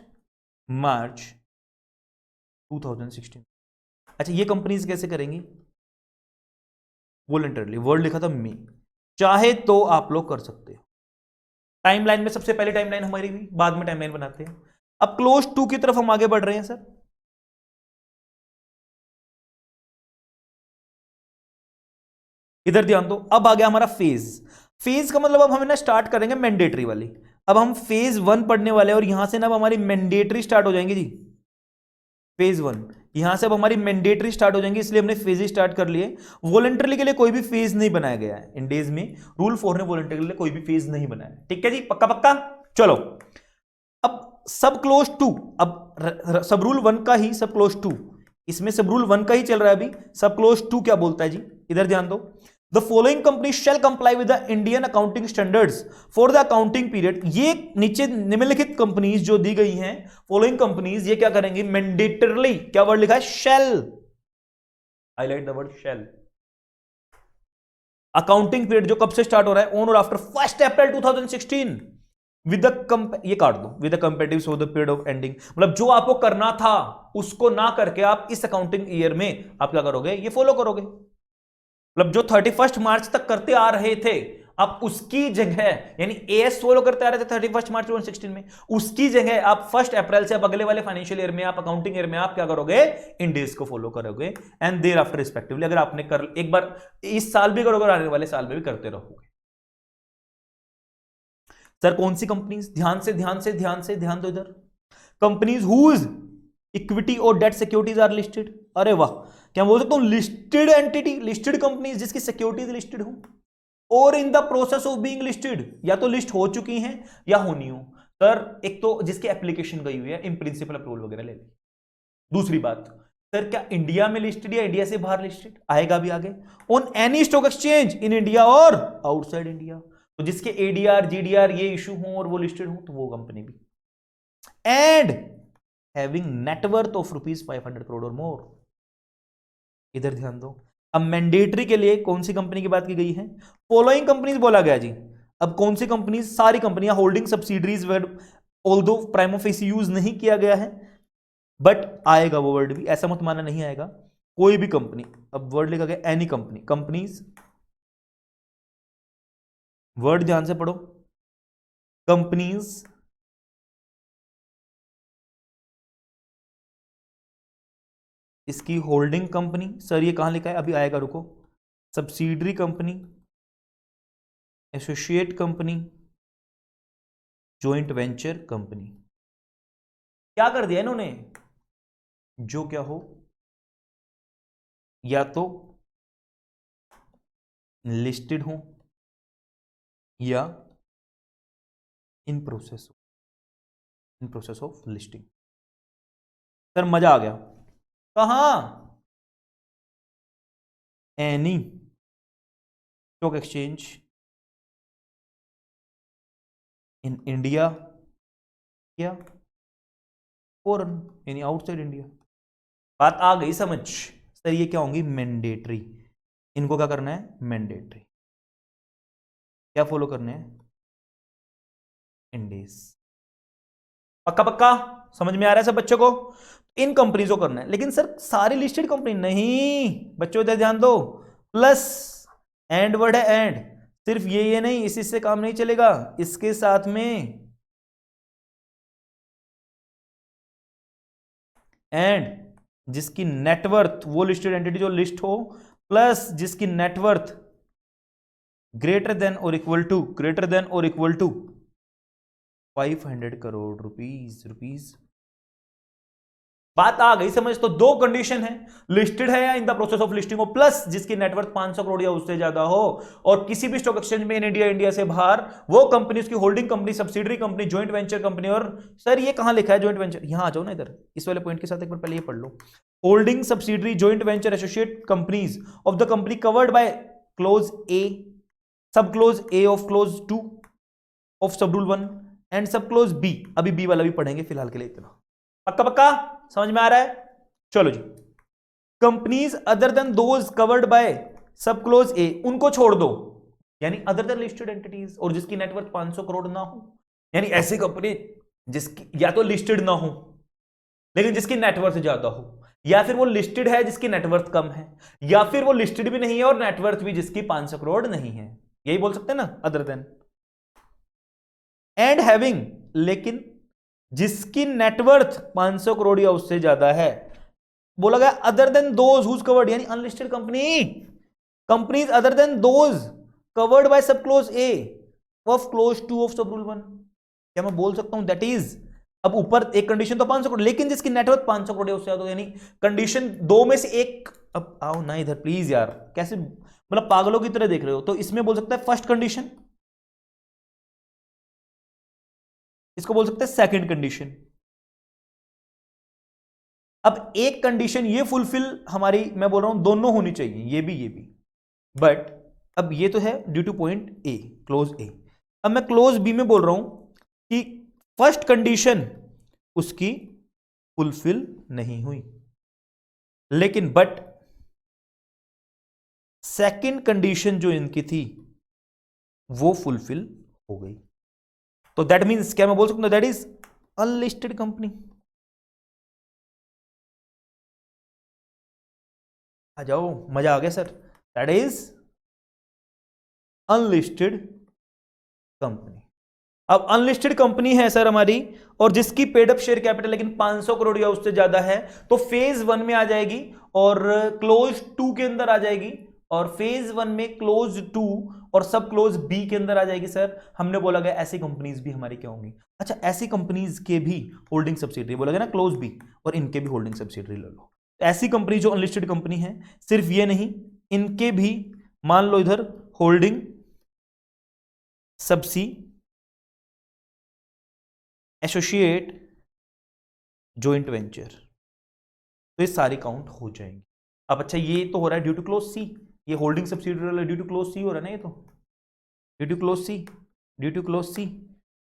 मार्च 2016। अच्छा, ये कंपनीज कैसे करेंगी? वॉलंटरली, वर्ड लिखा था मी, चाहे तो आप लोग कर सकते हो। टाइमलाइन में सबसे पहले टाइमलाइन हमारी भी, बाद में टाइमलाइन बनाते हैं। अब क्लोज टू की तरफ हम आगे बढ़ रहे हैं सर। इधर ध्यान दो, अब आ गया हमारा फेज। फेज का मतलब अब हम ना स्टार्ट करेंगे मैंडेटरी वाली। अब हम फेज 1 पढ़ने वाले हैं, और यहां से ना अब हमारी मैंडेटरी स्टार्ट हो जाएंगी जी। फेज 1, यहां से अब हमारी मैंडेटरी स्टार्ट हो जाएंगी, इसलिए हमने फेज स्टार्ट कर लिए। वॉलंटरी के लिए कोई भी फेज नहीं बनाया गया है इन डेज में, रूल 4 ने वॉलंटरी के लिए कोई भी फेज नहीं बनाया। ठीक है जी, पक्का पक्का। चलो, अब सब क्लोज टू, अब सब रूल 1 का ही सब क्लोज टू, इसमें सब रूल 1 का ही चल रहा है अभी। सब क्लोज टू क्या बोलता है जी? इधर ध्यान दो। The following company shall comply with the Indian accounting standards for the accounting period. ये नीचे निम्नलिखित कंपनीज जो दी गई हैं, फॉलोइंग कंपनीज, ये क्या करेंगी? मैंडेटरली, क्या वर्ड लिखा है? Shall, highlight the word shall. Accounting period जो कब से स्टार्ट हो रहा है? ऑन और आफ्टर 1 अप्रैल 2016 विद द, ये काट दो, with the comparative of the period of ending, मतलब जो आपको करना था उसको ना करके आप इस अकाउंटिंग ईयर में आप क्या करोगे? ये फॉलो करोगे। मतलब जो 31 मार्च तक करते आ रहे थे, आप उसकी जगह, यानी एएस फॉलो करते आ रहे थे 31 मार्च 2016 में, उसकी जगह आप 1 अप्रैल से, अब अगले वाले फाइनेंशियल ईयर में, आप अकाउंटिंग ईयर में आप क्या करोगे? इंडेज को फॉलो करोगे, एंड देयर आफ्टर रिस्पेक्टिवली। अगर आपने कर, एक बार इस साल भी करोगे और आने वाले साल में भी करते रहोगे। सर कौन सी कंपनीज? ध्यान से ध्यान से ध्यान से ध्यान दो इधर। कंपनीज हुज इक्विटी और डेट सिक्योरिटीज आर लिस्टेड। अरे वाह, क्या बोल सकता हूं? लिस्टेड एंटिटी, लिस्टेड कंपनीज जिसकी सिक्योरिटीज लिस्टेड हो, और in the process of being listed, या तो लिस्ट हो चुकी हैं या होनी हो। सर एक तो जिसकी एप्लीकेशन गई हुई है, इन प्रिंसिपल अप्रूवल वगैरह ले ली। दूसरी बात, सर क्या इंडिया में लिस्टेड या इंडिया से बाहर लिस्टेड? आएगा भी आगे। On any stock exchange in India और आउटसाइड इंडिया, तो जिसके एडीआर जीडीआर ये इशू हो और वो लिस्टेड हो, तो वो कंपनी भी। And having net worth of ₹500 crore और मोर। इधर ध्यान दो, अब मैंडेटरी के लिए कौन सी कंपनी की बात की गई है? फॉलोइंग कंपनीज बोला गया जी। अब कौन सी कंपनीज? सारी कंपनियां holding subsidiaries word, although prime of facie use नहीं किया गया है, बट आएगा वो वर्ड भी, ऐसा मत माना नहीं आएगा। कोई भी कंपनी, अब वर्ड लिखा गया एनी कंपनी, कंपनीज, वर्ड ध्यान से पढ़ो, कंपनीज इसकी होल्डिंग कंपनी। सर ये कहां लिखा है? अभी आएगा, रुको। Subsidiary company, associate company, joint venture company. क्या कर दिया इन्होंने? जो क्या हो, या तो लिस्टेड हो या in process, in process of listing. Sir मजा आ गया। कहां? Any stock exchange in India या फॉरेन यानी आउटसाइड इंडिया। बात आ गई समझ? सर ये क्या होंगी? मैंडेटरी। इनको क्या करना है? मैंडेटरी। क्या फॉलो करने हैं? इंडेस। पक्का पक्का समझ में आ रहा है सब बच्चों को? इन कंपनीज को करना है। लेकिन सर सारी लिस्टेड कंपनी नहीं, बच्चों इधर ध्यान दो। प्लस एंड वर्ड है, एंड सिर्फ ये नहीं, इसी से काम नहीं चलेगा, इसके साथ में एंड जिसकी नेटवर्थ, वो लिस्टेड एंटिटी जो लिस्ट हो, प्लस जिसकी नेटवर्थ ग्रेटर देन और इक्वल टू 500 करोड़ रुपीज। बात आ गई समझ? तो दो कंडीशन है, लिस्टेड है या in the process of listing हो, प्लस जिसकी नेटवर्थ 500 करोड़ या उससे ज्यादा हो, और किसी भी स्टॉक एक्सचेंज में इन इंडिया से बाहर, वो कंपनी, उसकी holding company, subsidiary company, joint venture company. और सर ये कहां लिखा है जॉइंट वेंचर? यहां आ जाओ ना इधर, इस वाले पॉइंट के साथ एक बार पहले ये पढ़ लो। Holding subsidiary joint venture associate companies of the company covered by clause A, sub clause A of clause 2 of sub rule 1 and sub clause B. अभी बी वाला भी पढ़ेंगे, फिलहाल के लिए इतना। पक्का पक्का समझ में आ रहा है? चलो जी। Companies other than those covered by sub clause A, उनको छोड़ दो, यानी अदर देन लिस्टेड एंटिटीज, और जिसकी नेटवर्थ 500 करोड़ ना हो, यानी ऐसी कंपनी जिसकी या तो लिस्टेड ना हो लेकिन जिसकी नेटवर्थ ज्यादा हो, या फिर वो लिस्टेड है जिसकी नेटवर्थ कम है, या फिर वो लिस्टेड भी नहीं है और नेटवर्थ भी जिसकी 500 करोड़ नहीं है, यही बोल सकते हैं ना अदर देन। एंड हैविंग, लेकिन जिसकी नेटवर्थ 500 करोड़ या उससे ज्यादा है, बोला गया other than those who's covered, यानी unlisted company, companies other than those covered by sub clause A of clause 2 of sub rule 1। क्या मैं बोल सकता हूं दैट इज, अब ऊपर एक कंडीशन तो 500 करोड़, लेकिन जिसकी नेटवर्थ 500 करोड़ या उससे ज्यादा, यानी कंडीशन दो में से एक। अब आओ ना इधर प्लीज यार, कैसे मतलब पागलों की तरह देख रहे हो? तो इसमें बोल सकता है फर्स्ट कंडीशन, इसको बोल सकते हैं सेकंड कंडीशन। अब एक कंडीशन ये फुलफिल हमारी, मैं बोल रहा हूं दोनों होनी चाहिए, ये भी बट अब ये तो है due to point A, clause A. अब मैं क्लोज बी में बोल रहा हूं कि फर्स्ट कंडीशन उसकी फुलफिल नहीं हुई, लेकिन बट सेकंड कंडीशन जो इनकी थी वो फुलफिल हो गई। तो दैट मीन्स क्या मैं बोल सकता हूं दैट इज अनलिस्टेड कंपनी। आ जाओ, मजा आ गया sir. That is unlisted company. अब अनलिस्टेड कंपनी है सर हमारी, और जिसकी पेड अप शेयर कैपिटल लेकिन 500 करोड़ या उससे ज्यादा है, तो फेज 1 में आ जाएगी और क्लोज 2 के अंदर आ जाएगी, और फेज 1 में क्लोज 2 और सब क्लोज बी के अंदर आ जाएगी। सर हमने बोला गया ऐसी कंपनीज भी हमारी क्या होंगी? अच्छा, ऐसी कंपनीज के भी होल्डिंग सब्सिडरी बोला गया ना, क्लोज बी, और इनके भी होल्डिंग सब्सिडरी ले लो। ऐसी कंपनी जो अनलिस्टेड कंपनी है, सिर्फ ये नहीं, इनके भी मान लो इधर होल्डिंग सब्सी एसोसिएट जॉइंट वेंचर, तो ये सारी काउंट हो जाएंगे। अब अच्छा, ये तो हो रहा है ड्यू टू क्लोज सी, ये holding subsidiary due to clause C हो रहा है ना, ये तो due to clause C, due to clause C,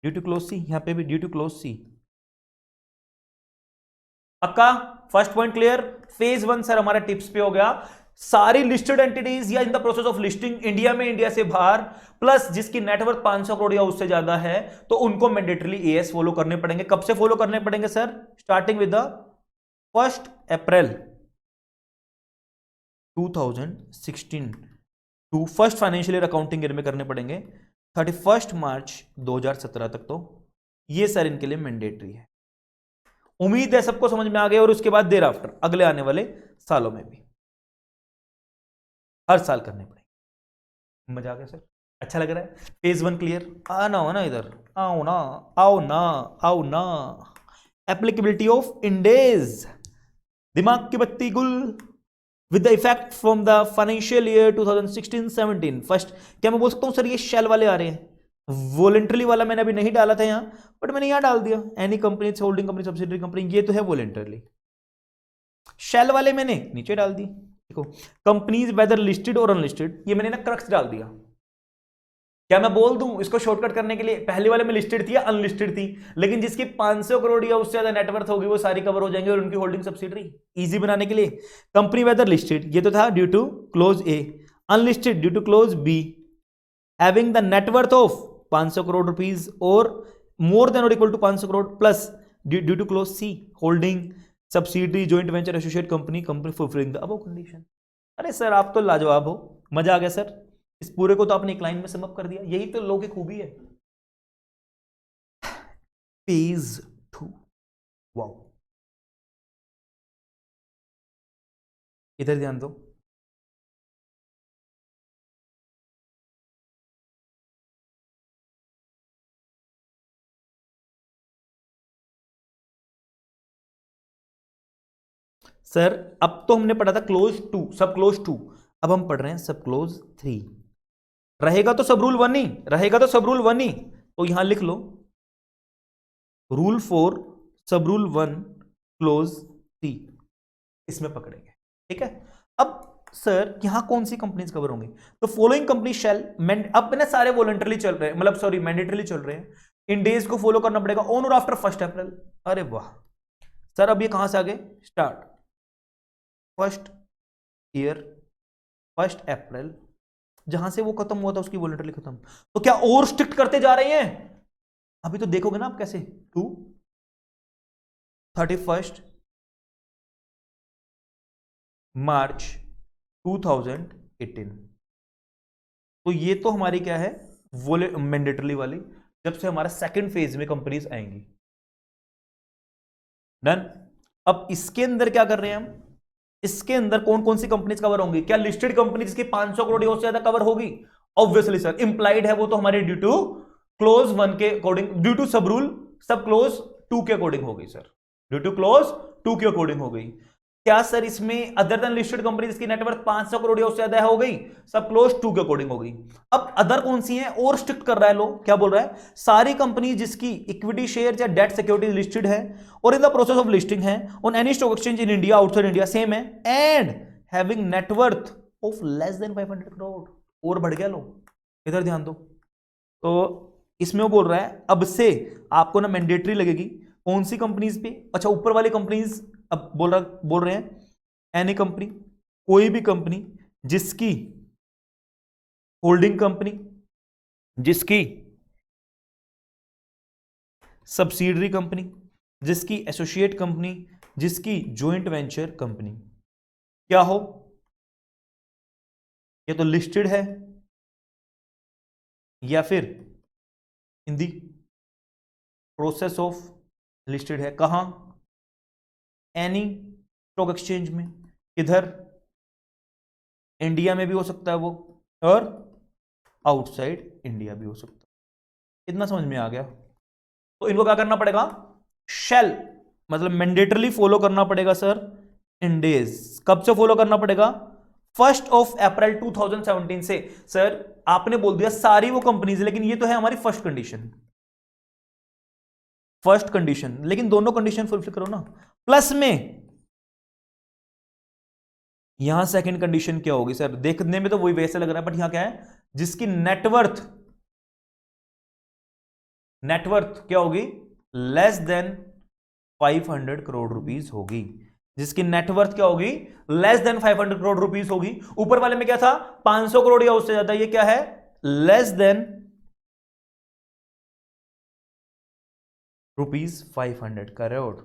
due to clause C, यहां पे भी ड्यू टू क्लोज सी। पक्का? First point clear? Phase 1 sir हमारा टिप्स पे हो गया। सारी लिस्टेड एंटिटीज या in the process of listing India में, इंडिया से बाहर, प्लस जिसकी नेटवर्थ 500 करोड़ या उससे ज्यादा है, तो उनको मैंडेटरली एएस फॉलो करने पड़ेंगे। कब से फॉलो करने पड़ेंगे sir? Starting with the 1 April 2016 to first financial year accounting year में करने पड़ेंगे 31 मार्च 2017 तक। तो ये सर इनके लिए मैंडेटरी है। उम्मीद है सबको समझ में आ गया, और उसके बाद देर आफ्टर अगले आने वाले सालों में भी हर साल करने पड़ेंगे। मजा आ गया सर? अच्छा लग रहा है? Phase 1 clear? आना हो ना इधर, आओ ना, आओ ना, आओ ना। एप्लीकेबिलिटी ऑफ इंडेज, दिमाग की बत्ती गुल with the effect from the financial year 2016-17। First क्या मैं बोल सकता हूं सर ये शेल वाले आ रहे हैं? वॉलेंटरी वाला मैंने अभी नहीं डाला था यहां, बट मैंने यहां डाल दिया, any company, holding company, subsidiary company, ये तो है वॉलेंटरली। शेल वाले मैंने नीचे डाल दी, देखो कंपनीज वेदर लिस्टेड और अनलिस्टेड, ये मैंने ना क्रक्स डाल दिया। क्या मैं बोल दूं इसको शॉर्टकट करने के लिए, पहले वाले में लिस्टेड थी या अनलिस्टेड थी, लेकिन जिसकी 500 करोड़ या उससे ज्यादा नेटवर्थ होगी वो सारी कवर हो जाएंगे और उनकी होल्डिंग सब्सिडरी। इजी बनाने के लिए कंपनी वेदर लिस्टेड, ये तो था due to clause a, unlisted due to clause b, having the net worth of 500 crore rupees और मोर देन और equal to 500 crore plus due to clause c, holding subsidiary joint venture associate company fulfilling the above condition. अरे सर आप तो लाजवाब हो, मजा आ गया सर, इस पूरे को तो आपने एक लाइन में समअप कर दिया, यही तो लोगों की खूबी है। फेज 2, वाओ, इधर ध्यान दो। सर अब तो हमने पढ़ा था क्लोज 2, सब क्लोज 2, अब हम पढ़ रहे हैं सब क्लोज 3। रहेगा तो सब रूल 1 ही, रहेगा तो सब रूल 1 ही, तो यहां लिख लो रूल 4 सब रूल 1 क्लोज 3, इसमें पकड़ेंगे, ठीक है। अब सर यहां कौन सी कंपनीज कवर होंगी, तो फॉलोइंग कंपनी शेल, अब ना सारे वॉलंटरली चल रहे हैं, मतलब सॉरी मैंडेटरली चल रहे हैं, इन डेज को फॉलो करना पड़ेगा ऑन और आफ्टर 1 अप्रैल। अरे वाह सर, अब ये कहां से आगे स्टार्ट, 1 ईयर 1 अप्रैल, जहां से वो खत्म हुआ था उसकी वॉलंटरली खत्म, तो क्या और स्ट्रिक्ट करते जा रहे हैं, अभी तो देखोगे ना आप कैसे, टू 31 मार्च 2018, तो ये तो हमारी क्या है मैंडेटरी वाली, जब से हमारा सेकंड फेज में कंपनीज आएंगी, डन। अब इसके अंदर क्या कर रहे हैं हम, इसके अंदर कौन कौन सी कंपनीज कवर होंगी, क्या लिस्टेड कंपनी जिसकी 500 करोड़ से ज्यादा कवर होगी, ऑब्वियसली सर इंप्लाइड है वो तो हमारे ड्यू टू क्लोज 1 के अकॉर्डिंग, ड्यू टू सब रूल सब क्लोज 2 के अकॉर्डिंग हो गई सर, ड्यू टू क्लोज 2 के अकॉर्डिंग हो गई। क्या सर इसमें अदर देन लिस्टेड कंपनी जिसकी नेटवर्थ 500 करोड़ या उससे ज्यादा हो गई, सब क्लोज 2 के अकॉर्डिंग हो गई। अब अदर कौन सी है और स्ट्रिक्ट कर रहा है, लो क्या बोल रहा है, सारी कंपनी जिसकी इक्विटी शेयर या डेट सिक्योरिटीज लिस्टेड है और in the process of listing है on any stock exchange in India outside India, same है, and having net worth of less than 500 crore, और बढ़ गया, लो इधर ध्यान दो। तो इसमें वो बोल रहा है अब से आपको ना मैंडेटरी लगेगी कौन सी कंपनीज पे, अच्छा ऊपर वाली कंपनीज, अब बोल रहे हैं एनी कंपनी, कोई भी कंपनी जिसकी होल्डिंग कंपनी, जिसकी सब्सिडरी कंपनी, जिसकी एसोसिएट कंपनी, जिसकी जॉइंट वेंचर कंपनी क्या हो, ये तो लिस्टेड है या फिर इन दी प्रोसेस ऑफ लिस्टेड है, कहां, एनी स्टॉक एक्सचेंज में, किधर, इंडिया में भी हो सकता है वो और आउटसाइड इंडिया भी हो सकता है, इतना समझ में आ गया। तो इनको क्या करना पड़ेगा, शेल मतलब मैंडेटरली फॉलो करना पड़ेगा सर, इन डेज, कब से फॉलो करना पड़ेगा, 1 अप्रैल 2017 से। सर आपने बोल दिया सारी वो कंपनीज, लेकिन ये तो है हमारी फर्स्ट कंडीशन, लेकिन दोनों कंडीशन फुलफिल करो ना, प्लस में यहां सेकंड कंडीशन क्या होगी सर, देखने में तो वही वैसे लग रहा है बट यहां क्या है, जिसकी नेटवर्थ क्या होगी, लेस देन 500 करोड़ रुपीस होगी, जिसकी नेटवर्थ क्या होगी, लेस देन 500 करोड़ रुपीस होगी। ऊपर वाले में क्या था 500 करोड़ या उससे ज्यादा, ये क्या है लेस देन ₹500 करोड़।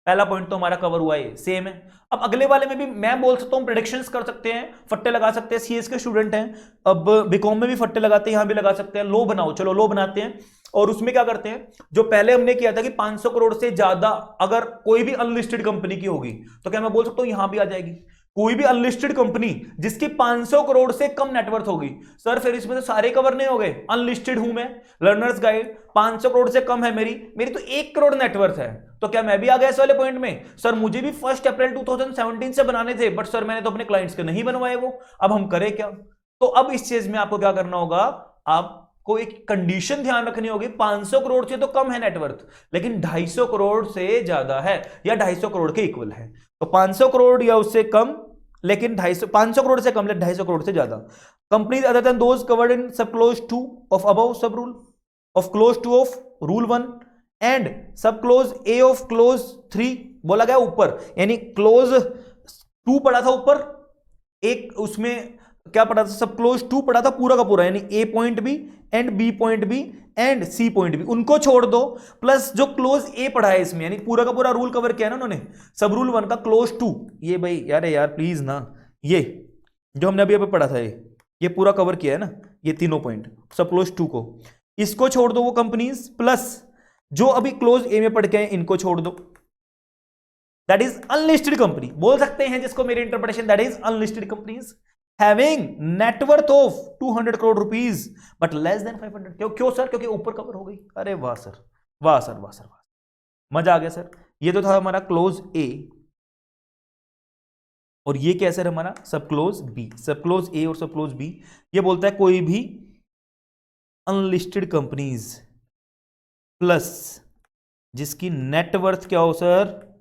पहला पॉइंट तो हमारा कवर हुआ है, सेम है। अब अगले वाले में भी मैं बोल सकता हूं, प्रेडिक्शंस कर सकते हैं, फट्टे लगा सकते हैं, सीएस के स्टूडेंट हैं, अब बीकॉम में भी फट्टे लगाते हैं, यहां भी लगा सकते हैं, लो बनाओ, चलो लो बनाते हैं। और उसमें क्या करते हैं, जो पहले हमने किया था कि 500 करोड़ से ज्यादा अगर कोई भी अनलिस्टेड कंपनी की होगी, तो क्या मैं बोल सकता हूं यहां भी आ जाएगी, कोई भी अनलिस्टेड कंपनी जिसकी 500 करोड़ से कम नेटवर्थ होगी। सर फिर इसमें तो सारे कवर नहीं हो गए, अनलिस्टेड हूं मैं, लर्नर्स गाइड 500 करोड़ से कम है मेरी तो 1 करोड़ नेटवर्थ है, तो क्या मैं भी आ गया इस वाले पॉइंट में। सर मुझे भी 1 अप्रैल 2017 से बनाने थे, बट सर मैंने तो अपने क्लाइंट्स के नहीं बनवाए वो, अब हम करें क्या। तो अब इस चीज में आपको क्या करना होगा, आपको एक कंडीशन ध्यान रखनी होगी, 500 करोड़ से तो कम है नेटवर्थ, लेकिन 250 करोड़ से ज्यादा है या 250 करोड़ के इक्वल है, तो 500 करोड़ या उससे कम लेकिन 500 करोड़ से कम, 250 करोड़ से ज्यादा। Companies other than those covered in सब क्लोज 2 ऑफ अबव सब rule of clause 2 of rule 1 and sub clause A of close 3 बोला गया ऊपर, यानी क्लोज 2 पढ़ा था ऊपर, एक उसमें क्या पढ़ा था, सब क्लोज 2 पढ़ा था पूरा का पूरा, यानी ए पॉइंट भी एंड बी पॉइंट भी एंड सी पॉइंट भी, उनको छोड़ दो, प्लस जो क्लोज ए पढ़ा है इसमें, यानी पूरा का पूरा रूल कवर किया ना उन्होंने, सब रूल 1 का क्लोज 2, ये भाई यार प्लीज ना, ये जो हमने अभी पढ़ा था ये पूरा कवर किया है ना, ये तीनों पॉइंट सब क्लोज 2 को, इसको छोड़ दो वो कंपनीज, प्लस जो अभी क्लोज ए में पढ़ के हैं इनको छोड़ दो, दैट इज अनलिस्टेड कंपनी बोल सकते हैं जिसको, मेरी interpretation that is unlisted companies having net worth of 200 crore rupees but less than 500। क्यों सर? क्योंकि ऊपर कवर हो गई। अरे वाह सर, वाह सर, वाह सर, वाह, मजा आ गया सर। ये तो था हमारा क्लोज ए, और ये क्या सर हमारा सब क्लोज बी। सब क्लोज ए और सब क्लोज बी ये बोलता है कोई भी अनलिस्टेड कंपनीज प्लस जिसकी नेटवर्थ क्या हो सर,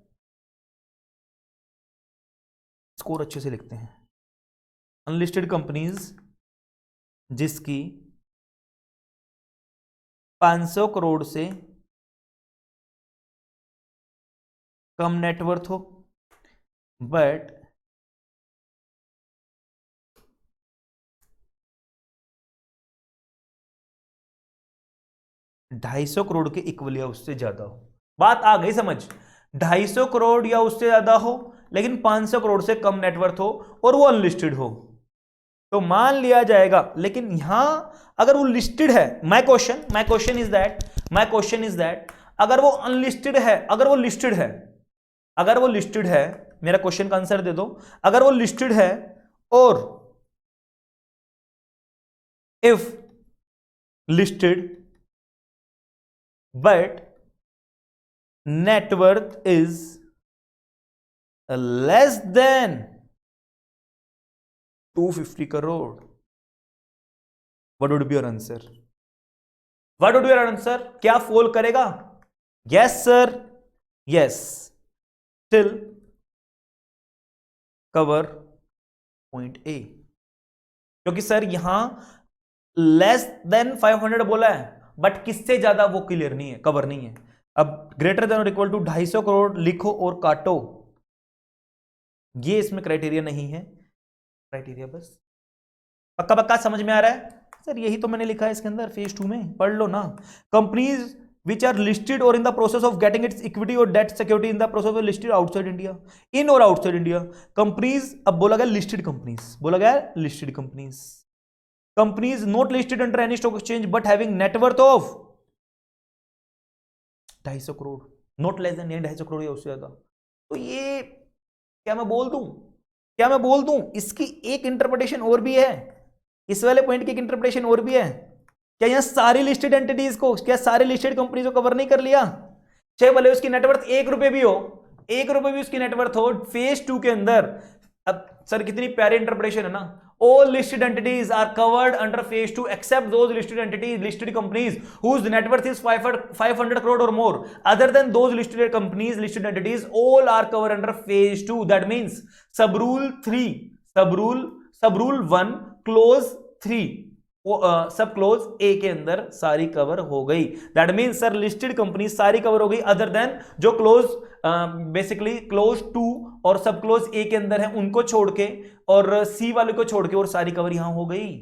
स्कोर अच्छे से लिखते हैं, अनलिस्टेड कंपनीज जिसकी 500 करोड़ से कम नेटवर्थ हो बट $250 करोड़ के इक्वल या उससे ज्यादा हो। बात आ गई समझ? 250 करोड़ या उससे ज्यादा हो लेकिन 500 करोड़ से कम नेटवर्थ हो और वो अनलिस्टेड हो तो मान लिया जाएगा। लेकिन यहां अगर वो लिस्टेड है, माय क्वेश्चन इज दैट अगर वो अनलिस्टेड है, अगर वो लिस्टेड है, मेरा क्वेश्चन का आंसर दे दो, अगर वो लिस्टेड है और if listed but net worth is less than 250 crore, what would be your answer? What would be your answer? क्या फॉल करेगा? Yes sir, yes, still cover point A, क्योंकि सर यहां less than 500 बोला है बट किससे ज्यादा वो क्लियर नहीं है, कवर नहीं है। अब ग्रेटर देन और इक्वल टू 250 करोड़ लिखो और काटो, ये इसमें क्राइटेरिया नहीं है, क्राइटेरिया बस पक्का पक्का समझ में आ रहा है सर? यही तो मैंने लिखा है इसके अंदर, फेज 2 में पढ़ लो ना। कंपनीज विच आर लिस्टेड और in the process of getting its equity और debt security in the process of listed outside India, in और आउटसाइड इंडिया कंपनीज। अब बोला गया लिस्टेड कंपनीज, बोला गया listed companies, companies not listed under any stock exchange but having net worth of 250 crore, not less than 250 crore या उससे ज्यादा। तो ये क्या मैं बोल दूं इसकी एक इंटरप्रिटेशन और भी है, इस वाले पॉइंट की एक इंटरप्रिटेशन और भी है। क्या यहां सारी लिस्टेड एंटिटीज को, क्या सारे लिस्टेड कंपनीज को कवर नहीं कर लिया? चाहे भले उसकी नेटवर्थ 1 रुपए भी हो, 1 रुपए भी उसकी नेटवर्थ हो फेज 2 के अंदर। अब सर कितनी प्यारी इंटरप्रिटेशन है ना, all listed entities are covered under phase 2 except those listed companies whose net worth is 500 crore or more. Other than those listed companies, listed entities, all are covered under phase 2. That means sub rule 1 clause 3 सब क्लोज ए के अंदर सारी कवर हो गई। That mean sir listed company सारी कवर हो गई अदर देन जो क्लोज बेसिकली क्लोज 2 और सब क्लोज ए के अंदर है उनको छोड़ के और सी वाले को छोड़ के, और सारी कवर यहां हो गई।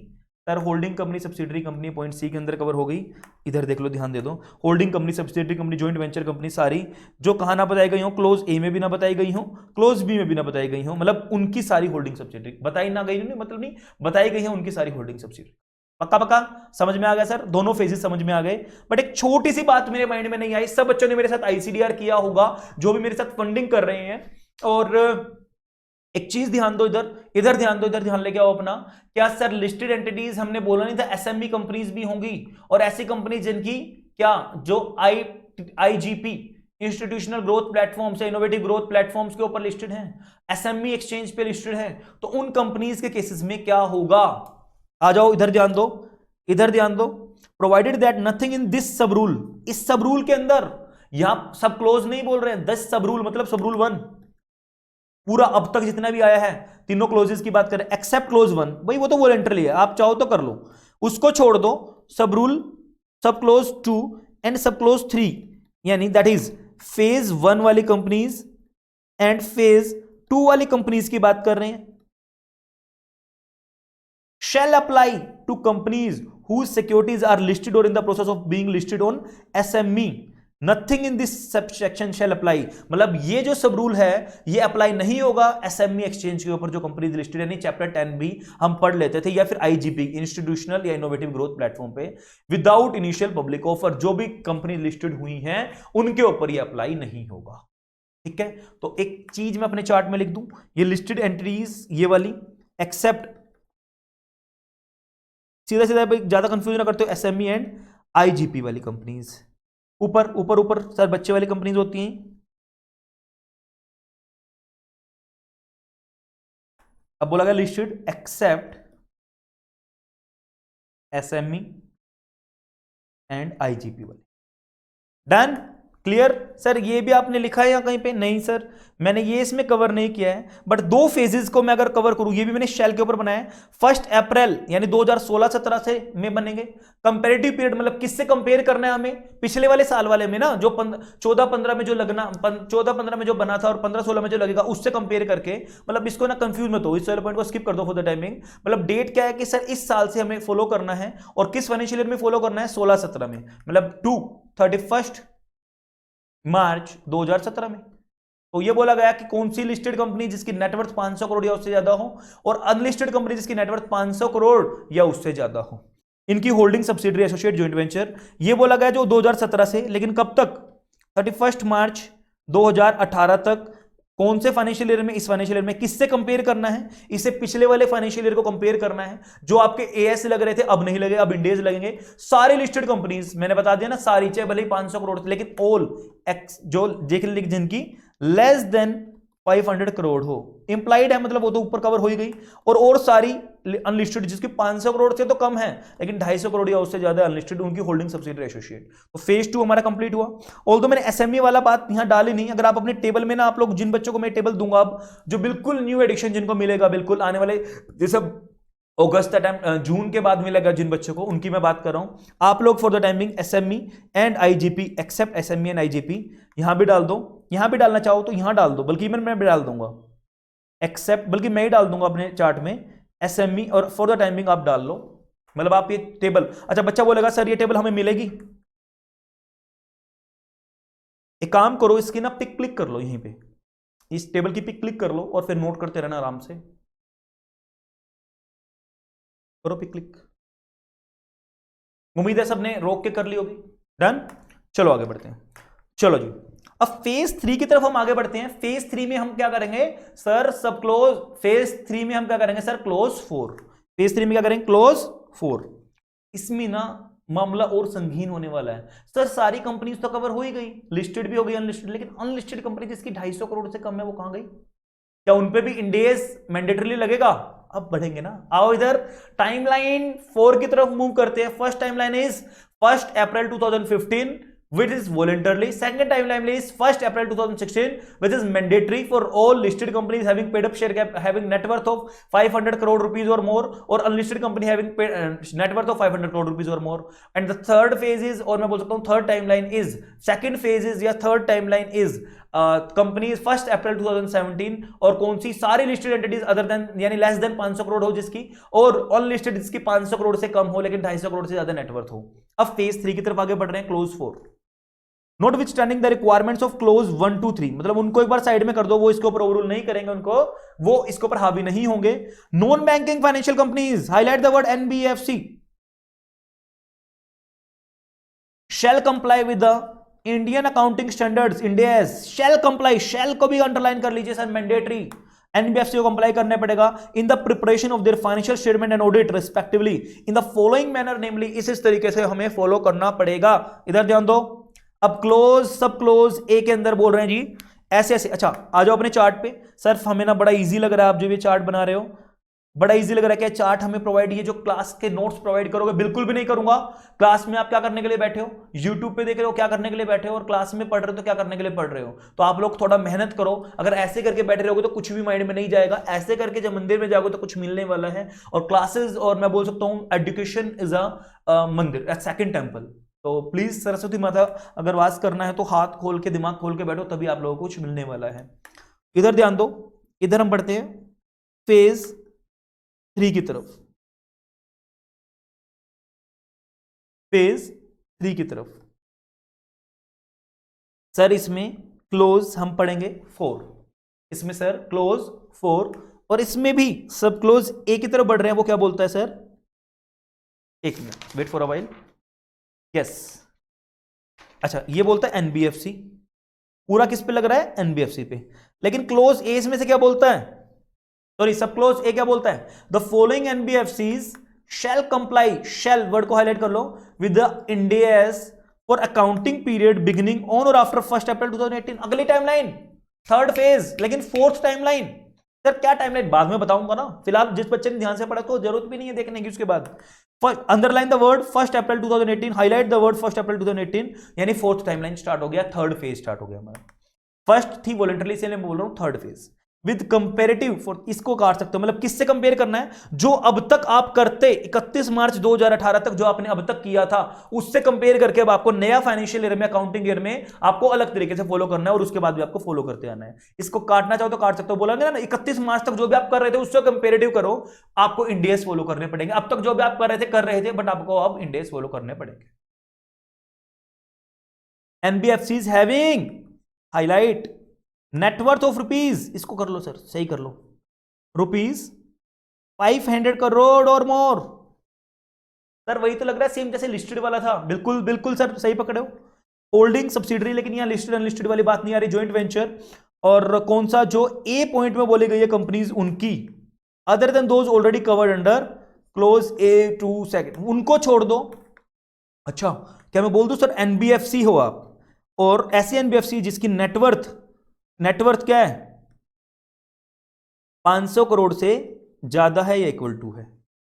Sir holding company subsidiary company point c के अंदर कवर हो गई। इधर देख लो, ध्यान दे दो, holding company subsidiary company joint venture company सारी जो कहां ना बताई गई हो, क्लोज ए में भी ना बताई गई हो, क्लोज बी में भी ना बताई गई हो, मतलब उनकी सारी होल्डिंग सब्सिडरी बताई ना गई, मतलब नहीं बताई गई है उनकी सारी होल्डिंग सब्सिडरी। पक्का पक्का समझ में आ गया सर? दोनों फेजेस समझ में आ गए। बट एक छोटी सी बात मेरे माइंड में नहीं आई, सब बच्चों ने मेरे साथ आईसीडीआर किया होगा जो भी मेरे साथ फंडिंग कर रहे हैं, और एक चीज ध्यान दो, इधर ध्यान दो, इधर ध्यान लेके आओ अपना। क्या सर लिस्टेड एंटिटीज हमने बोला नहीं था, एसएमई कंपनीज भी होंगी, और ऐसी कंपनी जिनकी क्या जो आईजीपी इंस्टीट्यूशनल ग्रोथ प्लेटफॉर्म से इनोवेटिव ग्रोथ प्लेटफॉर्म्स के ऊपर लिस्टेड हैं, एसएमई एक्सचेंज पे लिस्टेड है, तो उन कंपनीज के केसेस में क्या होगा? आ जाओ इधर ध्यान दो, इधर ध्यान दो। Provided that nothing in this सब रूल, इस सब रूल के अंदर, यहां सब क्लोज नहीं बोल रहे हैं, 10 सब रूल मतलब सब रूल 1 पूरा अब तक जितना भी आया है तीनों क्लोजेस की बात करें एक्सेप्ट क्लोज 1, भाई वो तो वॉलंटरी है, आप चाहो तो कर लो, उसको छोड़ दो। सब रूल सब क्लोज 2 एंड सब क्लोज 3, यानी दैट इज फेज 1 वाली कंपनीज एंड फेज 2 वाली कंपनीज की बात कर रहे हैं। shall apply to companies whose securities are listed or in the process of being listed on SME. Nothing in this section shall apply. मतलब ये जो सब रूल है ये अप्लाई नहीं होगा एसएमई एक्सचेंज के ऊपर जो कंपनीज लिस्टेड, यानी चैप्टर 10 भी हम पढ़ लेते थे, या फिर आईजीपी इंस्टीट्यूशनल या इनोवेटिव ग्रोथ प्लेटफॉर्म पे विदाउट इनिशियल पब्लिक ऑफर जो भी कंपनी लिस्टेड हुई हैं उनके ऊपर ये अप्लाई नहीं होगा। ठीक है, तो एक चीज मैं अपने चार्ट में लिख दूं, ये लिस्टेड एंट्रीज ये वाली एक्सेप्ट, सीधा सीधा ज्यादा कंफ्यूज ना करते हो, एसएमई एंड आईजीपी वाली कंपनीज ऊपर ऊपर ऊपर सर बच्चे वाली कंपनीज होती हैं। अब बोला गया listed except SME and IGP वाली। Done, clear sir? ये भी आपने लिखा है या कहीं पे? नहीं सर, मैंने ये इसमें कवर नहीं किया है, बट दो फेजेस को मैं अगर कवर करूं, ये भी मैंने शेल के ऊपर बनाया है। 1 अप्रैल यानी 2016-17 से में बनेंगे। कंपेरेटिव पीरियड मतलब किससे कंपेयर करना है हमें? पिछले वाले साल वाले में ना, जो 14-15 में जो लगना, 14-15 में जो बना था और 15-16 में जो लगेगा उससे कंपेयर करके, मतलब इसको ना कंफ्यूज मत हो, इस वाले पॉइंट को स्किप कर दो फॉर द टाइमिंग। मतलब डेट क्या है कि सर इस साल से हमें फॉलो करना है, और किस फाइनेंशियल ईयर में फॉलो करना है? 16-17 में, मतलब 31 मार्च 2017 में। तो ये बोला गया कि कौन सी लिस्टेड कंपनी जिसकी नेटवर्थ 500 करोड़ या उससे ज्यादा हो, और अनलिस्टेड कंपनी जिसकी नेटवर्थ 500 करोड़ या उससे ज्यादा हो, इनकी holding subsidiary associate joint venture. ये बोला गया जो 2017 से, लेकिन कब तक? 31 मार्च 2018 तक। कौन से फाइनेंशियल ईयर में? इस फाइनेंशियल ईयर में। किससे कंपेयर करना है? इसे पिछले वाले फाइनेंशियल ईयर को कंपेयर करना है। जो आपके एएस लग रहे थे अब नहीं लगे, अब इंडेज लगेंगे। सारी लिस्टेड कंपनीज मैंने बता दिया ना, सारी, चाहे भले ही 500 करोड़ थे, लेकिन ऑल एक्स जो जिनकी लेस देन 500 करोड़ हो, इंप्लाइड है, मतलब वो तो ऊपर कवर हो ही गई। और सारी अनलिस्टेड जिसकी 500 करोड़ से तो कम है लेकिन 250 करोड़ या उससे ज्यादा अनलिस्टेड, उनकी होल्डिंग सब्सिडरी एसोसिएट। तो फेज 2 हमारा कंप्लीट हुआ। ऑल्दो मैंने एसएमई वाला बात यहां डाली नहीं। अगर आप अपने टेबल में ना, आप लोग जिन बच्चों को मैं टेबल दूंगा अब, जो बिल्कुल न्यू एडिशन जिनको मिलेगा बिल्कुल आने वाले, जैसे अगस्त टाइम, जून के बाद मिलेगा जिन बच्चों को, उनकी मैं बात कर रहा हूं। आप लोग for the timing SME and IGP except SME and IGP यहां भी डाल दो, यहां भी डालना चाहो तो यहां डाल दो, बल्कि इवन मैं भी डाल दूंगा एक्सेप्ट, बल्कि मैं ही डाल दूंगा अपने चार्ट में एसएमई, और फॉर द टाइमिंग आप डाल लो। मतलब आप ये टेबल, अच्छा बच्चा बोलेगा सर ये टेबल हमें मिलेगी? एक काम करो, इसकी ना पिक क्लिक कर लो, यहीं पे इस टेबल की पिक क्लिक कर लो और फिर नोट करते रहना आराम से। करो पिक क्लिक। उम्मीद है सबने रोक के कर ली होगी। डन, चलो आगे बढ़ते हैं। चलो जी, अब फेज 3 की तरफ हम आगे बढ़ते हैं। फेज 3 में हम क्या करेंगे सर? सब क्लोज। फेज 3 में हम क्या करेंगे सर? क्लोज 4। फेज 3 में क्या करेंगे? क्लोज 4। इसमें ना मामला और संगीन होने वाला है सर। सारी कंपनीज तो कवर हो ही गई, लिस्टेड भी हो गई, अनलिस्टेड, लेकिन अनलिस्टेड कंपनी जिसकी 250 करोड़ से कम है वो कहां गई? क्या उन पे भी इंडेज मैंडेटरीली लगेगा? अब बढ़ेंगे ना, आओ इधर टाइमलाइन 4 की तरफ मूव करते हैं। First timeline is 1 April 2015 which is voluntarily. Second timeline is 1 April 2016 which is mandatory for all listed companies having paid up share cap having net worth of 500 crore rupees or more, or unlisted company having paid net worth of 500 crore rupees or more. And the third phase is, और मैं बोल सकता हूँ third timeline is, second phase is या third timeline is कंपनीज 1 अप्रैल 2017, और कौन सी? सारी लिस्टेड एंटिटीज अदर देन यानी लेस देन 500 करोड़ हो जिसकी, और अनलिस्टेड जिसकी 500 करोड़ से कम हो लेकिन 250 करोड़ से ज्यादा नेटवर्थ हो। अब फेज 3 की तरफ आगे बढ़ रहे हैं, close 4। Note which standing the requirements of close 1 2 3, मतलब उनको एक बार साइड में कर दो, वो इसके ऊपर ओवररूल नहीं करेंगे, उनको वो इसके ऊपर हावी नहीं होंगे। Non banking financial companies, highlight the word NBFC, shall comply with the Indian accounting standards, Ind AS shall comply, shall को भी अंडरलाइन कर लीजिए सर, मैंडेटरी एनबीएफसी को कंप्लाई करने पड़ेगा in the preparation of their financial statement and audit respectively in the following manner, namely इस तरीके से हमें फॉलो करना पड़ेगा। इधर ध्यान दो। अब क्लोज सब क्लोज ए के अंदर बोल रहे हैं जी ऐसे ऐसे। अच्छा आ जाओ अपने चार्ट पे। सर हमें ना बड़ा इजी लग रहा है आप जो ये चार्ट बना रहे हो, बड़ा इजी लग रहा है क्या चार्ट हमें प्रोवाइड, ये जो क्लास के नोट्स प्रोवाइड करोगे? बिल्कुल भी नहीं करूंगा। क्लास में आप क्या करने के लिए बैठे हो? यूट्यूब पे देख रहे हो क्या करने के लिए बैठे हो, और क्लास में पढ़ रहे हो तो क्या करने के लिए पढ़ रहे हो? तो आप लोग थोड़ा मेहनत करो। अगर ऐसे करके बैठे रहोगे तो कुछ भी माइंड में नहीं जाएगा। ऐसे करके जब मंदिर में जाओगे तो कुछ मिलने वाला है। और क्लासेस, और मैं बोल सकता हूं एजुकेशन इज अ मंदिर, सेकंड टेंपल। तो प्लीज सरस्वती माता अगर वास करना है तो हाथ खोल के दिमाग खोल के बैठो, तभी आप लोगों को कुछ मिलने वाला है। इधर ध्यान दो, इधर हम पढ़ते हैं फेज 3 की तरफ, फेज 3 की तरफ। सर इसमें क्लोज हम पढ़ेंगे 4, इसमें सर क्लोज 4, और इसमें भी सब क्लोज ए की तरफ बढ़ रहे हैं। वो क्या बोलता है सर? एक minute, wait for a while. Yes, अच्छा ये बोलता है एनबीएफसी। पूरा किस पे लग रहा है? एनबीएफसी पे। लेकिन क्लोज ए इसमें से क्या बोलता है? सॉरी, सब क्लोज ए क्या बोलता है? The following NBFCs shall comply, shall word को हाईलाइट कर लो, with the Ind AS for accounting period beginning on और आफ्टर 1 अप्रैल 2018। अगली टाइमलाइन थर्ड फेज, लेकिन फोर्थ टाइमलाइन। सर क्या टाइमलाइन? बाद में बताऊंगा ना। फिलहाल जिस बच्चे ने ध्यान से पढ़ा तो जरूरत भी नहीं है देखने की। उसके बाद underline the word 1 April 2018, highlight the word 1 April 2018, यानी फोर्थ टाइमलाइन स्टार्ट हो गया, थर्ड फेज स्टार्ट हो गया हमारा। फर्स्ट थी वॉलंटरी, से मैं बोल रहा हूं third phase with comparative for, इसको काट सकते हो, मतलब किससे कंपेयर करना है? जो अब तक आप करते 31 मार्च 2018 तक जो आपने अब तक किया था उससे कंपेयर करके अब आपको नया फाइनेंशियल ईयर में, अकाउंटिंग ईयर में आपको अलग तरीके से फॉलो करना है, और उसके बाद भी आपको फॉलो करते आना है। इसको काटना चाहो तो काट सकते हो। बोलेंगे ना 31 मार्च तक जो भी आप कर रहे थे उससे कंपेरेटिव करो, आपको इंडेस फॉलो करने पड़ेंगे। अब तक जो भी आप कर रहे थे बट आपको अब इंडेस फॉलो करने पड़ेंगे। NBFCs having, highlight net worth of rupees, इसको कर लो सर, सही कर लो, रुपीज 500 करोड़ और मोर। सर वही तो लग रहा है सेम जैसे लिस्टेड वाला था। बिल्कुल बिल्कुल सर, सही पकड़े हो। होल्डिंग सब्सिडरी, लेकिन यहां लिस्टेड अनलिस्टेड वाली बात नहीं आ रही, ज्वाइंट वेंचर। और कौन सा जो ए पॉइंट में बोली गई है कंपनीज उनकी, other than those already covered under clause a to second, उनको छोड़ दो। अच्छा क्या मैं बोल दूं सर एनबीएफसी हो आप, और ऐसी एनबीएफसी जिसकी नेटवर्थ, नेटवर्थ क्या है 500 करोड़ से ज्यादा है या इक्वल टू है।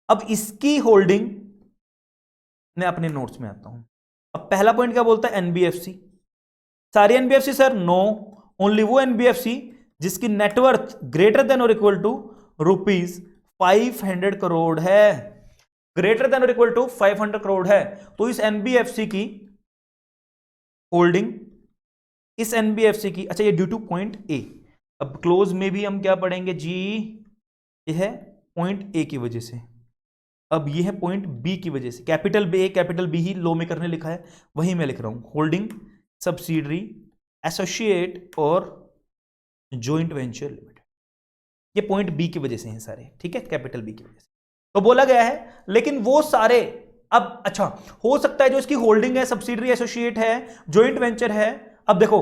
अब इसकी होल्डिंग, मैं अपने नोट्स में आता हूं। अब पहला पॉइंट क्या बोलता है? एनबीएफसी, सारी एनबीएफसी सर? नो, ओनली वो एनबीएफसी जिसकी नेटवर्थ ग्रेटर देन और इक्वल टू रुपीज 500 करोड़ है, ग्रेटर देन और इक्वल टू 500 करोड़ है। तो इस एनबीएफसी की होल्डिंग, इस एनबीएफसी की, अच्छा ये ड्यू टू पॉइंट ए। अब क्लोज में भी हम क्या पढ़ेंगे जी? ये है पॉइंट ए की वजह से, अब ये है पॉइंट बी की वजह से। कैपिटल बी, कैपिटल बी ही लो में करने लिखा है, वही मैं लिख रहा हूं। होल्डिंग, सब्सिडरी, एसोसिएट और जॉइंट वेंचर लिमिटेड, ये पॉइंट बी की वजह से हैं सारे, ठीक है, कैपिटल बी की वजह से तो बोला गया है। लेकिन वो सारे, अब अच्छा हो सकता है जो इसकी होल्डिंग है, सब्सिडरी, एसोसिएट है, जॉइंट वेंचर है। अब देखो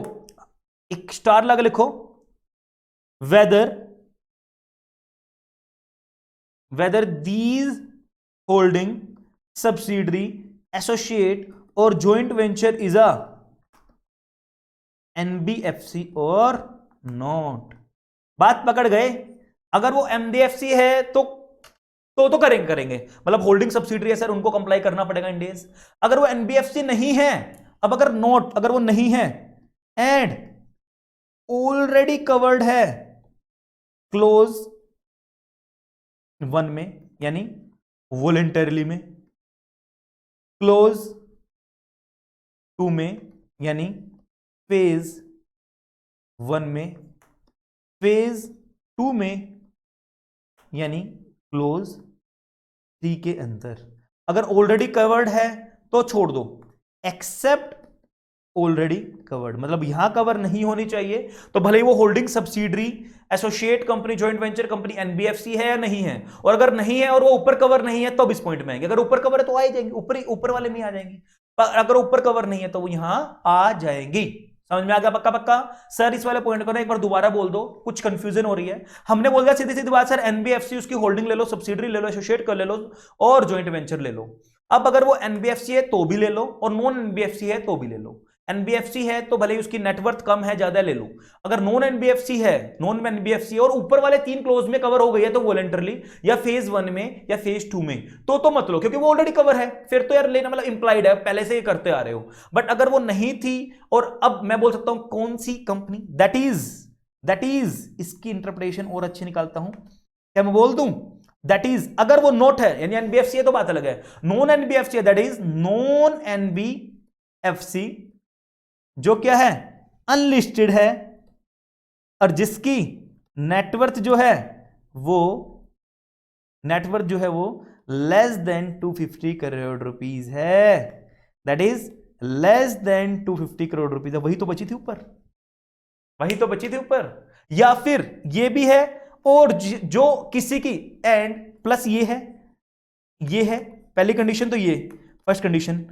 एक स्टार लगा लिखो, whether these holding, subsidiary, associate और joint venture is a NBFC और नॉट। बात पकड़ गए? अगर वो एनबीएफसी है तो करेंगे मतलब होल्डिंग सब्सिडरी है सर, उनको कंप्लाई करना पड़ेगा इंडेस। अगर वो एनबीएफसी नहीं है, अब अगर नॉट, अगर वो नहीं है एंड ऑलरेडी कवर्ड है क्लोज 1 में, यानी वॉलेंटरली में, क्लोज 2 में यानी फेज 1 में, फेज 2 में यानी क्लोज 3 के अंदर। अगर ऑलरेडी कवर्ड है तो छोड़ दो, एक्सेप्ट ऑलरेडी कवर्ड, मतलब यहां कवर नहीं होनी चाहिए। तो भले ही वो holding subsidiary, associate company, joint venture company NBFC है या नहीं है, और अगर नहीं है और वो ऊपर कवर नहीं है तो इस पॉइंट में आएंगे। अगर ऊपर कवर है तो आ जाएंगे, ऊपर वाले में आ जाएंगी। अगर ऊपर कवर नहीं है तो वो यहां आ जाएंगी। समझ में आ गया? पक्का पक्का सर। इस वाले पॉइंट को ना एक बार दोबारा बोल दो, कुछ कंफ्यूजन हो रही है। हमने बोल दिया सीधी सीधी बात सर, एनबीएफसी उसकी होल्डिंग ले लो, सब्सिडरी ले लो, एसोसिएट कर ले लो और जॉइंट वेंचर ले लो। अब अगर वो एनबीएफसी है तो भी ले लो और नॉन एनबीएफसी है तो भी ले लो। एनबीएफसी है तो भले ही उसकी नेटवर्थ कम है, ज्यादा ले लो। अगर नॉन एनबीएफसी है, नॉन एनबीएफसी और ऊपर वाले 3 क्लोज में कवर हो गई है तो वॉलंटरली या फेज 1 में या फेज 2 में, तो मत लो, क्योंकि वो ऑलरेडी कवर है। फिर तो यार लेना मतलब इंप्लाइड है, पहले से ही करते आ रहे हो। बट अगर वो नहीं थी और अब मैं बोल सकता हूं कौन सी कंपनी, दैट इज इसकी इंटरप्रिटेशन और अच्छी निकालता हूं, क्या मैं बोल दूं? दैट इज, अगर वो नोट है यानी एनबीएफसी है तो बात अलग है, नॉन एनबीएफसी है, दैट इज नॉन एनबीएफसी, जो क्या है, अनलिस्टेड है, और जिसकी नेटवर्थ जो है वो लेस देन 250 करोड़ रुपीस है, that is less than 250 crore rupees है। वही तो बची थी ऊपर, या फिर ये भी है और जो किसी की, एंड प्लस ये है पहली कंडीशन तो ये first condition,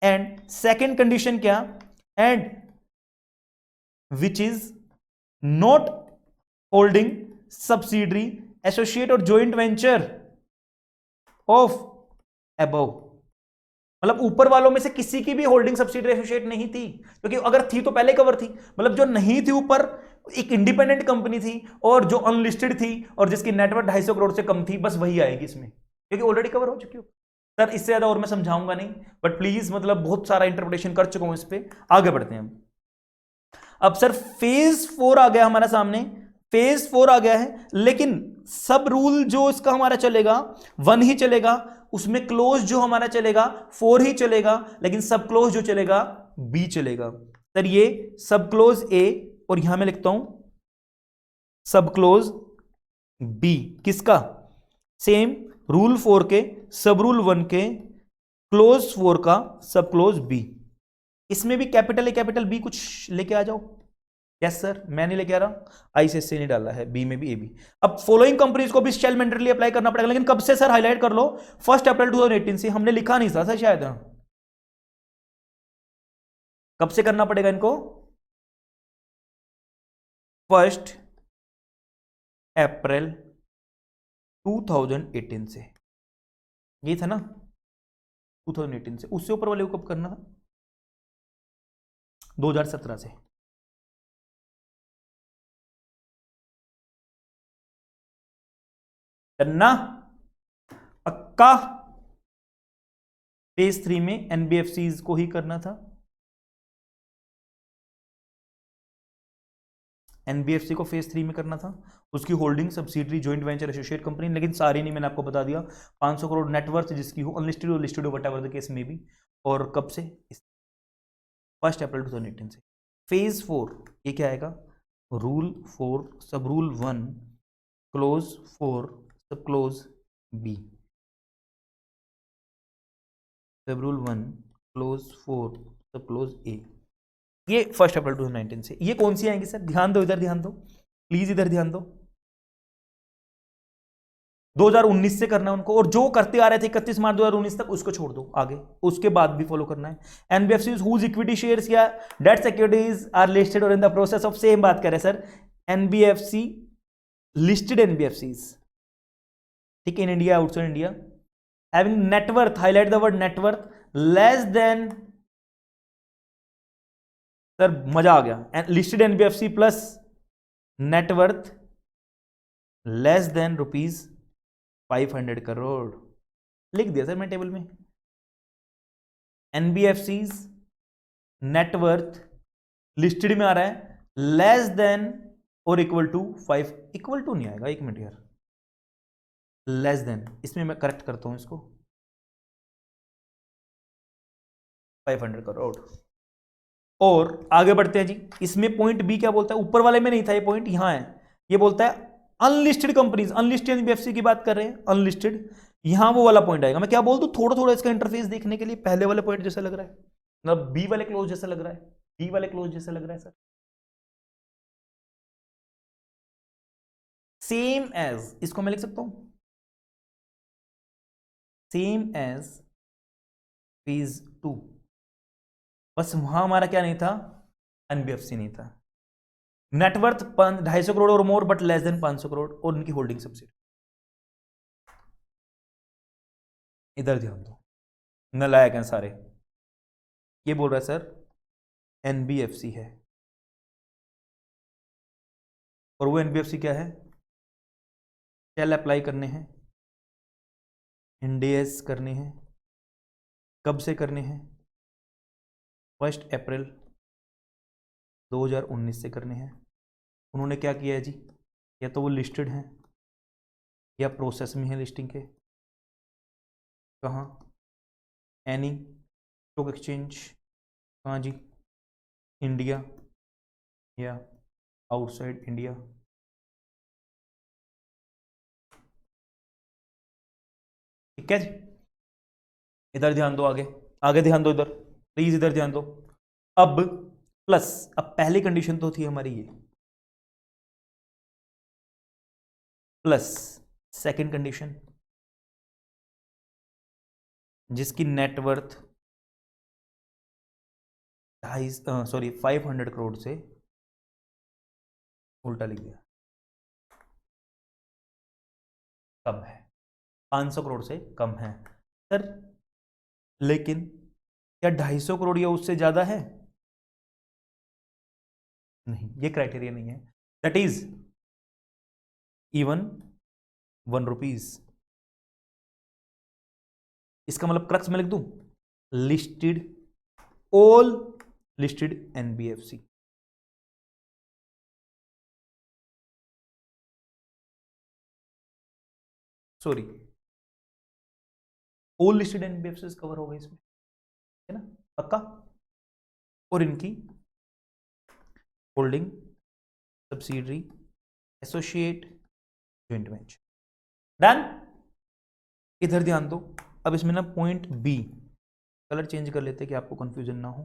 and second condition क्या, and which is not holding subsidiary associate और जॉइंट वेंचर ऑफ अबव, मतलब ऊपर वालों में से किसी की भी होल्डिंग सब्सिडरी एसोसिएट नहीं थी, क्योंकि अगर थी तो पहले कवर थी। मतलब जो नहीं थी ऊपर, एक इंडिपेंडेंट कंपनी थी और जो अनलिस्टेड थी और जिसकी नेटवर्थ 250 करोड़ से कम थी, बस वही आएगी इसमें, क्योंकि ऑलरेडी कवर हो चुकी हो। सर इससे ज्यादा और मैं समझाऊंगा नहीं, बट प्लीज मतलब बहुत सारा इंटरप्रिटेशन कर चुका हूं इस पे, आगे बढ़ते हैं हम। अब सर फेज 4 आ गया हमारा सामने, फेज 4 आ गया है, लेकिन सब रूल जो इसका हमारा चलेगा 1 ही चलेगा, उसमें क्लोज जो हमारा चलेगा 4 ही चलेगा, लेकिन सब क्लोज जो चलेगा बी चलेगा। सर ये सब क्लोज ए, और यहां मैं लिखता हूं सब क्लोज बी, किसका, सेम रूल 4 के सब रूल 1 के क्लोज 4 का सब क्लोज बी। इसमें भी कैपिटल ए कैपिटल बी कुछ लेके आ जाओ। यस सर, मैं नहीं लेके आ रहा, आईसीएससी नहीं डाला है, बी में भी ए बी। अब फॉलोइंग कंपनीज को भी स्टाइल मैंडेटरी अप्लाई करना पड़ेगा, लेकिन कब से सर, हाईलाइट कर लो, 1 अप्रैल 2018 से। हमने लिखा नहीं था सर शायद, कब से करना पड़ेगा इनको, 1 अप्रैल 2018 से, ये था ना 2018 से। उससे ऊपर वाले को कब करना था, 2017 से। करना पक्का, फेज 3 में एनबीएफसीज को ही करना था, एनबीएफसी को फेज 3 में करना था, उसकी holding subsidiary joint venture associate company, लेकिन सारी नहीं, मैंने आपको बता दिया 500 करोड़ नेटवर्थ जिसकी हो, अनलिस्टेड और listed what ever the case में भी। और कब से, 1 अप्रैल 2018 से। फेज 4 ये क्या आएगा, रूल 4 सब रूल 1 क्लोज 4 सब क्लोज बी, सब रूल 1 क्लोज 4 सब क्लोज ए, ये 1 अप्रैल 2019 से। ये कौन सी आएंगी सर, ध्यान दो, इधर ध्यान दो प्लीज, इधर ध्यान दो। 2019 से करना है उनको, और जो करते आ रहे थे 31 मार्च 2019 तक उसको छोड़ दो, आगे उसके बाद भी फॉलो करना है। एनबीएफसीज हुज इक्विटी शेयर्स या डेट सिक्योरिटीज आर लिस्टेड और in the process of, same बात करें सर, एनबीएफसी लिस्टेड एनबीएफसीज, ठीक है, इन India outside India, having net worth, highlight the word net worth, less than, sir मजा आ गया, listed NBFC plus net worth less than ₹500 crore, लिख दिया सर मैं टेबल में। एनबीएफसीज नेटवर्थ लिस्टेड में आ रहा है लेस देन और इक्वल टू 5, इक्वल टू नहीं आएगा, एक मिनट यार, लेस देन, इसमें मैं करेक्ट करता हूं इसको, 500 करोड़। और आगे बढ़ते हैं जी, इसमें पॉइंट बी क्या बोलता है, ऊपर वाले में नहीं था ये पॉइंट, यहां है, ये बोलता है अनलिस्टेड कंपनीज, अनलिस्टेड एनबीएफसी की बात कर रहे हैं, अनलिस्टेड, यहां वो वाला पॉइंट आएगा। मैं क्या बोल दूं, थोड़ा थोड़ा इसका इंटरफेस देखने के लिए, पहले वाले पॉइंट जैसा लग रहा है, मतलब बी वाले क्लोज जैसा लग रहा है, बी वाले क्लोज जैसा लग रहा है सर, सेम एज, इसको मैं लिख सकता हूं सेम एज फेज 2, बस वहां हमारा क्या नहीं था, एनबीएफसी नहीं था, नेटवर्थ 250 करोड़ और more but less than 500 crore, और उनकी होल्डिंग सब्सिडी। इधर ध्यान दो, नलायक हैं सारे। ये बोल रहा है सर एनबीएफसी है, और वो एनबीएफसी क्या है, शैल अप्लाई करने हैं, इंडेस करने हैं, कब से करने हैं, 1 अप्रैल 2019 से करने हैं। उन्होंने क्या किया है जी, या तो वो लिस्टेड हैं या प्रोसेस में है लिस्टिंग के, कहाँ, एनी स्टॉक एक्सचेंज, कहाँ जी, इंडिया या आउटसाइड इंडिया। ठीक है जी, इधर ध्यान दो, आगे आगे ध्यान दो, इधर प्लीज इधर ध्यान दो। अब प्लस, अब पहली कंडीशन तो थी हमारी ये, प्लस सेकंड कंडीशन, जिसकी नेटवर्थ 500 करोड़ से, उल्टा लिख दिया, कम है, 500 करोड़ से कम है सर, लेकिन क्या 250 करोड़ या उससे ज्यादा है? नहीं, ये क्राइटेरिया नहीं है। That is even 1 rupees. इसका मतलब क्रक्स में लिख दूं, listed, all listed NBFC. Sorry, all listed NBFC cover हो गए इसमें, है ना, पक्का। और इनकी holding, subsidiary, associate, joint venture, done. इधर ध्यान दो, अब इसमें ना पॉइंट बी, कलर चेंज कर लेते हैं कि आपको कंफ्यूजन ना हो।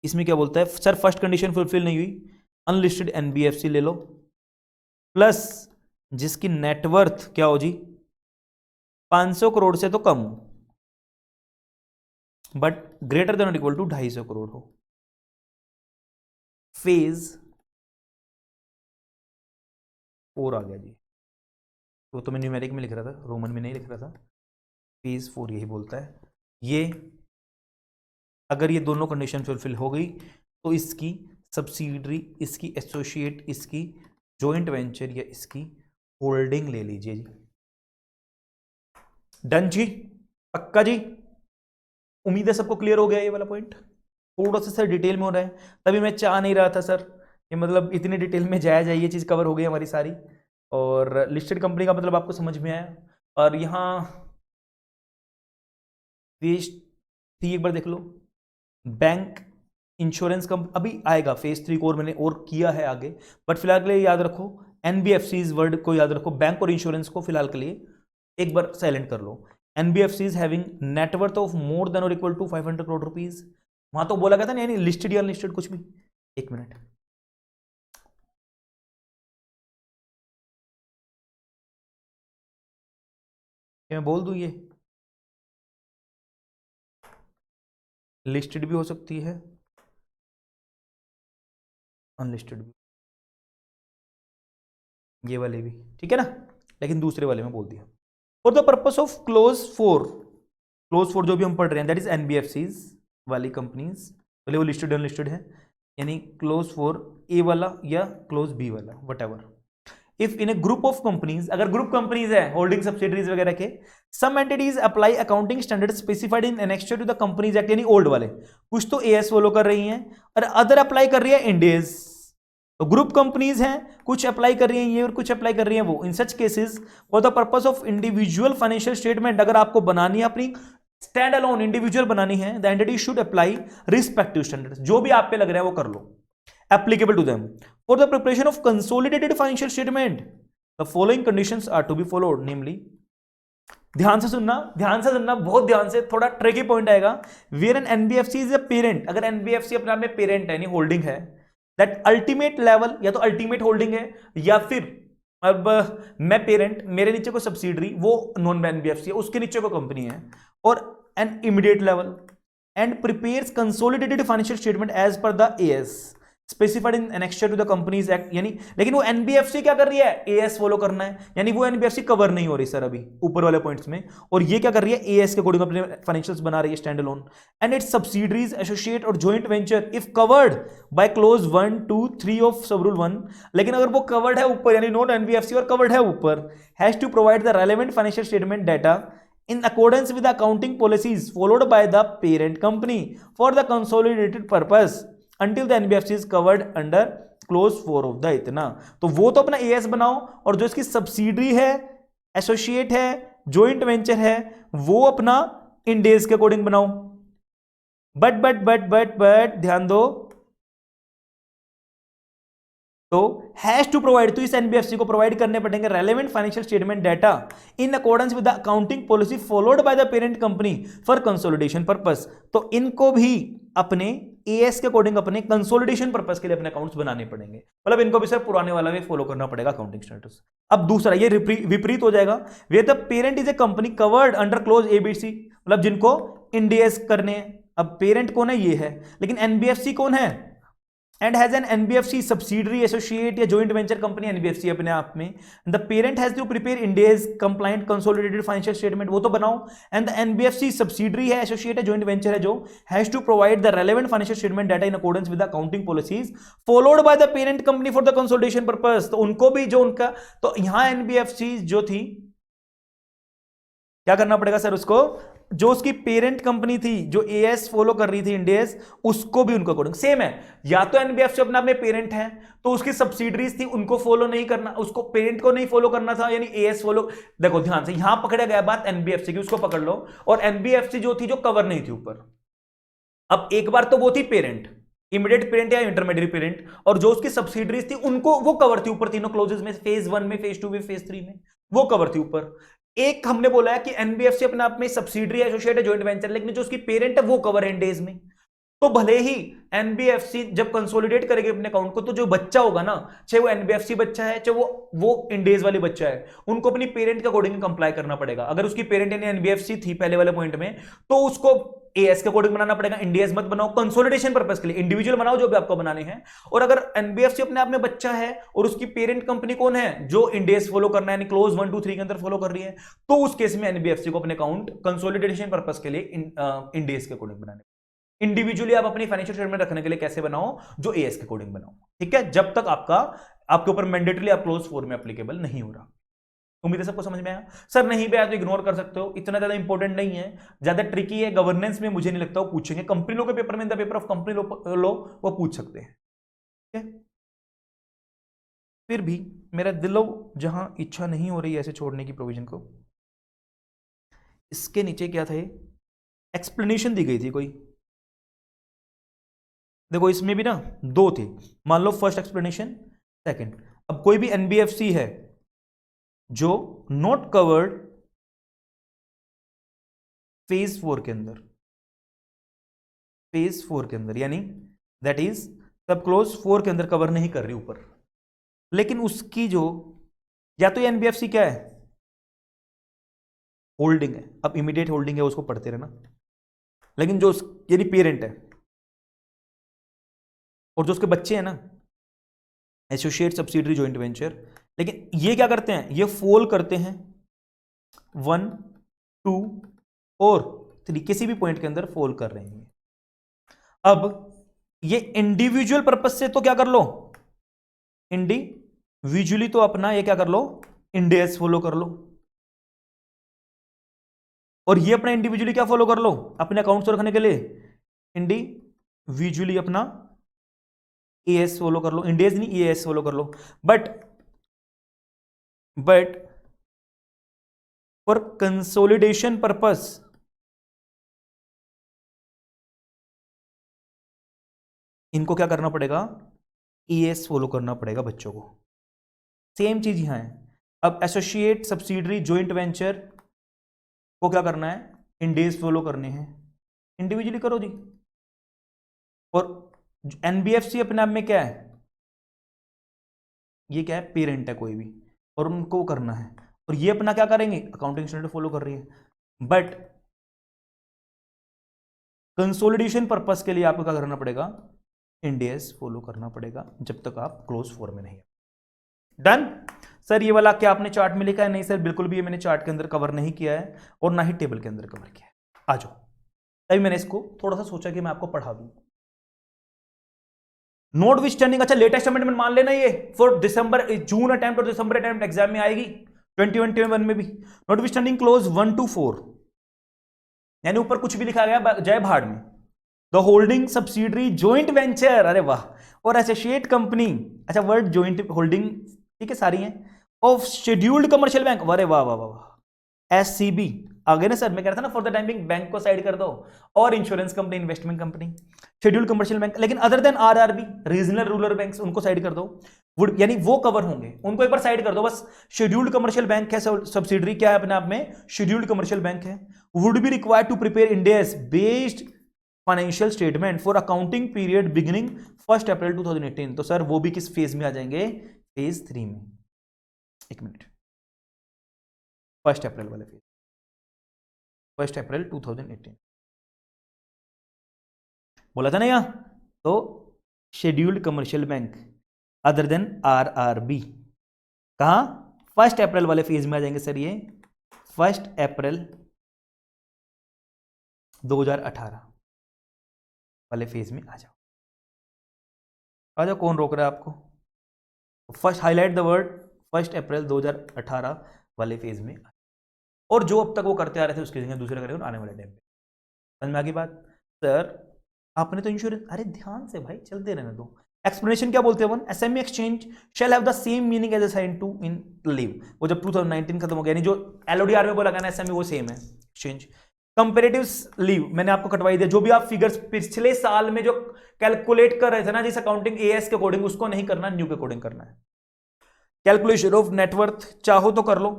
इसमें क्या बोलता है सर, फर्स्ट कंडीशन फुलफिल नहीं हुई, अनलिस्टेड एनबीएफसी ले लो, प्लस जिसकी नेटवर्थ क्या हो जी, 500 करोड़ से तो कम हो, बट ग्रेटर देन और इक्वल टू 250 करोड़ हो। फेज 4 आ गया जी, वो तो मैं न्यूमेरिक में लिख रहा था, रोमन में नहीं लिख रहा था। फेज 4 यही बोलता है, ये अगर ये दोनों कंडीशन फुलफिल हो गई तो इसकी सब्सिडरी, इसकी एसोसिएट, इसकी जॉइंट वेंचर या इसकी होल्डिंग ले लीजिए जी। डन जी, पक्का जी, उम्मीद है सबको क्लियर हो गया ये वाला पॉइंट। थोड़ा सा सर डिटेल में हो रहा है, तभी मैं चाह नहीं रहा था सर ये मतलब इतनी डिटेल में जाया जाए, ये चीज़ कवर हो गई हमारी सारी, और लिस्टेड कंपनी का मतलब आपको समझ में आया। और यहाँ फेज 3 एक बार देख लो, बैंक, इंश्योरेंस कंपनी अभी आएगा, फेज 3 को और मैंने और किया है आगे, बट फिलहाल के लिए याद रखो एनबीएफसीज वर्ड को याद रखो, बैंक और इंश्योरेंस को फिलहाल के लिए एक बार साइलेंट कर लो। NBFCs having net worth of more than और इक्वल टू 500 करोड़ रुपीज, वहां तो बोला गया था नहीं लिस्टेड या अनलिस्टेड कुछ भी। एक मिनट, मैं बोल दूं, ये लिस्टेड भी हो सकती है, अनलिस्टेड भी, ये वाले भी, ठीक है ना, लेकिन दूसरे वाले में बोल दिया। For the purpose of close 4 जो भी हम पढ़ रहे हैं दैट इज एनबीएफसीज वाली कंपनीज, भले वो लिस्टेड अनलिस्टेड है, यानी क्लोज 4 ए वाला या क्लोज बी वाला, whatever. If in a group of companies, अगर ग्रुप कंपनीज है होल्डिंग सब्सिडरीज वगैरह के, some entities apply accounting standard specified in annexure to the companies act, यानी ओल्ड वाले, कुछ तो एएस फॉलो कर रही हैं और अदर अप्लाई कर रही है इंडेज। तो ग्रुप कंपनीज हैं, कुछ अप्लाई कर रही हैं ये और कुछ अप्लाई कर रही हैं वो। In such cases for the purpose of individual financial statement, अगर आपको बनानी है अपनी स्टैंड अलोन इंडिविजुअल बनानी है, the entity should apply respective standards, जो भी आप पे लग रहा है वो कर लो, applicable to them. For the preparation of consolidated financial statement the following conditions are to be followed, namely, ध्यान से सुनना, बहुत ध्यान से, थोड़ा ट्रिकी पॉइंट आएगा। Where an NBFC is a parent, अगर एनबीएफसी अपने आप में पेरेंट है यानी होल्डिंग है, दैट अल्टीमेट लेवल, या तो अल्टीमेट होल्डिंग है या फिर अब मैं पेरेंट, मेरे नीचे को सब्सिडरी, वो नॉन एनबीएफसी है, उसके नीचे को कंपनी है, और an immediate level, and prepares consolidated financial statement as per the AS, specified in annexure to the companies act, यानी लेकिन वो एनबीएफसी क्या कर रही है, एएस फॉलो करना है, यानी वो एनबीएफसी कवर नहीं हो रही सर अभी ऊपर वाले पॉइंट्स में, और ये क्या कर रही है, एएस के अकॉर्डिंग अपने फाइनेंशियल्स बना रही है stand alone, and its subsidiaries associate और joint venture if covered by clause 1, 2, 3 of sub rule 1, लेकिन अगर वो कवर्ड है ऊपर, यानी नॉन एनबीएफसी और कवर्ड है ऊपर, has to provide the relevant financial statement data in accordance with the accounting policies followed by the parent company for the consolidated purpose until the NBFC is covered under close 4 of the इतना। तो वो तो अपना एएस बनाओ, और जो इसकी सब्सिडरी है, एसोसिएट है, जॉइंट वेंचर है, वो अपना इंडेज के अकॉर्डिंग बनाओ। बट ध्यान दो, तो हैज टू प्रोवाइड, तो इस एनबीएफसी को प्रोवाइड करने पड़ेंगे relevant financial statement data in accordance with the accounting policy followed by the parent company for consolidation purpose. तो इनको भी अपने एएस के अकॉर्डिंग अपने कंसोलिडेशन पर्पस के लिए अपने अकाउंट्स बनाने पड़ेंगे, मतलब इनको भी सर पुराने वाला भी फॉलो करना पड़ेगा अकाउंटिंग स्टेटस। अब दूसरा ये विपरीत हो जाएगा, way the parent is a company covered under close ABC, मतलब जिनको इंडियस करने हैं। अब पेरेंट कौन है, ये है, लेकिन एनबीएफसी कौन है, and has an NBFC subsidiary associate या जॉइंट वेंचर कंपनी, एनबीएफसी अपने आप में, the parent has to prepare Ind AS compliant consolidated financial statement, वो तो बनाओ, एंड द एनबीएफसी सब्सिडरी है, एसोसिएट है, जॉइंट वेंचर है, जो has to provide the relevant financial statement data in accordance with the accounting policies followed by the parent company for the consolidation purpose. तो उनको भी जो उनका, तो यहां एनबीएफसी जो थी, क्या करना पड़ेगा सर, उसको जो उसकी पेरेंट कंपनी थी जो एएस फॉलो कर रही थी इंडियस, उसको भी उनको अकॉर्डिंग सेम है। या तो एनबीएफसी अपने आप में पेरेंट है, तो उसकी सब्सिडरीज थी, उनको फॉलो नहीं करना, उसको पेरेंट को नहीं फॉलो करना था, यानी एएस फॉलो। देखो ध्यान से, यहां पकड़ा गया बात एनबीएफसी की, उसको पकड़ लो, और एनबीएफसी जो थी जो कवर नहीं थी ऊपर। अब एक बार तो वो थी पेरेंट, इमीडिएट पेरेंट या इंटरमीडिएट पेरेंट, और जो उसकी सब्सिडरीज थी उनको वो कवर थी ऊपर, तीनों क्लोजेस में, फेज 1 में, फेज 2 में, फेज 3 में, वो कवर थी ऊपर। एक हमने बोला है कि एनबीएफसी अपने आप में सब्सिडरी एसोसिएट है, जॉइंट वेंचर, लेकिन जो उसकी पेरेंट है वो कवर है इंडेज में। तो भले ही एनबीएफसी जब कंसोलिडेट करेगी अपने अकाउंट को, तो जो बच्चा होगा ना, चाहे वो एनबीएफसी बच्चा है, चाहे वो इंडेज वाली बच्चा है, उनको अपनी पेरेंट के अकॉर्डिंग कंप्लाई करना पड़ेगा। अगर उसकी पेरेंट यानी एनबीएफसी थी पहले वाले पॉइंट में, तो उसको एएस के अकॉर्डिंग बनाना पड़ेगा, इंडियस मत बनाओ, कंसोलिडेशन पर्पस के लिए इंडिविजुअल बनाओ जो भी आपको बनाने हैं। और अगर एनबीएफसी अपने आप में बच्चा है और उसकी पेरेंट कंपनी कौन है, जो इंडियस फॉलो करना है, यानी क्लोज 1, 2, 3 के अंदर फॉलो कर रही है, तो उस केस में एनबीएफसी को अपने अकाउंट कंसोलिडेशन पर्पस के लिए इंडियस के अकॉर्डिंग बनाने। इंडिविजुअली आप अपनी फाइनेंशियल स्टेटमेंट रखने के लिए कैसे बनाओ, जो एएस के अकॉर्डिंग बनाओ, ठीक है, जब तक आपके ऊपर मैंडेटरी आप क्लोज 4 में एप्लीकेबल नहीं हो रहा। उम्मीद है सबको समझ में आया। सर नहीं भी आया तो इग्नोर कर सकते हो, इतना ज्यादा इंपॉर्टेंट नहीं है, ज्यादा ट्रिकी है, गवर्नेंस में मुझे नहीं लगता वो पूछेंगे, कंपनी लॉ के पेपर में, the paper of company law वो पूछ सकते हैं, ठीक है। फिर भी मेरा दिलो जहां इच्छा नहीं हो रही है ऐसे छोड़ने की प्रोविजन को, इसके नीचे क्या थे, एक्सप्लेनेशन दी गई थी कोई, देखो इसमें भी ना 2 थे, मान लो फर्स्ट एक्सप्लेनेशन, सेकंड। अब कोई भी एनबीएफसी है जो नॉट कवर्ड फेज 4 के अंदर, फेज 4 के अंदर, यानी दैट इज सब क्लोज 4 के अंदर कवर नहीं कर रही ऊपर, लेकिन उसकी जो, या तो एनबीएफसी क्या है, होल्डिंग है, अब इमीडिएट होल्डिंग है उसको पढ़ते रहना, लेकिन जो यानी पेरेंट है और जो उसके बच्चे हैं ना, एसोसिएट, सब्सिडरी, जॉइंट वेंचर, लेकिन ये क्या करते हैं, ये फॉल करते हैं 1, 2 और 3 किसी भी पॉइंट के अंदर फॉल कर रहे हैं। अब ये इंडिविजुअल पर्पस से तो क्या कर लो, इंडिविजुअली तो अपना ये क्या कर लो, इंडेस फॉलो कर लो, और ये अपना इंडिविजुअली क्या फॉलो कर लो, अपने अकाउंट्स रखने के लिए इंडिविजुअली अपना एएस फॉलो कर लो, इंडेस नहीं एएस फॉलो कर लो। बट फॉर कंसोलिडेशन पर्पस इनको क्या करना पड़ेगा, एएस फॉलो करना पड़ेगा बच्चों को। सेम चीज यहां है। अब एसोसिएट, सब्सिडरी, जॉइंट वेंचर को क्या करना है, इंडेस फॉलो करने हैं, इंडिविजुअली करो जी। और एनबीएफसी अपने आप में क्या है, ये क्या है, पेरेंट है कोई भी, और उनको करना है, और ये अपना क्या करेंगे, अकाउंटिंग स्टैंडर्ड फॉलो कर रही है। बट कंसोलिडेशन पर्पस के लिए आपको क्या करना पड़ेगा, इंड एस फॉलो करना पड़ेगा जब तक आप क्लोज 4 में नहीं। डन। सर ये वाला क्या आपने चार्ट में लिखा है? नहीं सर, बिल्कुल भी ये मैंने चार्ट के अंदर कवर नहीं किया है और ना ही टेबल के अंदर कवर किया है। आ जाओ, तभी मैंने इसको थोड़ा सा सोचा कि मैं आपको पढ़ा दूं। नोट विच स्टैंडिंग, अच्छा लेटेस्ट अमेंडमेंट मान लेना ये फॉर दिसंबर, जून अटेम्प्ट और दिसंबर अटेम्प्ट एग्जाम में आएगी 2021 में भी। Note which standing close 1 to 4, यानी ऊपर कुछ भी लिखा गया जय भाड़ में। The holding subsidiary joint venture, अरे वाह, और एसोसिएट कंपनी, अच्छा वर्ड जॉइंट होल्डिंग ठीक है सारी हैं, ऑफ शेड्यूल्ड कमर्शियल बैंक, अरे वाह वाह वाह, एससीबी आगे ना सर, मैं कह रहा था ना for the time being bank को साइड कर दो, और insurance company, investment company, scheduled commercial bank, लेकिन other than RRB regional rural banks उनको साइड कर दो, वुड यानी वो कवर होंगे, उनको एक बार साइड कर दो बस। शेड्यूल्ड कमर्शियल बैंक है, सब्सिडरी क्या है अपने आप में, शेड्यूल्ड कमर्शियल बैंक है। Would be required to prepare Ind AS based financial statement for accounting period beginning 1 April 2018। तो सर वो भी किस फेज में आ जाएंगे? फेज 3 में। एक मिनट, 1 अप्रैल वाले फेज, 1 अप्रैल 2018 बोला था ना यहां। तो scheduled commercial bank other than RRB कहां? 1 अप्रैल वाले फेज में आ जाएंगे सर ये, 1 अप्रैल 2018 वाले फेज में आ जाओ। आ जाओ, कौन रोक रहा है आपको? First highlight the word 1 April 2018 वाले फेज में, और जो अब तक वो करते आ रहे थे उसकी जगह दूसरे करेंगे आने वाले टाइम पे। समझ में आ गई बात? सर आपने तो इंश्योरेंस, अरे ध्यान से भाई चलते रहने दो। एक्सप्लेनेशन क्या बोलते हैं one? SME exchange shall have the same meaning as assigned to in leave. वो जब 2019 खत्म हो गया, यानी जो एलओडीआर में बोला गया ना एसएमई, वो सेम है एक्सचेंज। कंपेरेटिव लीव मैंने आपको कटवाई दिया, जो भी आप फिगर्स पिछले साल में जो कैलकुलेट कर रहे थे ना जिस अकाउंटिंग एएस के अकॉर्डिंग, उसको नहीं करना, न्यू के अकॉर्डिंग करना है। कैलकुलेशन ऑफ नेटवर्थ चाहो तो कर लो,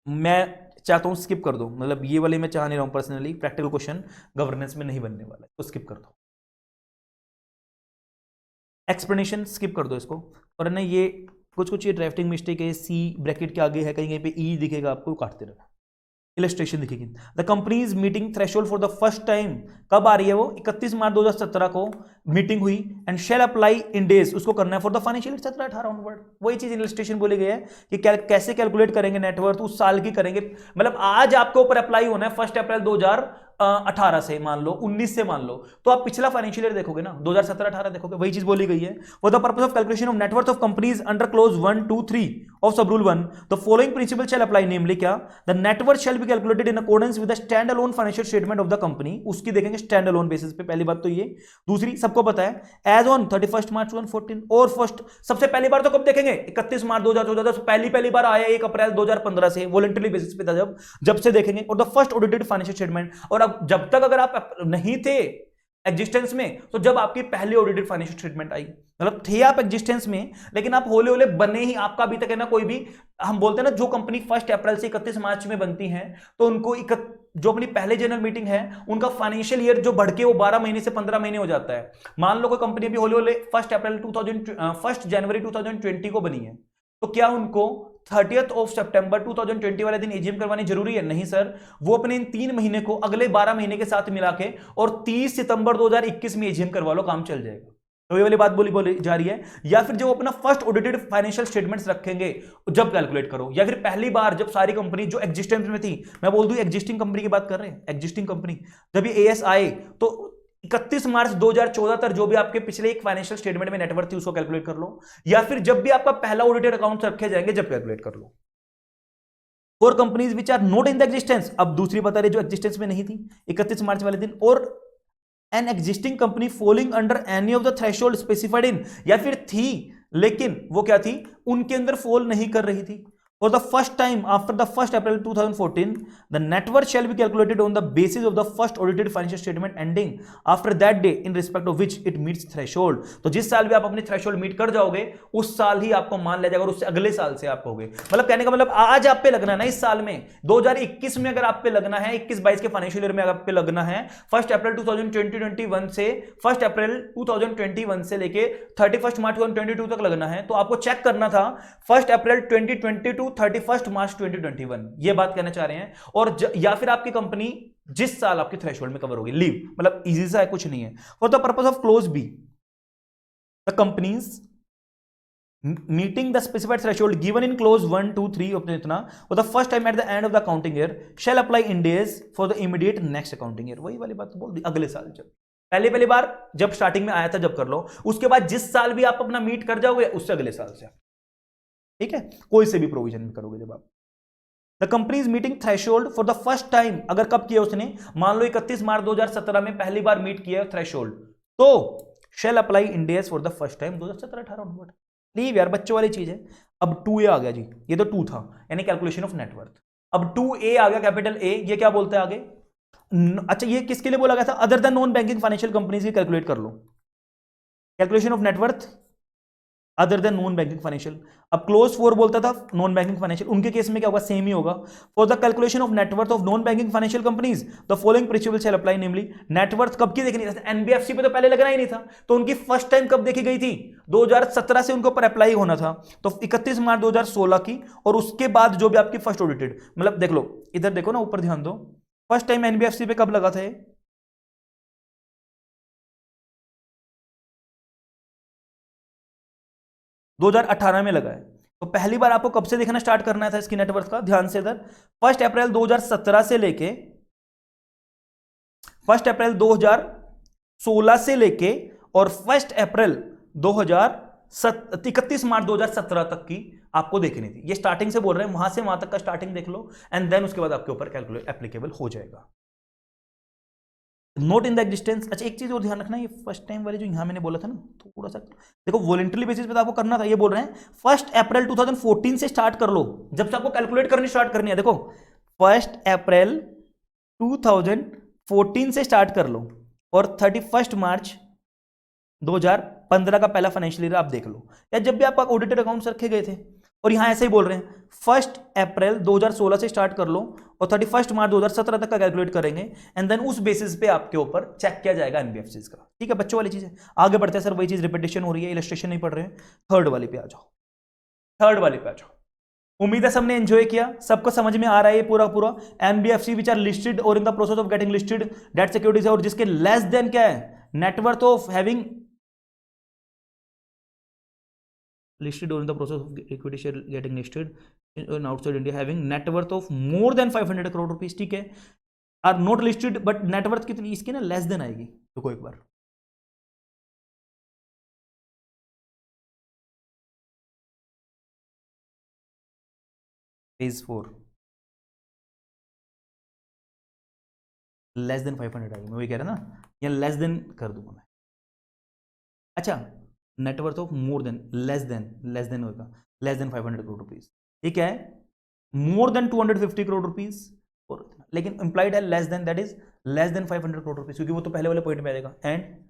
मैं चाहता हूं स्किप कर दो, मतलब ये वाले मैं चाह नहीं रहा हूं पर्सनली, प्रैक्टिकल क्वेश्चन गवर्नेंस में नहीं बनने वाला है, तो स्किप कर दो। एक्सप्लेनेशन स्किप कर दो इसको, और ना ये कुछ ये ड्राफ्टिंग मिस्टेक है, सी ब्रैकेट के आगे है, कहीं कहीं पे ई दिखेगा आपको, काटते रहना। इलस्ट्रेशन दिखेगी। The companies meeting threshold for the first time, कब आ रही है वो? 31 मार्च 2017 को मीटिंग हुई, and shall apply in days, उसको करना है फॉर द फाइनेंशियल 17-18 ऑनवर्ड। वही चीज इलस्ट्रेशन बोली गई है कि कैसे कैलकुलेट करेंगे नेटवर्थ, उस साल की करेंगे, मतलब आज आपके ऊपर अप्लाई होना है 1 अप्रैल 2018 से, मान लो 19 से मान लो, तो आप पिछला फाइनेंशियल ईयर देखोगे ना, 2017-18 देखोगे, वही चीज बोली गई है। For the purpose of calculation of net worth of companies under clause 1, 2, 3 of sub rule 1 the following principle shall apply, namely क्या? The net worth shall be calculated in accordance with the stand alone financial statement of the company, उसकी देखेंगे स्टैंड अलोन बेसिस पे, पहली बात तो ये। दूसरी सबको पता है, एज ऑन 31 मार्च 2014, और फर्स्ट सबसे पहली बार तो कब देखेंगे? 31 मार्च 2014, पहली बार आया 1 अप्रैल 2015 से, वॉलंटरी बेसिस पे था जब से देखेंगे। और the first audited financial statement, और अब जब तक अगर आप नहीं थे एग्जिस्टेंस में, तो जब आपकी पहली ऑडिटेड फाइनेंशियल स्टेटमेंट आई, मतलब थे आप एग्जिस्टेंस में लेकिन आप होले होले बने ही, आपका अभी तक है ना कोई भी, हम बोलते हैं ना जो कंपनी 1 अप्रैल से 31 मार्च में बनती है, तो उनको जो अपनी पहले जनरल मीटिंग है, उनका फाइनेंशियल ईयर जो बढ़ के वो 12 महीने से 15 महीने हो जाता है। मान लो कोई कंपनी भी होले होले 1 जनवरी 2020 को बनी है, तो क्या उनको 30th ऑफ सितंबर 2020 वाले दिन एजीएम करवानी जरूरी है? नहीं सर, वो अपने इन 3 महीने को अगले 12 महीने के साथ मिला के और 30 सितंबर 2021 में एजीएम करवा लो, काम चल जाएगा। तो ये वाली बात बोली जा रही है। या फिर जो अपना फर्स्ट ऑडिटेड फाइनेंशियल स्टेटमेंट्स रखेंगे जब कैलकुलेट करो, या फिर पहली बार जब सारी कंपनी जो एग्जिस्टेंस में थी, मैं बोल दूं एग्जिस्टिंग कंपनी की बात कर रहे हैं, एग्जिस्टिंग कंपनी जब ये एएस आए तो 31 मार्च 2014 तक जो भी आपके पिछले एक फाइनेंशियल स्टेटमेंट में नेटवर्थ थी उसको कैलकुलेट कर लो, या फिर जब भी आपका पहला ऑडिटेड अकाउंट रखे जाएंगे जब कैलकुलेट कर लो। For companies which are not in the existence, अब दूसरी बता रही जो एग्जिस्टेंस में नहीं थी 31 मार्च वाले दिन, और an existing company falling under any of the threshold specified in, या फिर थी लेकिन वो क्या थी, उनके अंदर फॉल नहीं कर रही थी। For the first time after the 1st April 2014, the net worth shall be calculated on the basis of the first audited financial statement ending after that day in respect of which it meets threshold। तो जिस साल भी आप अपनी थ्रेशोल्ड मीट कर जाओगे उस साल ही आपको मान लिया जाएगा, और उससे अगले साल से आप होगे, मतलब कहने का मतलब आज आप पे लगना है ना, इस साल में 2021 में अगर आप पे लगना है, 21-22 के फाइनेंशियल ईयर में अगर आप पे लगना है 1 अप्रैल 2021 से 1 अप्रैल 2021 से लेके 31 मार्च 2022 तक लगना है, तो आपको चेक करना था 1 अप्रैल 2022 31 मार्च 2021, ये बात कहना चाह रहे हैं। और या फिर आपकी कंपनी जिस साल आपकी थ्रेशोल्ड में कवर होगी, लीव मतलब इजी सा है, कुछ नहीं है। For the purpose of clause b, the companies meeting the specified threshold given in clause 1, 2, 3 of इतना for the first time at the end of the accounting year shall apply in days for the immediate next accounting year। वही वाली बात बोल दी, अगले साल जब पहली बार जब स्टार्टिंग में आया था जब कर लो, उसके बाद जिस साल भी आप अपना मीट कर जाओगे उससे अगले साल से, ठीक है, कोई से भी प्रोविजन में करोगे जब आप। The company is meeting threshold for the first time, अगर कब किया उसने, मान लो 31 मार्च 2017 में पहली बार मीट किया थ्रेशोल्ड, तो shall apply in days for the first time 2017-18 leave यार, बच्चों वाली चीज है। अब 2A आ गया जी, ये तो 2 था यानी कैलकुलेशन ऑफ नेटवर्थ। अब 2A आ गया, कैपिटल ए, ये क्या बोलते हैं आगे, अच्छा ये किसके लिए बोला गया था, other than non banking financial companies की कैलकुलेट कर लो, calculation of net worth other than non banking financial. अब क्लोज 4 बोलता था नॉन बैंकिंग फाइनेंशियल, उनके केस में क्या होगा, सेम ही होगा। For the calculation of net worth of non banking financial companies the following principle shall apply, namely net worth कब की देखनी, एनबीएफसी पे तो पहले लगना ही नहीं था, तो उनकी फर्स्ट टाइम कब देखी गई थी, 2017 से उनके ऊपर अप्लाई होना था, तो 31 मार्च 2016 की, और उसके बाद जो भी आपकी फर्स्ट ऑडिटेड, मतलब देख लो इधर देखो ना, ऊपर ध्यान दो, फर्स्ट टाइम एनबीएफसी पे कब लगा था, 2018 में लगा है। तो पहली बार आपको कब से देखना स्टार्ट करना था इसकी नेटवर्थ का, ध्यान से इधर 1 अप्रैल 2017 से लेके 1 अप्रैल 2016 से लेके और 1 अप्रैल 31 मार्च 2017 तक की आपको देखनी थी। ये स्टार्टिंग से बोल रहे हैं, वहां से वहां तक का स्टार्टिंग देख लो एंड देन उसके बाद आपके ऊपर कैलकुलेट एप्लीकेबल हो जाएगा। नोट इन द एग्जिस्टेंस, अच्छा एक चीज और ध्यान रखना, ये फर्स्ट टाइम वाली जो यहां मैंने बोला था ना, थोड़ा सा देखो वॉलंटरी बेसिस पे तो आपको करना था, ये बोल रहे हैं 1 अप्रैल 2014 से स्टार्ट कर लो, जब से आपको कैलकुलेट करनी स्टार्ट करनी है, देखो 1 अप्रैल 2014 से स्टार्ट कर लो और 31 मार्च 2015 का पहला फाइनेंशियल ईयर आप देख लो, या जब भी आपका ऑडिटेड अकाउंट्स रखे गए थे, और यहां ऐसे ही बोल रहे हैं 1 अप्रैल 2016 से स्टार्ट कर लो और 31 मार्च 2017 तक का कैलकुलेट करेंगे एंड देन उस बेसिस पे आपके ऊपर चेक किया जाएगा एनबीएफसीज का, ठीक है, बच्चों वाली चीज है। आगे बढ़ते हैं सर, वही चीज रिपीटेशन हो रही है, इलस्ट्रेशन नहीं पढ़ रहे हैं, थर्ड वाली पे आ जाओ, थर्ड वाली पे आ जाओ। उम्मीद है सबने एंजॉय किया, सबको समझ में आ रहा है ये पूरा पूरा। एनबीएफसी विच आर लिस्टेड और in the process of getting listed, debt securities, और जिसके लेस देन क्या है, net worth of having listed or in the process of equity share getting listed in outside India having net worth of more than 500 crore rupees, ठीक है, are not listed but net worth कितनी इसकी ना लेस देन आएगी, देखो एक बार फेज 4 लेस देन 500 आएगी, मैं वही कह रहा ना, या लेस देन कर दूंगा मैं। अच्छा net worth of more then, less than होगा, लेस देन 500 करोड़ रुपीज, ठीक है, मोर देन 250 करोड़ रुपीज, और लेकिन इंप्लाइड है less than, that is less than 500 crore rupees, क्योंकि वो तो पहले वाले पॉइंट में आ जाएगा, एंड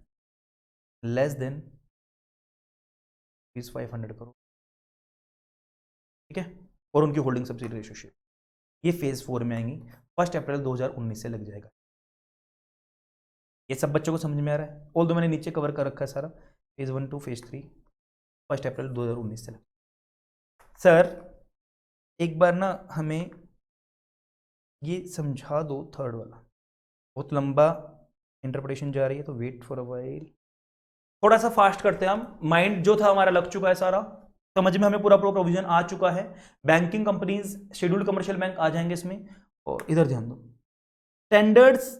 लेस देन 500 करोड़, ठीक है, और उनकी होल्डिंग सब्सिडी रेशियो, ये फेज 4 में आएंगी, 1 अप्रैल 2019 से लग जाएगा। ये सब बच्चों को समझ में आ रहा है, ऑल दो मैंने नीचे कवर कर रखा है सारा, फेज 1 टू फेज 3 1 अप्रैल 2019 से लग। सर एक बार ना हमें ये समझा दो थर्ड वाला, बहुत लंबा इंटरप्रिटेशन जा रही है, तो वेट फॉर अ व्हाइल, थोड़ा सा फास्ट करते हैं हम, माइंड जो था हमारा लग चुका है सारा, समझ में हमें पूरा प्रोविजन आ चुका है। Banking companies scheduled commercial bank आ जाएंगे इसमें, और इधर ध्यान दो, standards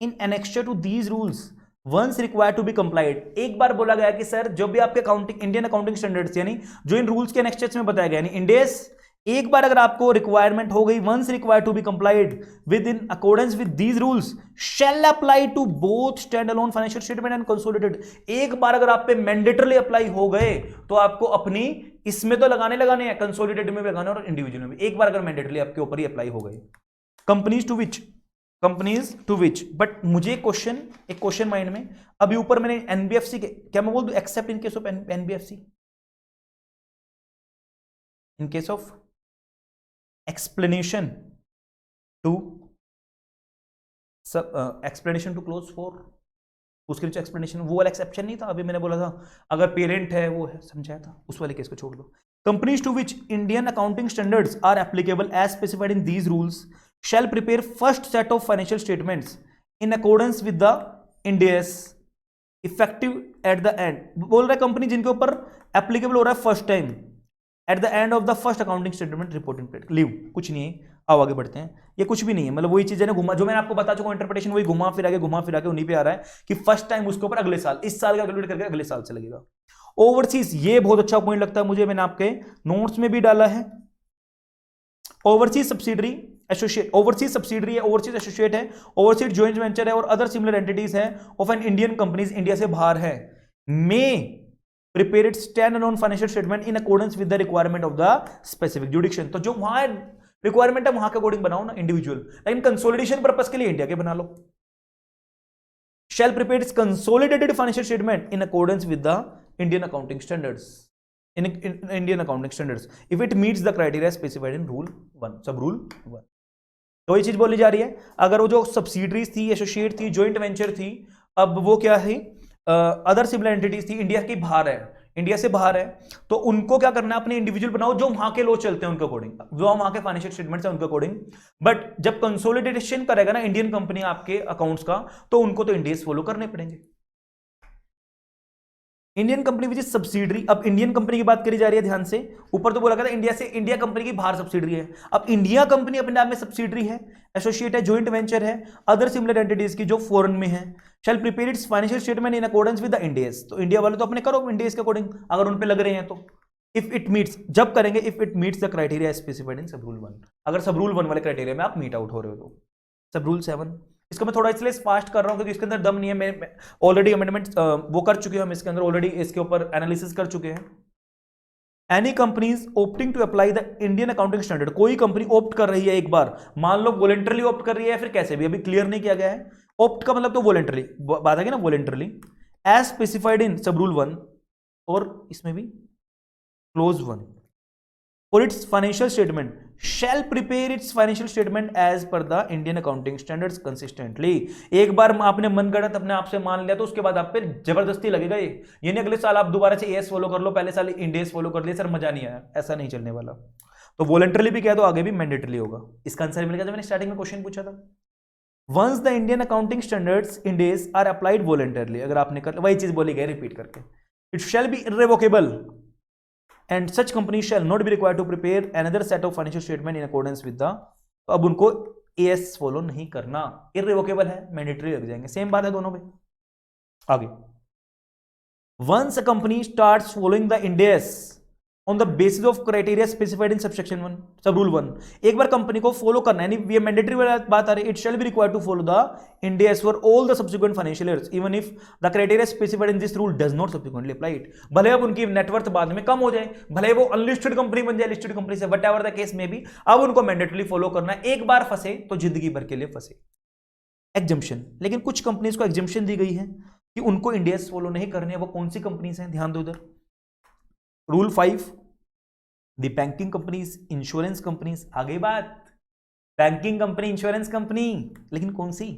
in annexure to these rules once required to be complied. एक बार बोला गया कि सर जो भी आपके अकाउंटिंग इंडियन अकाउंटिंग स्टैंडर्ड्स यानी जो इन रूल्स के एनेक्स्चर्स में बताया गया, यानी इंडेस, एक बार अगर आपको रिक्वायरमेंट हो गई, once required to be complied with in accordance with these rules shall apply to both stand alone financial statement and consolidated. एक बार अगर आप पे मैंडेटरली अप्लाई हो गए तो आपको अपनी इसमें तो लगाने हैं, कंसोलिडेटेड में भी लगाने और इंडिविजुअल में भी, एक बार अगर मैंडेटरली आपके ऊपर ही अप्लाई हो गए। कंपनीज टू विच, बट मुझे एक क्वेश्चन माइंड में, अभी ऊपर मैंने एनबीएफसी के, क्या मैं बोल दूं except in case of NBFC, in case of explanation to clause 4, उसके नीचे एक्सप्लेनेशन, वो वाला एक्सेप्शन नहीं था, अभी मैंने बोला था अगर पेरेंट है वो है, समझाया था, उस वाले केस को छोड़ दो। Companies to which Indian accounting standards are applicable as specified in these rules shall prepare first set of financial statements in accordance with the Ind AS effective at the end, बोल रहा है कंपनी जिनके ऊपर एप्लीकेबल हो रहा है first time at the end of the first accounting statement reporting period. Leave कुछ नहीं है, आओ आगे बढ़ते हैं। ये कुछ भी नहीं है, मतलब वही चीज है ना, घुमा जो मैंने आपको बता चुका हूं इंटरप्रिटेशन, वही घुमा फिरा के उन्हीं पे आ रहा है कि फर्स्ट टाइम उसके ऊपर अगले साल, इस साल का कैलकुलेट करके अगले साल से लगेगा। ओवरसीज, ये बहुत अच्छा पॉइंट लगता है मुझे, मैंने आपके नोट्स में भी डाला है। Overseas subsidiary associate, overseas subsidiary है, ओवरसीज एसोसिएट है, ओवरसीज जॉइंट वेंचर है और अदर सिमिलर एंटिटीज है of an Indian companies, India से बाहर है, में prepare its standalone financial statement in accordance with the requirement of the specific jurisdiction। तो जो वहां रिक्वायरमेंट है वहां के अकॉर्डिंग बनाओ ना इंडिविजुअल, लेकिन कंसोलिडेशन पर्पस के लिए इंडिया के बना लो। shall prepare its consolidated financial statement in accordance with the Indian accounting standards, in Indian accounting standards if it meets the criteria specified in rule 1, सब rule 1। तो ये चीज बोली जा रही है, अगर वो जो सब्सिडरीज थी, एसोसिएट थी, जॉइंट वेंचर थी, अब वो क्या है, अदर सिमिलर एंटिटीज थी, इंडिया के बाहर है, इंडिया से बाहर है, तो उनको क्या करना है, अपने इंडिविजुअल बनाओ जो वहां के लॉ चलते हैं उनके अकॉर्डिंग, जो वहां के फाइनेंशियल स्टेटमेंट्स हैं उनके अकॉर्डिंग। बट जब कंसोलिडेशन करेगा ना इंडियन कंपनी आपके अकाउंट्स का, तो उनको तो इंडियस फॉलो करने पड़ेंगे। Indian company which is subsidiary, अब इंडियन कंपनी की बात करी जा रही है ध्यान से, ऊपर तो बोला गया था इंडिया से, इंडिया कंपनी की बाहर सब्सिडरी है, अब इंडिया कंपनी अपने आप में सब्सिडरी है, एसोसिएट है, जॉइंट वेंचर है, अदर सिमिलर एंटिटीज की जो फॉरेन में है, shall prepare its financial statement in accordance with the Ind AS, तो इंडिया वाले तो अपने करो इंडियस के अकॉर्डिंग अगर उन पे लग रहे हैं तो। इफ इट मीट्स, जब करेंगे if it meets the criteria specified इन सब रूल 1, अगर सब रूल 1 वाले क्राइटेरिया में आप मीट आउट हो रहे हो तो। सब रूल 7, इसको मैं थोड़ा इसलिए फास्ट कर रहा हूं क्योंकि इसके अंदर दम नहीं है, मैं ऑलरेडी अमेंडमेंट वो कर चुके हैं हम, इसके अंदर ऑलरेडी इसके ऊपर एनालिसिस कर चुके हैं। Any companies opting to apply the Indian accounting standard, कोई कंपनी ऑप्ट कर रही है एक बार, मान लो वॉलेंटरली ऑप्ट कर रही है, फिर कैसे भी अभी क्लियर नहीं किया गया है, ऑप्ट का मतलब तो वॉलेंटरली बात है ना, वॉलेंटरली एज स्पेसिफाइड इन सब रूल 1 और इसमें भी clause 1 for its financial statement shall prepare its financial statement as per the Indian accounting standards consistently. एक बार आपने मनगढ़ंत अपने आप से मान लिया तो उसके बाद आप पे जबरदस्ती लगेगा ये नहीं अगले साल आप दोबारा से एएस फॉलो कर लो, पहले साल इंडियस फॉलो कर लिया, सर मजा नहीं आया, ऐसा नहीं चलने वाला। तो वॉलंटरली भी कह दो, आगे भी मैंडेटरी होगा। इसका आंसर मिल गया जो मैंने स्टार्टिंग में क्वेश्चन पूछा था। Once the Indian accounting standards Ind AS are applied voluntarily, अगर आपने कर, वही चीज बोली गई रिपीट करके, it shall be irrevocable and such company shall not be required to prepare another set of financial statement in accordance with the, तो अब उनको AS फॉलो नहीं करना, irrevocable है, मैंडेटरी लग जाएंगे, सेम बात है दोनों पे। आगे, once a company starts following the Ind AS on the basis of criteria specified in subsection 1, सब रूल 1, एक बार कंपनी को फॉलो करना है, ये मैंडेटरी वाला बात आ रही है, it shall be required to follow the Ind AS for all the subsequent financial years even if the criteria specified in this rule does not subsequently apply it. भले अब उनकी नेटवर्थ बाद में कम हो जाए, भले वो अनलिस्टेड कंपनी बन जाए लिस्टेड कंपनी से, वट एवर द केस में भी, अब उनको मैंडेटरी फॉलो करना है, एक बार फंसे तो जिंदगी भर के लिए फंसे। एग्जम्पशन, लेकिन कुछ कंपनीज को एग्जम्पशन दी गई है कि उनको Ind AS फॉलो नहीं करने, वो कौन सी कंपनीज हैं, ध्यान दो उधर। Rule 5, the banking companies, insurance companies, आगे बात बैंकिंग कंपनी, इंश्योरेंस कंपनी, लेकिन कौन सी,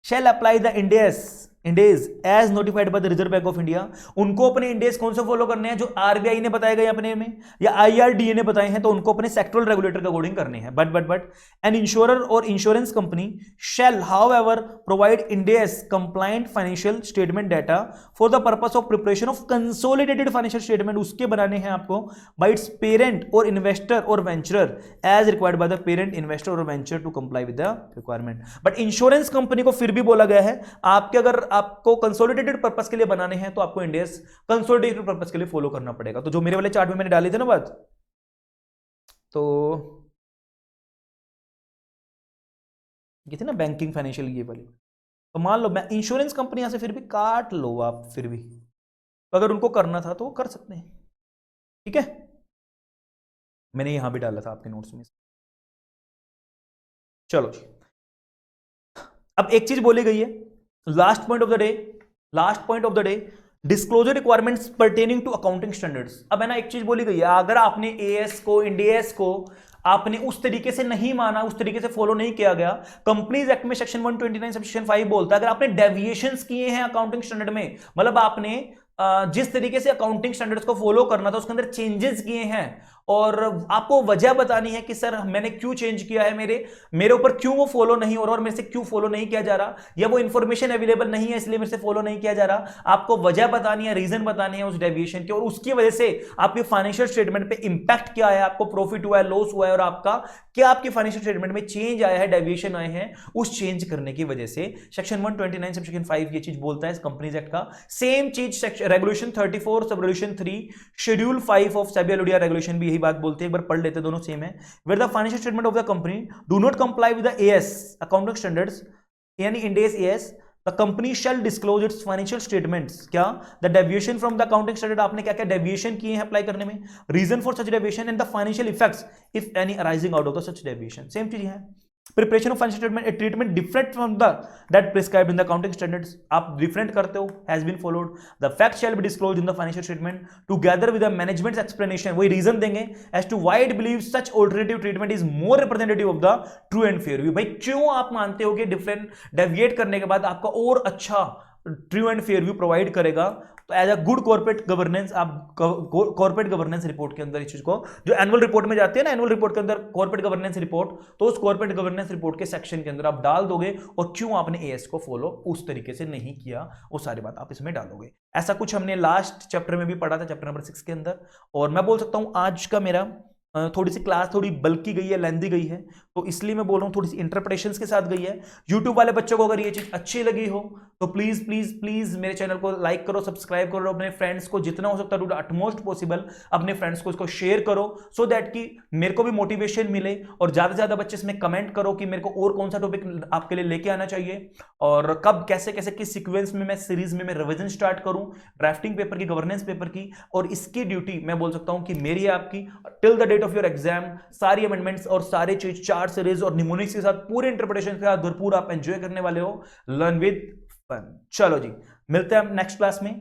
shall apply the Ind AS as notified by the Reserve Bank of India, उनको अपने Ind AS कौन से फॉलो करने हैं, जो आरबीआई ने बताए गए अपने में या IRDA ने बताए हैं, तो उनको अपने सेक्टरल रेगुलेटर के अकॉर्डिंग करने हैं। बट एन इंश्योरर और insurance company shall however provide Ind AS compliant financial statement data for the purpose of preparation of consolidated financial statement, उसके बनाने हैं आपको बाय इट्स पेरेंट और इन्वेस्टर और venturer as required by the parent, investor और venture to comply with the requirement. But insurance company को फिर भी बोला गया है, आपके अगर आपको कंसोलिडेटेड पर्पस के लिए बनाने हैं तो आपको Ind AS कंसोलिडेटेड पर्पस के लिए फॉलो करना पड़ेगा। तो जो मेरे वाले चार्ट में मैंने डाली थी ना बात, तो ये थी ना बैंकिंग फाइनेंशियल ये वाली, तो मान लो मैं इंश्योरेंस कंपनी यहां से फिर भी काट लो आप, फिर भी तो अगर उनको करना था तो वो कर सकते हैं, ठीक है। मैंने यहां भी डाला था आपके नोट्स में। चलो जी, अब एक चीज बोली गई है, last point of the day, disclosure requirements pertaining to accounting standards. अब है ना एक चीज बोली गई है, अगर आपने AS को, Ind AS को आपने उस तरीके से नहीं माना, उस तरीके से फॉलो नहीं किया गया, कंपनीज एक्ट में सेक्शन 129 सेक्शन 5 बोलता है अगर आपने डेविएशंस किए हैं अकाउंटिंग स्टैंडर्ड में, मतलब आपने जिस तरीके से अकाउंटिंग स्टैंडर्ड्स को फॉलो करना था उसके अंदर चेंजेस किए हैं, और आपको वजह बतानी है कि सर मैंने क्यों चेंज किया है, मेरे ऊपर क्यों वो फॉलो नहीं हो रहा और मेरे से क्यों फॉलो नहीं किया जा रहा, या वो इंफॉर्मेशन अवेलेबल नहीं है इसलिए मेरे से फॉलो नहीं किया जा रहा। आपको वजह बतानी है, रीजन बतानी है उस डेविएशन की, और उसकी वजह से आपके फाइनेंशियल स्टेटमेंट पे इंपैक्ट क्या है, आपको प्रॉफिट हुआ है, लॉस हुआ है, और आपका क्या आपके फाइनेंशियल स्टेटमेंट में चेंज आया है, डेविएशन आए हैं, उस चेंज करने की वजह से सेक्शन 129 सब सेक्शन 5 ये चीज बोलता है कंपनीज एक्ट का। सेम चीज regulation 34 sub regulation 3 schedule 5 of SEBI LODR regulation भी यही बात बोलते हैं, एक बार पढ़ लेते, दोनों सेम है। Where the financial statement of the company do not comply with the AS accounting standards यानी Ind S AS, the company shall disclose its financial statements. क्या the deviation from the accounting standard, आपने क्या क्या डेविएशन किए हैं अप्लाई करने में, reason for such deviation and the financial effects if any arising out of the such deviation. Same चीज है। Preparation of financial statement, A treatment different from the that prescribed in the accounting standards, आप डिफरेंट करते हो, has been followed. The fact shall be disclosed in the financial statement together with the management's explanation, वही रीजन देंगे as to why it believes such alternative treatment is more representative of the true and fair view. भाई क्यों आप मानते हो कि डिफरेंट डेविएट करने के बाद आपका और अच्छा true and fair view provide करेगा। तो as a good corporate governance, आप कॉर्पोरेट गवर्नेंस रिपोर्ट के अंदर इस चीज को, जो एनुअल रिपोर्ट में जाती है ना, एनुअल रिपोर्ट के अंदर कॉर्पोरेट गवर्नेंस रिपोर्ट, तो उस कॉर्पोरेट गवर्नेंस रिपोर्ट के सेक्शन के अंदर आप डाल दोगे, और क्यों आपने एएस को फॉलो उस तरीके से नहीं किया, वो सारी बात आप इसमें डालोगे। ऐसा कुछ हमने लास्ट चैप्टर में भी पढ़ा था, चैप्टर नंबर 6 के अंदर। और मैं बोल सकता हूं आज का मेरा थोड़ी सी क्लास थोड़ी बल्कि गई है, लेंदी गई है, तो इसलिए मैं बोल रहा हूँ थोड़ी सी इंटरप्रिटेशंस के साथ गई है। यूट्यूब वाले बच्चों को अगर ये चीज अच्छी लगी हो तो प्लीज प्लीज प्लीज मेरे चैनल को लाइक करो, सब्सक्राइब करो, अपने फ्रेंड्स को जितना हो सकता है टू द अटमोस्ट पॉसिबल अपने फ्रेंड्स को इसको शेयर करो, सो दैट कि मेरे को भी मोटिवेशन मिले, और ज्यादा से ज्यादा बच्चे इसमें कमेंट करो कि मेरे को और कौन सा टॉपिक आपके लिए लेके आना चाहिए, और कब कैसे कैसे किस सीक्वेंस में मैं सीरीज में मैं रिवीजन स्टार्ट करूं ड्राफ्टिंग पेपर की, गवर्नेंस पेपर की। और इसकी ड्यूटी मैं बोल सकता हूं कि मेरी है आपकी, till the date of your exam सारी अमेंडमेंट्स और सारी चीज, चार सीरीज और निमोनिक्स के साथ, पूरे इंटरप्रिटेशन के साथ भरपूर आप एंजॉय करने वाले हो। Learn with fun. चलो जी, मिलते हैं नेक्स्ट क्लास में।